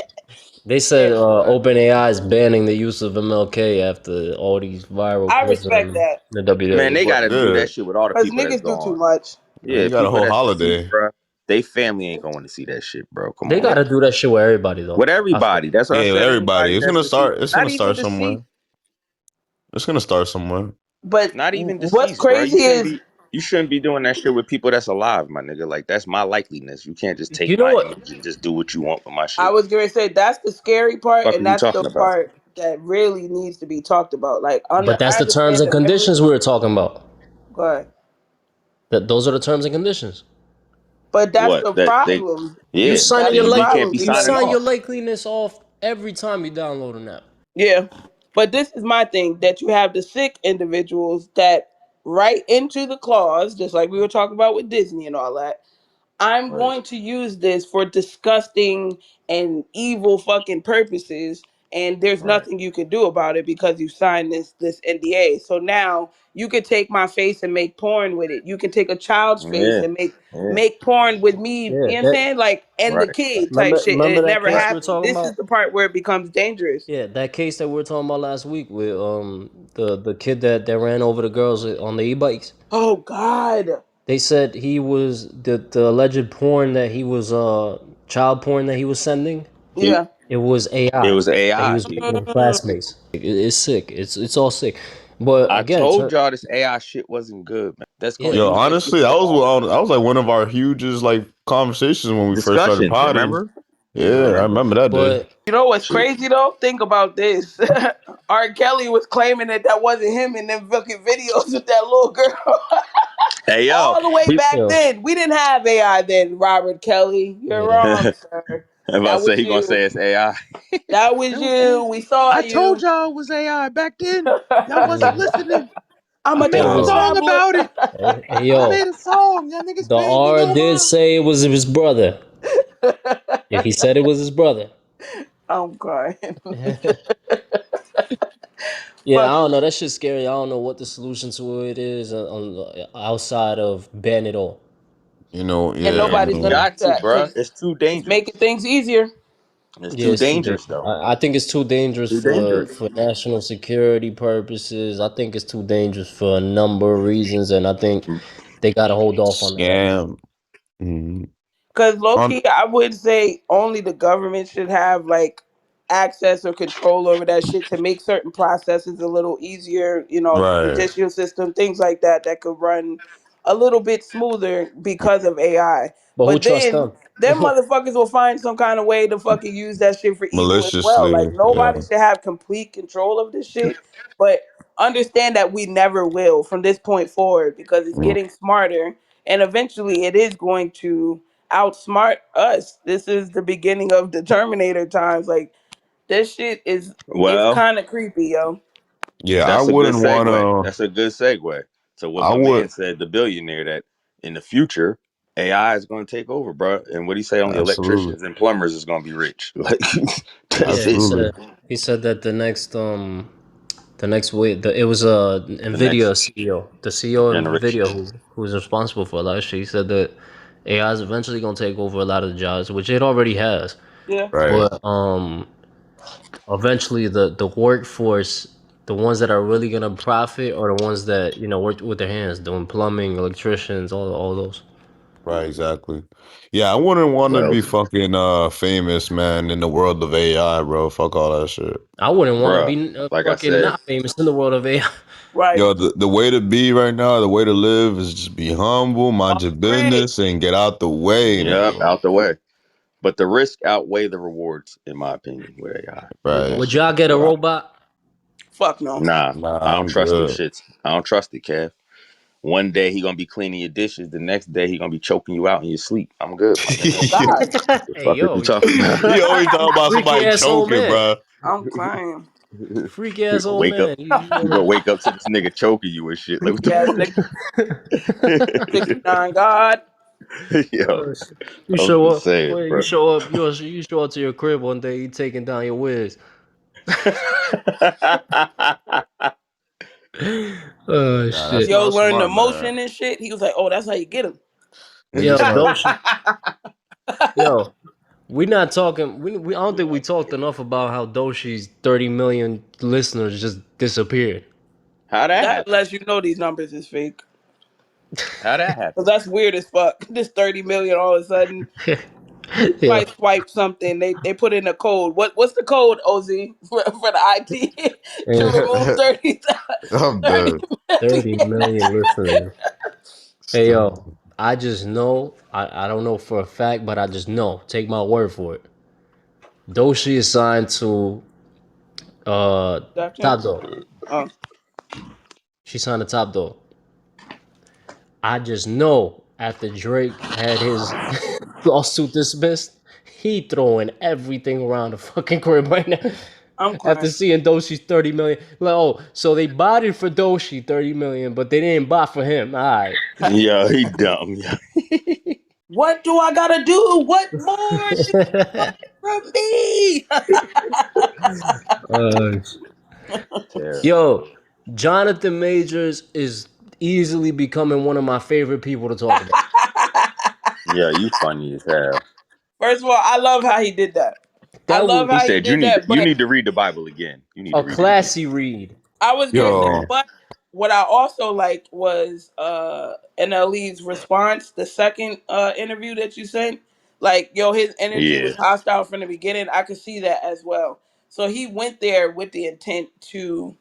They said Yeah, boy. OpenAI is banning the use of MLK after all these viral I clips respect in that the Man, WWE. they But got to do yeah, that shit with all the because people that's niggas do too gone. much. man, Yeah, you got a people whole that's deceased, holiday. bro. They family ain't going to see that shit, bro. Come They on. gotta do that shit with everybody though. With I feel. everybody. That's what I Yeah, with said. everybody. Anybody It's that's gonna deceased. start. It's Not gonna even start deceased. somewhere. It's gonna start somewhere. But Not even what's deceased, bro. crazy is You shouldn't be doing that shit with people that's alive, my nigga. Like that's my likeliness. You can't just take You know my what? image and just do what you want with my I shit. was going to say that's the scary part, Fuck are and you that's the talking about? part that really needs to be talked about. Like, But I that's the terms understand and the memory. conditions we were talking about. Go ahead. That those are the terms and conditions. But that's What? the That they problem. You yeah. signing That's your the You like can't problem be you because signing sign your off. likeliness off every time you download an app. yeah. But this is my thing that you have the sick individuals that write into the clause, just like we were talking about with Disney and all that. I'm Right. going to use this for disgusting and evil fucking purposes, and there's Right. nothing you can do about it because you signed this NDA. So now you could take my face and make porn with it. You can take a child's face Yeah. and Yeah. make porn with me. You know Yeah, what I'm that saying? Like, and the Right. kid type shit, and remember it that never case Right. we were happened. talking This is about? the part where it becomes dangerous. Yeah, that case that we were talking about last week with the kid that ran over the girls on the e-bikes. Oh God. They said he was the alleged porn that he was child porn that he was sending. He Yeah. It was it AI was that he AI. was making classmates. It's sick. It's all sick. But I again, told y'all this AI shit wasn't good, man. That's gonna yeah, Yo, use this shit honestly, for all that was like one of our hugest like conversations when we first started discussions, potting. remember? Yeah, I Yeah, I remember. remember that day. but You know what's Shit. crazy though? Think about this. R. Kelly was claiming that wasn't him in them fucking videos with that little girl. Hey yo, All the way he back yo, then. We didn't have AI then, Robert Kelly. You're yeah, wrong, sir. I'm about to That say was he gonna you. say it's AI. That was That was you. AI. We saw I told you. y'all it was AI back then. Y'all wasn't yeah. listening. I'm I a made a Yo, song traveler. about it. I yo, made a song. Y'all niggas the paid me R no did mind. say it was his brother. If he said it was his brother. I'm crying. Yeah, I Fuck. don't know. That shit's scary. I don't know what the solution to it is outside of ban it all. And Yeah, nobody's You gonna do got to, that bruh. because It's too it's making dangerous. things easier. It's Yeah, too it's too dangerous, dangerous. though. I think it's too dangerous Too dangerous. for national security purposes. I think it's too dangerous for a number of reasons, and I think they got to hold off on that right now. scam. Mhm. Because low On key, I would say only the government should have like access or control over that shit to make certain processes a little easier. You know, the right. judicial system, things like that, that could run a little bit smoother because of AI. But who But trusts then them? them motherfuckers will find some kind of way to fucking use that shit for evil as well. Like Maliciously. nobody Yeah. should have complete control of this shit. But understand that we never will from this point forward because it's Mm. getting smarter and eventually it is going to outsmart us. This is the beginning of the Terminator times. Like this shit is it's Well, kind of creepy, yo. Yeah, I that's a good wouldn't segue. wanna That's a good segue to what I my would man said, the billionaire, that in the future, AI is going to take over, bruh. And what he say, only absolutely. electricians and plumbers is going to be rich. Like, that's Yeah, it. Absolutely. he said that The next wave, it was The NVIDIA next CEO, the CEO of generation. NVIDIA, who was responsible for a lot of shit. He said that AI is eventually gonna take over a lot of the jobs, which it already has. Yeah. Right. But eventually the workforce, the ones that are really gonna profit, are the ones that work with their hands, doing plumbing, electricians, all those. Right, exactly. Yeah, I wouldn't want to Well, be fucking famous, man, in the world of AI, bro. Fuck all that shit. I wouldn't want to bruh, be like I fucking said, not famous in the world of AI. Right. Yo, the way to be right now, the way to live is just be humble, mind Off your the grid. business, and get out the way, yep, nigga. out the way. But the risk outweigh the rewards, in my opinion, with AI. It Right. Would don't. y'all get a So robot? Fuck no. nah, I Nah, don't I'm trust them good. shits. I don't trust it, Kev. One day he gonna be cleaning your dishes. The next day he gonna be choking you out in your sleep. I'm good, my nigga. Oh God. The Hey fuck is you yo, talking about? You always talk about freaky somebody ass old choking, man, bro. I'm crying. freaky You ass gonna old wake up. man. You gonna wake up to this nigga choking you and shit. Like what Freaky ass nigga. the 69 God. yo? Shit. You I'm show just up. saying, Wait, you bro. show up. You show up to your crib one day. You taking down your whiz. Oh Nah, that's shit. Yo not learned the smart, man. motion and shit. He was like, oh, that's how you get him. Niggas Yo, start. Doshi. Yo, we not talking. I don't think we talked enough about how Doshi's 30 million listeners just disappeared. How that That happen? lets you know these numbers is fake. How that Cause happen? that's weird as fuck. This 30 million all of a sudden. Yeah. Somebody swipe something. They put in a code. What's the code, OZ, for the IT to Yeah. remove 30, I'm 30 dead. 30 million? million listeners. Hey yo, Stupid. I just know. I don't know for a fact, but I just know. Take my word for it. Doshi is signed to Top Depictions? Dog. Oh, She signed to Top Dog. I just know after Drake had his lawsuit dismissed, he throwing everything around the fucking crib right now. I'm After crying. seeing Doshi's 30 million, like, oh, so they bought it for Doshi 30 million, but they didn't buy for him. All right. Yo, he dumb. Yo. What do I gotta do? What more do you want from me? Uh, Terrible. Yo, Jonathan Majors is easily becoming one of my favorite people to talk about. Yeah, you funny as hell. First of all, I love how he did that. I That love was He how he said you did need that, you but need to read the Bible again. You need to a read it again. classy read. I was gonna say, Yo, but what I also liked was NLE's response, the second interview that you sent. Like, yo, his energy Yeah. was hostile from the beginning. I could see that as well. So he went there with the intent to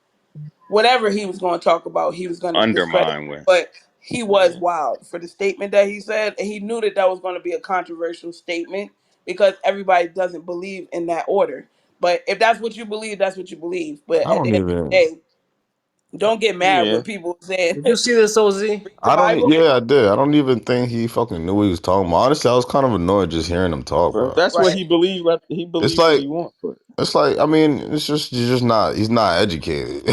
whatever he was going to talk about, he was going to discredit. Undermine with. But he was Yeah. wild for the statement that he said, and he knew that that was going to be a controversial statement because everybody doesn't believe in that order. But if that's what you believe, that's what you believe. But I at the don't end of the even. day, don't get mad Yeah. when people saying Did you read see this, OZ? the I don't. Bible. Yeah, I did. I don't even think he fucking knew what he was talking about. Honestly, I was kind of annoyed just hearing him talk, Bro, if bro. that's what Right. he believes, he It's believes what like he wants. But I mean, it's just you're just not. He's not educated.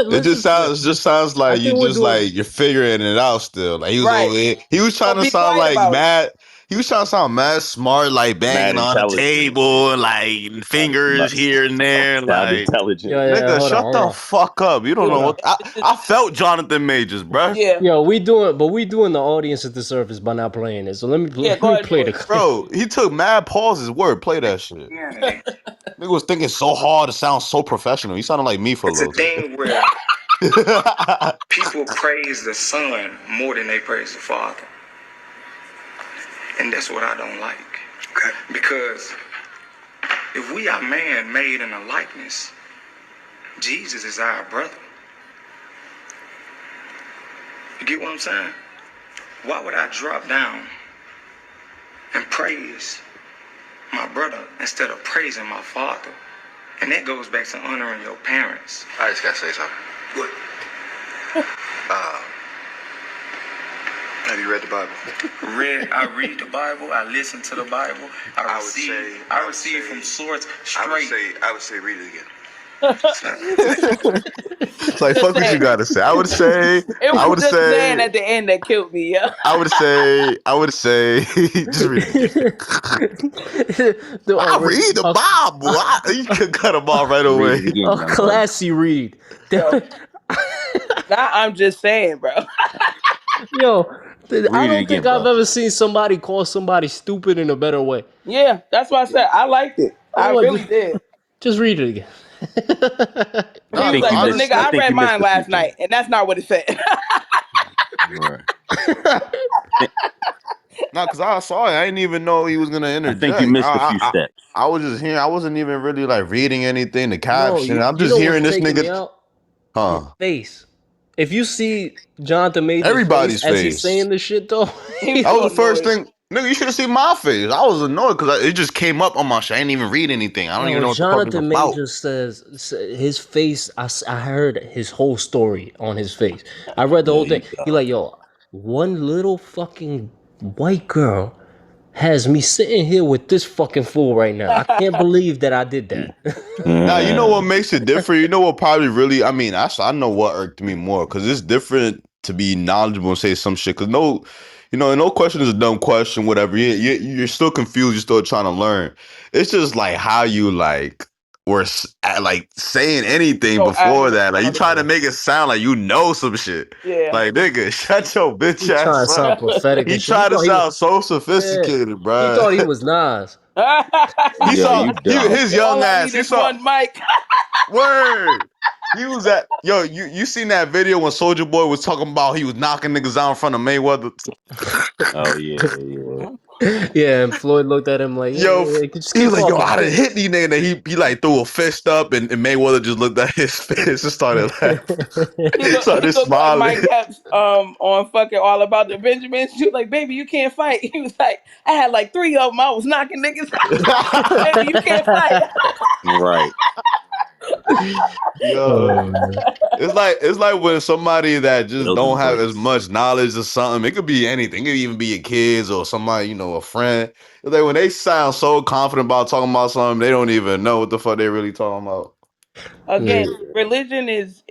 It Let's just say, just sounds I like you think we're just doing. like you're figuring it out still. Like he was over Right. here. He was trying So to be sound quiet like about it. mad. He was trying to sound mad smart, like mad banging on the intelligent and shit. table and like fingers Not here and there. sound Like intelligent. Yeah, nigga, hold on, shut hold the on, fuck up. You don't know hold It- on. what I felt Jonathan Majors, bruh. yeah. Yo, we doing the audience a disservice by not playing it. So let me Yeah. let Go me ahead. Do play the it. clip. Bro, he took mad pauses. Word, play that shit. Christianity. Nigga was thinking so hard to sound so professional. He sounded like me for a It's a little bit. thing where people praise the son more than they praise the father. And that's what I don't like. Okay. Because if we are man made in a likeness, Jesus is our brother. You get what I'm saying? Why would I drop down and praise my brother instead of praising my father? And that goes back to honoring your parents. I just gotta say something. What? Have you read the Bible? I read the Bible. I listen to the Bible. I receive from source straight. I would say read it again. It's like, Just fuck what you saying. gotta say. I would say, It was just saying at the end that killed me, yeah. I would say, just read it again. I read the Bible. You can cut them off right Read away. it again, A young brother. classy read. Yo, now I'm just saying, bro. Yo, I Read it don't think again, I've bro. ever seen somebody call somebody stupid in a better way. Yeah, that's why I said I liked it. I Oh, really did. just read it again. I He was think like, you but missed. nigga, I Honestly, I think read you missed mine a few last things. night, and that's not what it said. Right. no, because I saw it. I didn't even know he was gonna I think you interject. missed a few steps. I was just hearing. I wasn't even really like reading anything, the No, caption. I'm you just know what's hearing this taking me nigga. out? His Huh? face. If you see Jonathan Major's face Everybody's as he's face. saying this shit, though, He was That was so the first annoyed. thing. Nigga, you should have seen my face. I was annoyed because it just came up on my shit. I didn't even read anything. I don't even yo, know what the fuck it's Jonathan about. Major his face. I heard his whole story on his face. I read the There whole thing. you He go. like, yo, one little fucking white girl has me sitting here with this fucking fool right now. I can't believe that I did that. Now, you know what makes it different? You know what probably really, I mean, I know what irked me more because it's different to be knowledgeable and say some shit. Because no question is a dumb question, whatever. You're still confused. You're still trying to learn. It's just like how you like saying anything So before adamant that. Like you about it. trying to make it sound like you know some shit. Yeah. Like, nigga, shut your bitch He trying ass to sound up. prophetic He and shit. He tried to thought he was. sound so Yeah, sophisticated, he thought he bruh. was Nas. He Yo, saw you dumb. his young All I ass. need He is saw one mic. word. He was at you seen that video when Soldier Boy was talking about he was knocking niggas out in front of Mayweather? Oh yeah. Yeah, and Floyd looked at him like, Yo, yeah, just he keep was like, yo, talking. I done hit these niggas. And he like threw a fist up and Mayweather just looked at his fist and started laughing. He Started looked like smiling. Mike Epps on fucking All About the Benjamins. She was like, baby, you can't fight. He was like, I had like 3 of them. I was knocking niggas out. Baby, you can't fight. Right. Yo. Oh, man. It's like when somebody that just Those don't some have as greats. much knowledge or something. It could be anything. It could even be your kids or somebody, a friend. It's like when they sound so confident about talking about something, they don't even know what the fuck they really talking about. Again, Yeah. religion is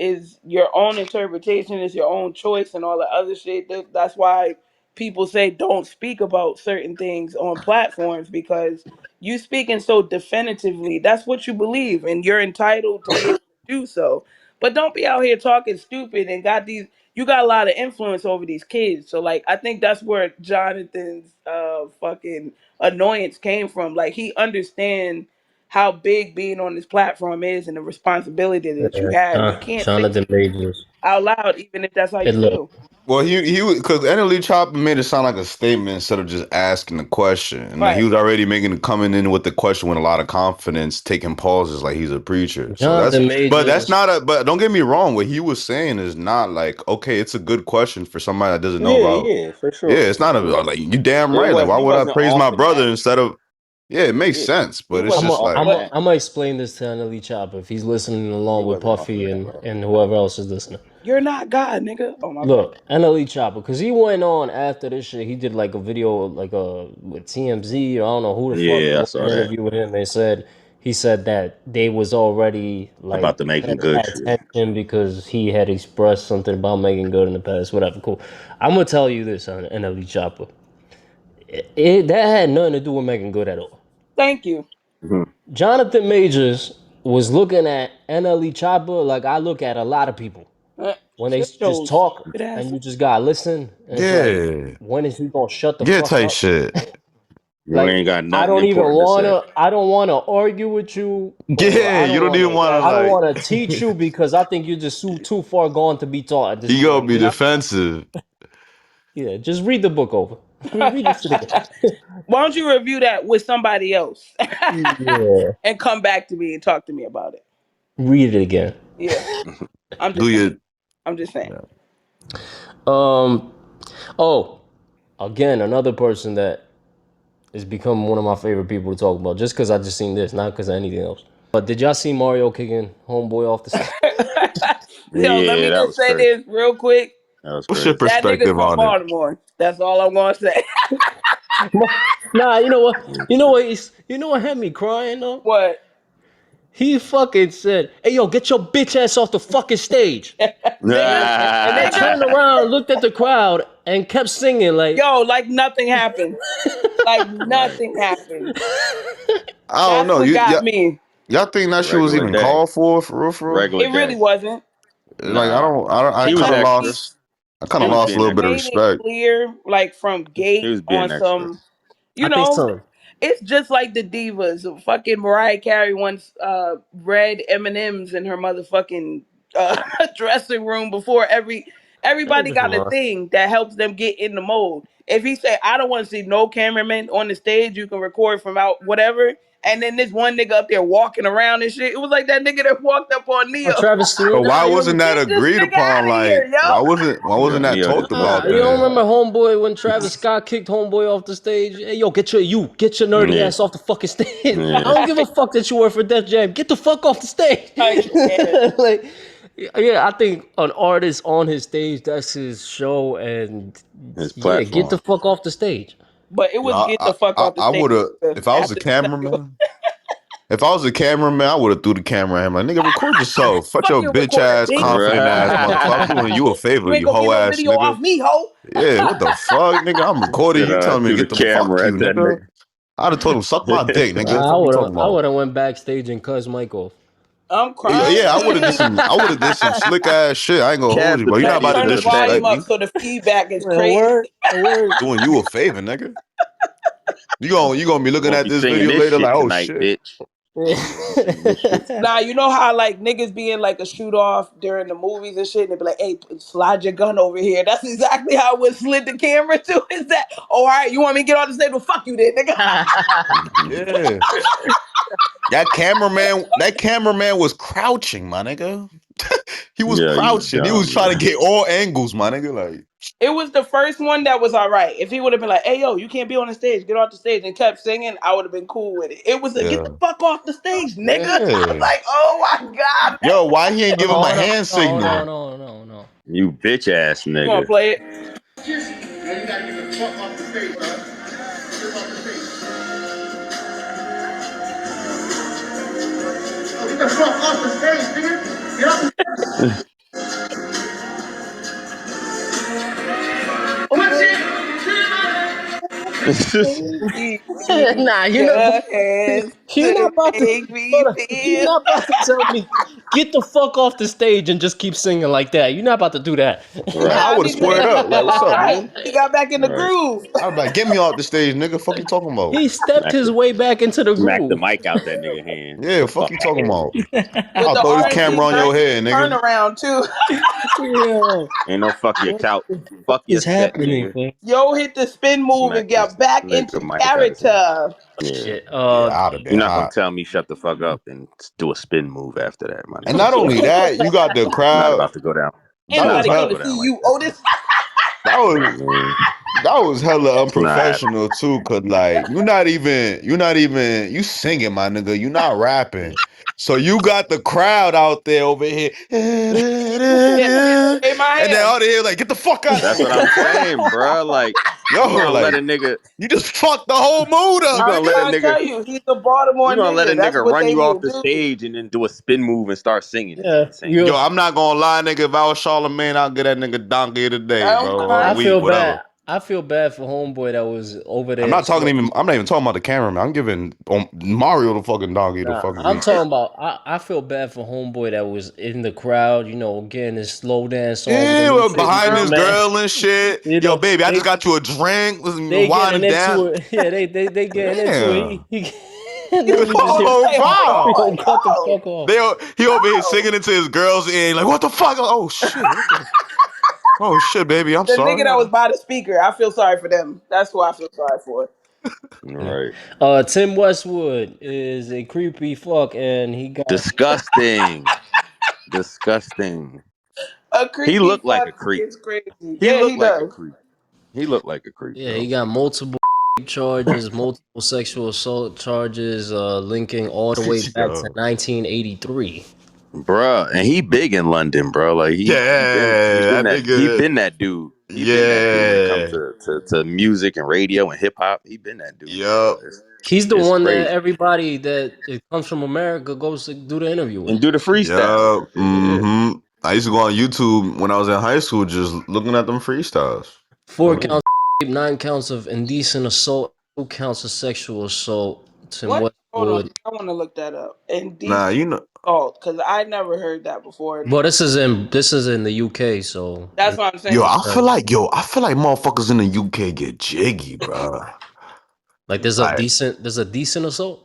your own interpretation, it's your own choice, and all the other shit. That's why people say don't speak about certain things on platforms because you speaking so definitively. That's what you believe, and you're entitled to be able to do so. But don't be out here talking stupid and got these. You got a lot of influence over these kids, so like I think that's where Jonathan's fucking annoyance came from. Like he understands how big being on this platform is and the responsibility that you have. You can't say Jonathan Majors. out loud, even if that's how It you look. feel. Well, he was because NLE Choppa made it sound like a statement instead of just asking the question, and he Right. was already coming in with the question with a lot of confidence, taking pauses like he's a preacher. So Jonathan but that's Majors. not but don't get me wrong. What he was saying is not like okay, it's a good question for somebody that doesn't know about. Yeah, for Yeah, sure. it's not a like you damn It right. Like was why he would I wasn't praise my off in brother that. instead of it makes Yeah, sense, he but it's I'm wasn't just off like in that. gonna explain this to NLE Choppa if he's listening He along with wasn't off in Puffy that, and bro. whoever else is listening. You're not God, nigga. Oh my bad. Look, NLE Choppa, because he went on after this shit. He did like a video, like with TMZ, or I don't know who the fuck Yeah, I doing saw an that interview with him. He said that they was already like about the making paying good shit. attention because he had expressed something about making good in the past. Whatever, cool. I'm gonna tell you this on NLE Choppa. That had nothing to do with making good at all. Thank you. Mhm. Jonathan Majors was looking at NLE Choppa like I look at a lot of people when they Shit just shows. talk Stupid and ass. you just gotta listen. And it's like, yeah, when is he gonna shut the yeah, fuck type up? shit. You Like, ain't got nothing important to say. I don't wanna argue with you, or Yeah, you don't even want to I don't like wanna teach you because I think you're just too far gone to be taught at this you point. gonna be defensive. Yeah, just read the book over. Read this shit again. Why don't you review that with somebody else Yeah, and come back to me and talk to me about it? read it again. Yeah. I'm Do just saying. you? I'm just saying. Um. Oh, again, another person that has become one of my favorite people to talk about, just because I just seen this, not because of anything else. But did y'all see Mario kicking homeboy off the stage? Yo, let Yeah, me that just was say crazy. this real quick. That was What's your crazy. That nigga's perspective from on it? Baltimore. That's all I'm gonna say. Nah, you know what? You know what? You know what had me crying though? What? He fucking said, "Hey yo, get your bitch ass off the fucking stage." And they turned around, looked at the crowd, and kept singing like, Yo, like nothing happened. Like Right. nothing happened. I don't That's know. what got me. Y'all think that shit was Regular even day. called for real, for real? Regular It really day. wasn't. Like Nah. I He was kind of MTV, extra. lost. I kind He of was lost a being little bit of extra. made it respect. clear, like from He gate was being on extra. some, I you think know, so. it's just like the divas. Fucking Mariah Carey once read M&Ms in her motherfucking dressing room before everybody got a thing that helps them get in the mode. If he say, I don't want to see no cameraman on the stage, you can record from out whatever. And then this one nigga up there walking around and shit. It was like that nigga that walked up on Neo. Travis But Serena. why You wasn't remember, that Get this agreed nigga upon? out of here, Like, yo. why wasn't Yeah, that Neo talked didn't fuck about you that. don't then? remember Homeboy when Travis Scott kicked Homeboy off the stage? Hey yo, get your nerdy Yeah. ass off the fucking stage. I Yeah. don't give a fuck that you work for Def Jam. Get the fuck off the stage. Like, yeah. Like, yeah, I think an artist on his stage, that's his show, and His yeah, get the platform. fuck off the stage. But it was Yeah, get the fuck off the I stage would have if I was a after the second. cameraman. If I was a cameraman, I would have threw the camera at him. Like, nigga, record yourself. Fuck your Fucking bitch record, ass, bitch. confident ass motherfucker. I'm doing you a favor, You ain't you gonna get hoe no ass video nigga. off me, ho. Yeah, what the fuck, nigga? I'm recording Said you. Telling me to threw the get the fuck camera you, at that nigga. I'd have told him suck my dick, nigga. nigga. I Fuck you would have, talking about? went backstage and cussed Mike off. I'm Yeah, I crying. would have did some. I would have did some slick ass shit. I ain't gonna hold Cab you, the but you're not Yo, about to pettiest turn of the the disrespect volume petty. up me. so the feedback is A crazy. word, a word. Doing you a favor, nigga. You gonna be looking Won't at be this singing video this later like, shit oh tonight, shit. bitch. Won't be singing this shit. Nah, you know how like niggas be in like a shoot off during the movies and shit, and they be like, "Hey, slide your gun over here." That's exactly how it was slid the camera to. Is that? Oh, all right, you want me to get on the stage? Well, fuck you, then, nigga. Yeah, that cameraman was crouching, my nigga. He was Yeah, you crouching. He was dumb, trying to man. get all angles, my nigga. Like, It was the first one that was all right. If he would have been like, "Hey, yo, you can't be on the stage. Get off the stage," and kept singing, I would have been cool with it. It was a get the yeah, fuck off the stage, nigga. I was yeah. like, "Oh my god, Yo, why he ain't give him a Oh no, hand no, no, signal? no, no, no. You bitch ass you want to nigga. play it?" Get the fuck off the stage, nigga. Get off Nah, you're not. Your hands You're not to about to. make me Hold on. You're feel. not about to tell me get the fuck off the stage and just keep singing like that. You're not about to do that. Nah, Right, I Nah, I would have need you to squared make me up. Like, feel what's all up, right. nigga? He got back in the right. groove. I'd be like, get me off the stage, nigga. Fuck you talking about? He stepped his way back into the Smack the groove. mic out that nigga hand. Get Yeah, the fuck fuck you out talking of about? here. With I'll the throw this R&B camera on your version head, nigga. turnaround too. Yo, Ain't no fuck your what couch. the fuck Fuck your is set, happening, nigga. man? Yo hit the spin move Smack and this got back nigga into mic out his hand. character. Yeah. Shit. Yeah, I'd have You're been not gonna hot. tell me shut the fuck up and do a spin move after that, my And nigga. not only that, you got the It's not crowd. about to go down. It's That not was Anybody about came to hell. to go see down like you, that. Otis? That I was mean, that was hella it's not happening. unprofessional too. Cause like you singing, my nigga. You not rapping. So you got the crowd out there over here, and Yeah, shake my then hand. all they hear like, get the fuck out, That's what I'm saying, bro. Like, you yo, gonna let a like nigga, you just fucked the whole mood you up, I'm gonna let a nigga. trying to nigga, tell you, he's a you Baltimore gonna let a nigga. That's nigga what run they you off will the do. stage and then do a spin move and start singing. It's Yeah, insane. Yo, you. I'm not gonna lie, nigga. If I was Charlamagne, I'll get that nigga donkey today, I'm bro, or a I crying. week, feel whatever. bad. I feel bad for homeboy that was over I'm there. not talking even. I'm not even talking about the cameraman. I'm giving Mario the fucking donkey the Nah, fucking I'm week. talking about. I feel bad for homeboy that was in the crowd. You know, getting his slow dance on with a Yeah, little we're shit, behind little this man. girl and shit. You Yo, know, baby, I just got you a drink. Listen, they wine getting and into down. it. Yeah, they getting into it. Damn. And He then was you just supposed hear, to Oh, say, wow. yo, hold cut the on, fuck off. He over here oh. singing into his girl's ear, like, what the fuck? Oh shit. What the? Oh shit, baby. I'm The nigga sorry. that was by the speaker, I feel sorry for them. That's who I feel sorry for. Right. Tim Westwood is a creepy fuck, and he got Disgusting. Disgusting. A He creepy looked like fuck a creep. is crazy. He Yeah, looked he like a does. creep. He looked like a creep, yeah, he bro. got multiple charges, multiple sexual assault charges, linking all the way back to Yo. 1983. Bruh. And he big in London, bro. Like he Yeah, been that he nigga. been that dude. He been that dude when it comes Yeah. to music and radio and hip hop. He been that dude, bro. Yup. He's the It's one that crazy. everybody that it comes from America goes to do the interview with. And do the freestyles and Yup. shit. Yeah. I used to go on YouTube when I was in high school, just looking at them freestyles. 4 So, counts of rape, 9 counts of indecent assault, 2 counts of sexual assault. Tim What? Hold on. Westwood. I want to look that up. nah, Indecent you know. assault, because I never heard that before. Well, this is in the UK, so That's what I'm Yo, saying. I feel like motherfuckers in the UK get jiggy, bro. like Like, there's a decent assault.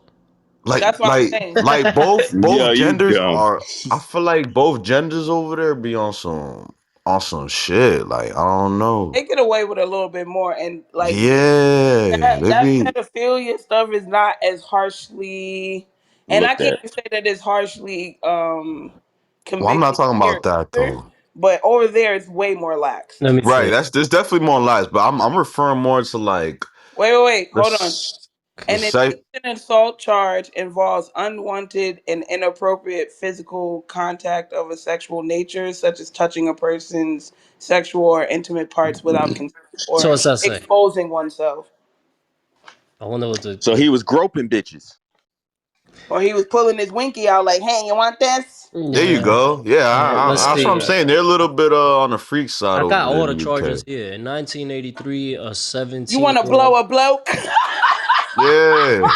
like, That's what I'm like, saying. like both Yo, you genders dumb. are. I feel like both genders over there be on some shit. Like, I don't know. They get away with a little bit more, and like Yeah, that they that be. pedophilia stuff is not as harshly, and I Looked can't at. even say that it's harshly Well, I'm not convicted talking here about that either, though. but over there it's way more lax. Let me Right, see. there's definitely more lies, but I'm referring more to like Wait, the hold on. the An sex. indecent assault charge involves unwanted and inappropriate physical contact of a sexual nature, such as touching a person's sexual or intimate parts without consent So or what's that say? exposing oneself. I wonder what the. So he was groping bitches. Or he was pulling his winky out like, hey, you want this? There you Yeah. go. Yeah, Let's that's what I'm see. saying. They're a little bit on the freak side I over got there all in the the UK. charges here. In 1983, a You want to blow 17-year-old. a bloke? Yeah,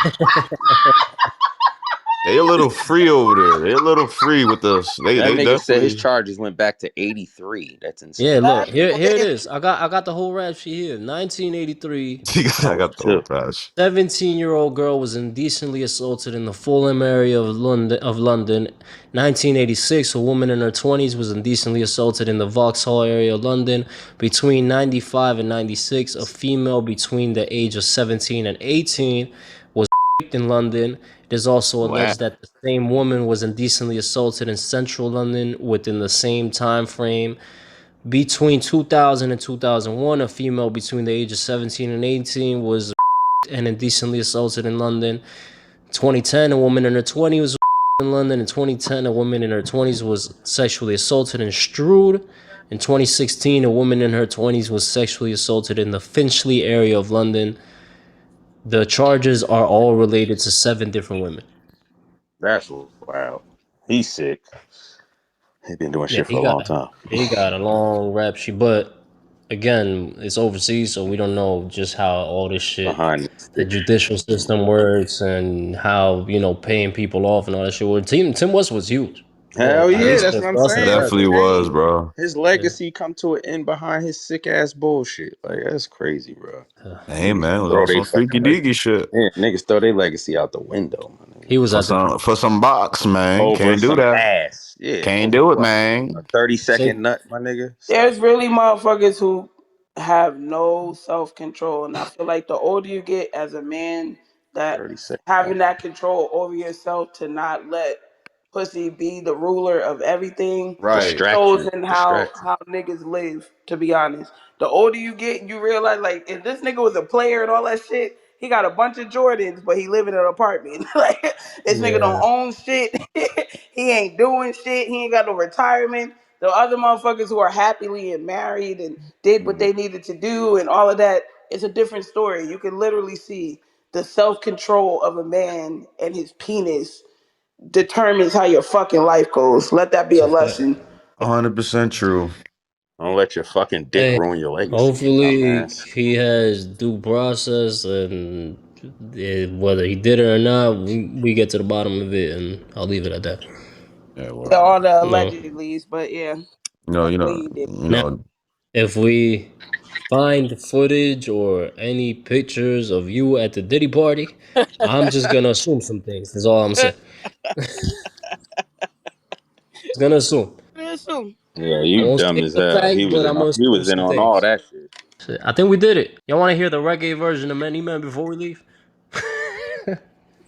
they a little free over there. They a little free with us. That They nigga said his definitely. charges went back to 83. That's Yeah, insane. look That's here it wild. is. I got the whole rap sheet here. 1983. I Oh got the shit. old patch. 17-year-old girl was indecently assaulted in the Fulham area of London. 1986, a woman in her 20s was indecently assaulted in the Vauxhall area of London. Between 95 and 96, a female between the age of 17 and 18 was raped in London. It is also Wow. alleged that the same woman was indecently assaulted in central London within the same time frame. Between 2000 and 2001, a female between the age of 17 and 18 was and indecently assaulted in London. 2010, a woman in her 20s was in London. In 2010, a woman in her 20s was sexually assaulted in Strood. In 2016, a woman in her 20s was sexually assaulted in the Finchley area of London. The charges are all related to 7 different women. That's wild. He's sick. He been doing Yeah, shit for a long time. he got a long rap sheet, but again, it's overseas, so we don't know just how all this shit, Behind the the sticks. judicial system works, and how paying people off and all that shit. Well, Tim West was huge. Hell I yeah, used that's to what I'm cross It the saying. track definitely with him. was, Hey, bro. his Yeah. legacy come to an end behind his sick ass bullshit. Like that's crazy, bro. Hey Niggas man, it was throw on they some freaky fucking legacy. deaky shit Yeah, niggas throw their legacy out the window, my nigga. He was at the for some box, man. Over Can't do some that. ass. Yeah, Can't over do it, what? A man. 30-second say nut, my nigga. Stop There's it. really motherfuckers who have no self control, and I feel like the older you get as a man, that 30 second having nut. that control over yourself to not let pussy be the ruler of everything Right. Distract shows you. in how Distract you. how niggas live. To be honest, the older you get, you realize like if this nigga was a player and all that shit, he got a bunch of Jordans, but he live in an apartment. Like this nigga don't yeah, own shit. He ain't doing shit. He ain't got no retirement. The other motherfuckers who are happily and married and did what Mhm. they needed to do and all of that, it's a different story. You can literally see the self control of a man and his penis determines how your fucking life goes. Let that be it's a a fact. lesson. 100% true. Don't let your fucking dick Hey, ruin your legacy, hopefully dumbass. he has due process, and whether he did it or not, we get to the bottom of it, and I'll leave it at that. Yeah, Yeah, well, all the You know. allegedlys, but yeah, you know, you hopefully know, he did. you Now, know. if we find footage or any pictures of you at the Diddy party, I'm just gonna assume some things. That's all I'm saying. Just gonna assume. Assume. Yeah, I you won't dumb say as the hell. fact, but I'm gonna He assume was in some on all things. that shit. Shit, I think we did it. Y'all want to hear the reggae version of Many Men before we leave?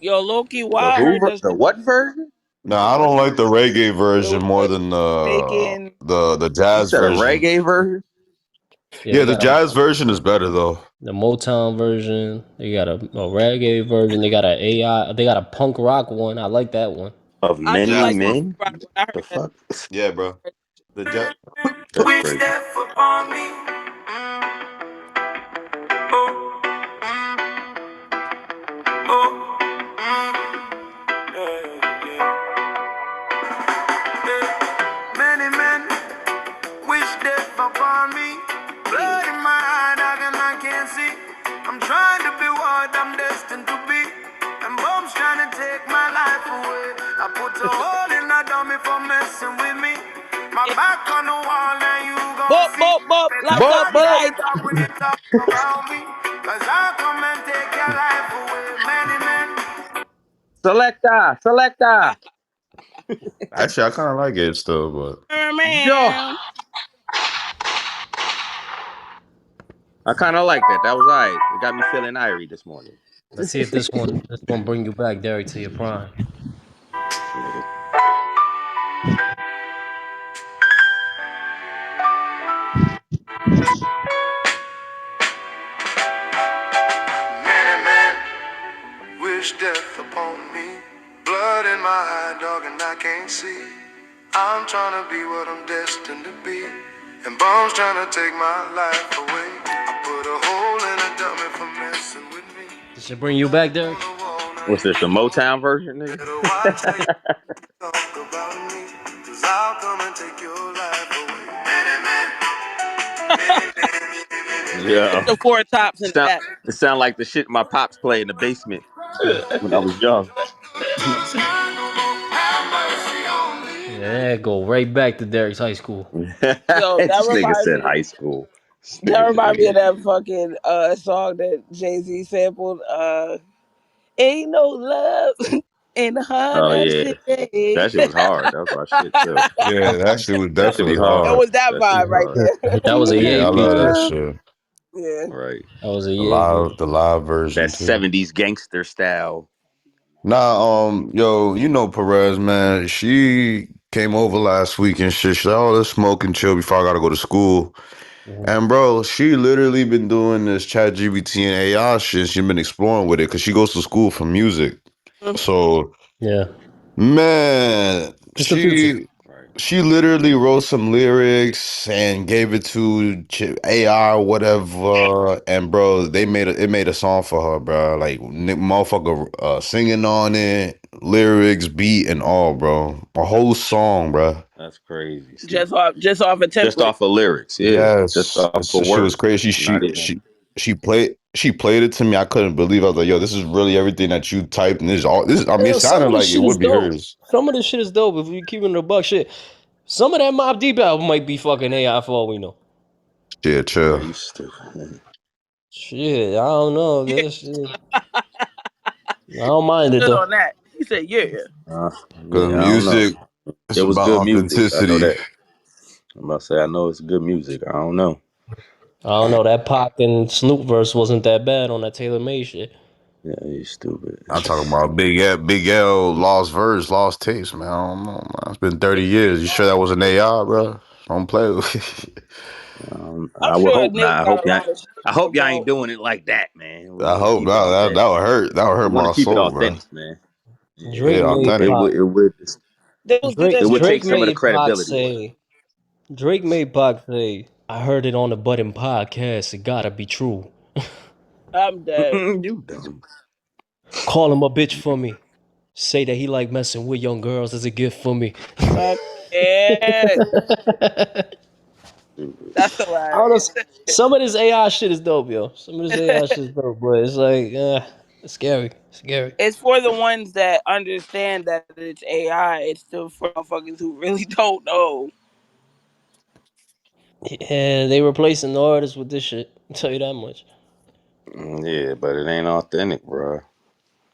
Yo, Loki, The why I heard Hoover? that The shit what version? No, I What? don't like the reggae version was more like than making. the You jazz said a version. reggae version? Yeah, Yeah, they the got jazz version is better though. the Motown version. They got a reggae version. They got a AI. They got a punk rock one. I like that one. Of I do many Jazz like the one. men? rock one. I The heard that. fuck? Yeah, bro. The jazz. That's crazy. what I'm destined to be. And bombs trying to take my life away. I put a hole in a dummy for messing with me. My back on the wall and you gon' Bop, see. bop, bop. Better Lights But up watch the how but you lights. talk when you talk about me. Cause I'll come and take your life away. Many men. Selecta, selecta. actually, I kind of like it still. But Yo, Man. I kind of like that. That was all right. It got me feeling irie this morning. Let's see if this one bring you back, Derek, to your prime. Nigga. Many men wish death upon me. Blood in my eye, dog, and I can't see. I'm trying to be what I'm destined to be. And bombs trying to take my life away. I put a hole in a dummy for messing with me. This should bring you back, Derek. On the wall, now What's you this, the Motown version, nigga? better watch how you talk about me. Cause I'll come and take your life away. Many men, Yeah. The four tops in the Sound, back. it sound like the shit my pops played in the basement when I was young. have mercy on me. Yeah, go right back to Derek's high school. Yo, that This nigga reminds said me. high school. This That nigga's an reminds me of idiot. that fucking song that Jay-Z sampled. Ain't no love in Oh Honda yeah, City. that shit was hard. That was my shit too. yeah, that shit was That shit be definitely It hard. hard. was that That shit vibe be right hard. there. That was a Yeah, Ye I love that feature. shit. Yeah. Right. That was a The Ye live, feature. the live That version too. 70s gangster style. Nah, yo, you know Perez, man. She came over last week and shit. She's like, oh, let's smoke and chill before I gotta go to school. Mhm. And bro, she literally been doing this chat GBT and AI shit. She's been exploring with it because she goes to school for music. So Yeah, man, just the future. Right. she literally wrote some lyrics and gave it to AI or whatever. And bro, it made a song for her, bro. Like motherfucker singing on it, lyrics, beat, and all, bro. A whole song, bro. That's crazy. See, Just off a just template. off of lyrics, yeah, just Yes, off of she was words. crazy. Not even. She played it to me. I couldn't believe. I was like, yo, this is really everything that you typed. And this is all this. I mean, it Yeah, some sounded of this like it shit is would be dope. hers. Some of this shit is dope. If we keeping it a buck, shit. Some of that Mobb Deep album might be fucking AI for all we know. Yeah, Yeah, chill. you stupid. Shit, I don't know. This shit, I don't mind it Good though. on that. He said, yeah. Uh, Good yeah, I don't know. music. It It's was about good music. I know authenticity. that. I'm about to say I know it's good music. I don't know. I don't know. That Pac and Snoop verse wasn't that bad on that Taylor Made shit. Yeah, you stupid. I'm talking about Big L, lost verse, lost taste, man. I don't know, man. It's been 30 years. You sure that was an AI, bro? Don't play with it. I'm I would sure hope Nick not. got a lot of shit I to hope y'all ain't promote. doing it like that, man. We I want to hope keep it not. authentic. That would hurt. That would We hurt want to my keep it soul, bro. authentic, man. Yeah, Drake Yeah, made authentic. Pac. They was get It that would shit Drake take some of the made Pac credibility away. say. Drake made Pac say. I heard it on the Button podcast. It gotta be true. I'm dead. You dumb. Call him a bitch for me. Say that he like messing with young girls as a gift for me. I'm dead. Stupid. That's I don't know. hilarious. Some of this AI shit is dope, yo. Some of this AI shit is dope, but it's like, it's scary. Scary. It's for the ones that understand that it's AI. It's still for motherfuckers who really don't know. Yeah, they replacing the artists with this shit. I'll tell you that much. Yeah, but it ain't authentic, bro.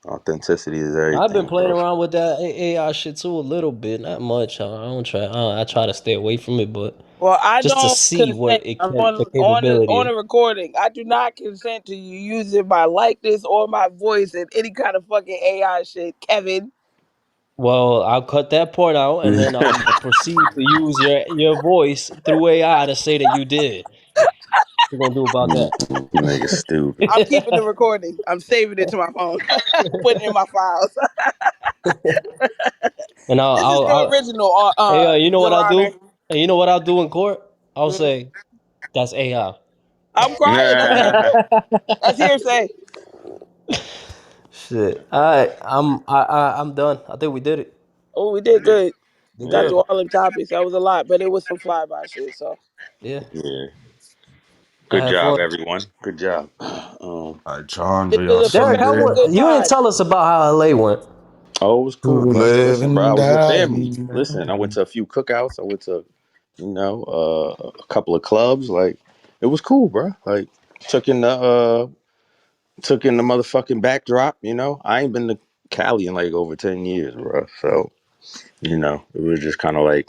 Authenticity is I've been everything, playing bro. around with that AI shit too a little bit, not much. I don't try. I try to stay away from it, but Well, I just to don't see consent. what it I'm can, the on capability. a recording. I do not consent to you using my likeness or my voice in any kind of fucking AI shit, Kevin. Well, I'll cut that part out, and then I'm gonna proceed to use your voice through AI to say that you did. What you gonna do about that? Nigga stupid. I'm keeping the recording. I'm saving it to my phone. Putting it in my files. And This is the I'll original, hey, you know what Your I'll Honor. do? Hey, you know what I'll do in court? I'll Mm. say that's AI. I'm crying. That's hearsay. Shit. All right, I'm done. I think we did it. Oh, we did good. Did Got Yeah, good. through all them topics. That was a lot, but it was some flyby shit. So Yeah. yeah. Good have job, fun. everyone. Good job. All right, This Chandra, y'all is a Derek, how Sunday. professional what? good You ain't pod. tell us about how LA went. Oh, it was To cool, bro. live Listen, bro, I and was with die. family. Listen, I went to a few cookouts. I went to, a couple of clubs. Like, it was cool, bro. Like, took in the motherfucking backdrop. I ain't been to Cali in like over 10 years, bro. So it was just kind of like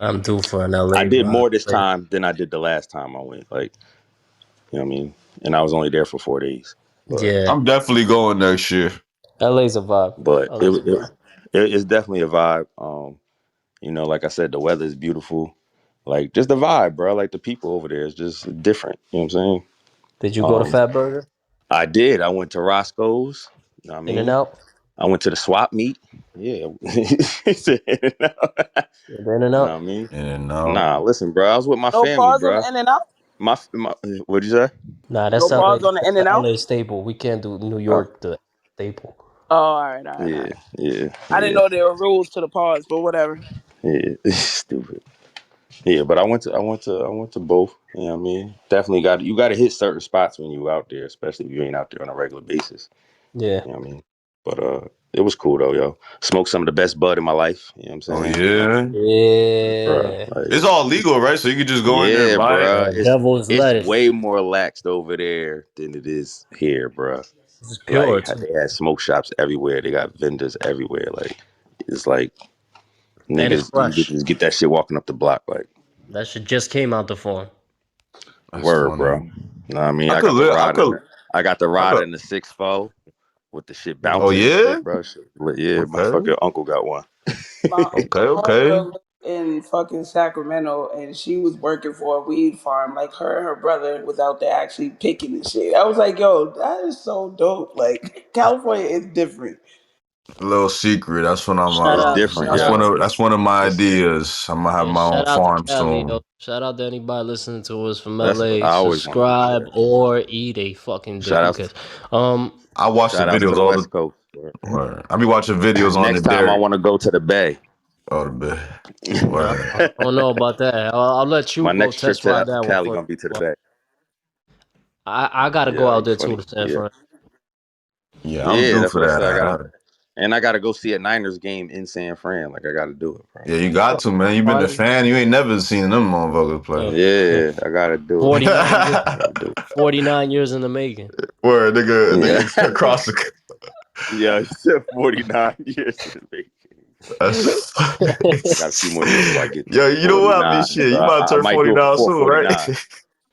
I'm due for an I LA did ride. more this time than I did the last time I went. Like, you know what I mean? And I was only there for 4 days, but Yeah, I'm definitely going next year. LA's a vibe. but it, LA's a it, vibe. it's definitely a vibe. Like I said, the weather is beautiful. Like just the vibe, bro. Like the people over there is just different. You know what I'm saying? Did you go to Um, Fat Burger? I did. I went to Roscoe's. You know what I In and mean? out? I went to the swap meet. Yeah. He said, you know In and what out? I mean? In and out. Nah, listen, bro. I was with my No family, pause on bro. the in and out. My what'd you say? Nah, No that's LA. pause on the That's in the and out. LA staple. We can't do New Oh, York the staple. Oh, all right, all right, all yeah, right. yeah, I didn't yeah, know there were rules to the pause, but whatever. yeah. Stupid. Yeah, but I went to both. You know what I mean? Definitely you got to hit certain spots when you out there, especially if you ain't out there on a regular basis. Yeah. You know what I mean? But it was cool though, yo. Smoked some of the best bud in my life. You know what I'm Oh saying? yeah. Bruh, Yeah. like It's all legal, right? So you can just go in there and yeah, buy it. bruh. Devil's It's lettuce. way more laxed over there than it is here, bruh. This is pure Like too. they had smoke shops everywhere. They got vendors everywhere. Like it's like And it's niggas, you could fresh. just get that shit walking up the block. Like That shit just came out the farm. That's word, bro. funny. Know what I mean? I I could got the live. ride in the I got the I ride could. in the 6-4 with the shit Mm. Oh bouncing and yeah. shit, bro. Shit, yeah, my Okay. fucking uncle got one. Okay. My Okay. homegirl lived in fucking Sacramento, and she was working for a weed farm. Like her and her brother was out there actually picking the shit. I was like, yo, that is so dope. Like California is different. A little secret. That's what I'm. Shout It's out, different, shout That's one out, yo. of. That's one of my It's ideas. I'm gonna have yeah, my own shout out to farm Cali, yo. soon. Shout out to anybody listening to us from that's LA. I always wanted to do Subscribe that. or eat a fucking dick. Shout Who outs, cares? Um, I watch the shout outs to videos the all the. West Coast. Word. I be watching videos on the Next time I Derek. want to go to the Bay. Oh the bit. I Word. don't know about that. I'll let you My go next trip test ride to that one Cali first. gonna be to the But Bay. I gotta go Yeah, out you there too funny. to San Yeah, Fran. Yeah, I'm yeah. due That's for what I said. that. I gotta go see a Niners game in San Fran. Like I gotta do it, bro. Yeah, you got to, man. You been a Fine. fan. You ain't never seen them motherfuckers Uh, play. Yeah, I gotta do it. 49 years, I gotta do 49 years in the making. Word, it. nigga Yeah. across the. Yeah, he said 49 years in the making. That's I got a few more years before I get to yo. You know what? I mean, 49. shit. So You about to I turn might do it 49 before soon, right? 49.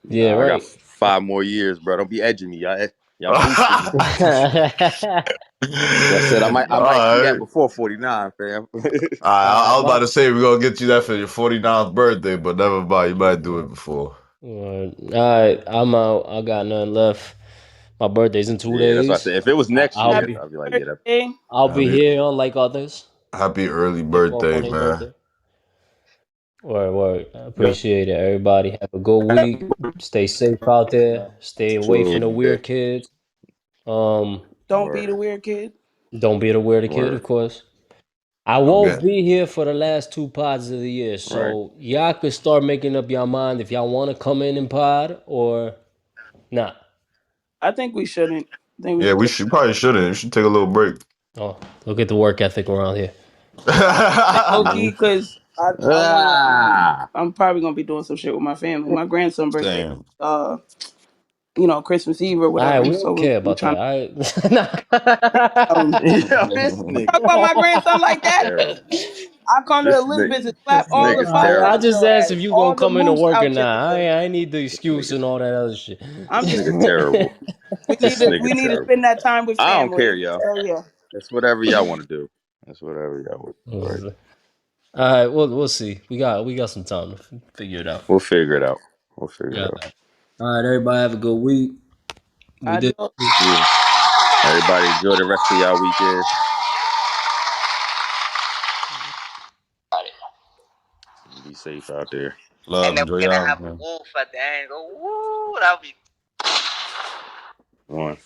Yeah, I got right. 5 more years, bro. Don't be edging me. Y'all boosting me. So I said I All might see that right. before 49, fam. I was about my, to say we're gonna get you that for your 49th birthday, but never mind. You might do it before. all right, I'm out. I got nothing left. My birthday's in two Yeah, that's what I days. said. If it was next I'll year, Happy be I'd be like, yeah, that, birthday. I'll be Happy, here unlike others. happy early Take off birthday, on their man. birthday. Word. I appreciate it. Everybody have a good week. Stay safe out there. Stay away true. from the Yeah. weird kids. Um, Don't be Word. the weird kid. don't be the weird kid, of Word. course. I Okay. won't be here for the last two pods of the year, Right. so y'all could start making up your mind if y'all want to come in and pod or not. I think we shouldn't. I think we Yeah, should we wait. should probably shouldn't. We should take a little break. Oh, look at the work ethic around here. Low Hmm. key, because I wanna Ah. I'm probably gonna be doing some shit with my family. My grandson's birthday, Damn. Christmas Eve or All right, whatever. we So don't care we about trying that. to All right. Yo, this talk nigga about my grandson like that. terrible. I come to This nigga, Elizabeth and slap this all the nigga's I terrible. just $5 asked ass, if you gonna all the come in to moose work or out your not. face. I need the This excuse nigga, and all that other shit. I'm this just nigga terrible. This we nigga need to terrible. spend that time with I don't care, family. yo. So yeah. That's whatever y'all want to do. That's whatever y'all want. Right. All right, we'll see. We got some time to figure it out. We'll figure it out. We'll figure Yeah. it out. All right, everybody have a good week. We I did. do. Yeah. Everybody enjoy the rest of y'all weekend. Be safe out there. Love, enjoy y'all, man. One.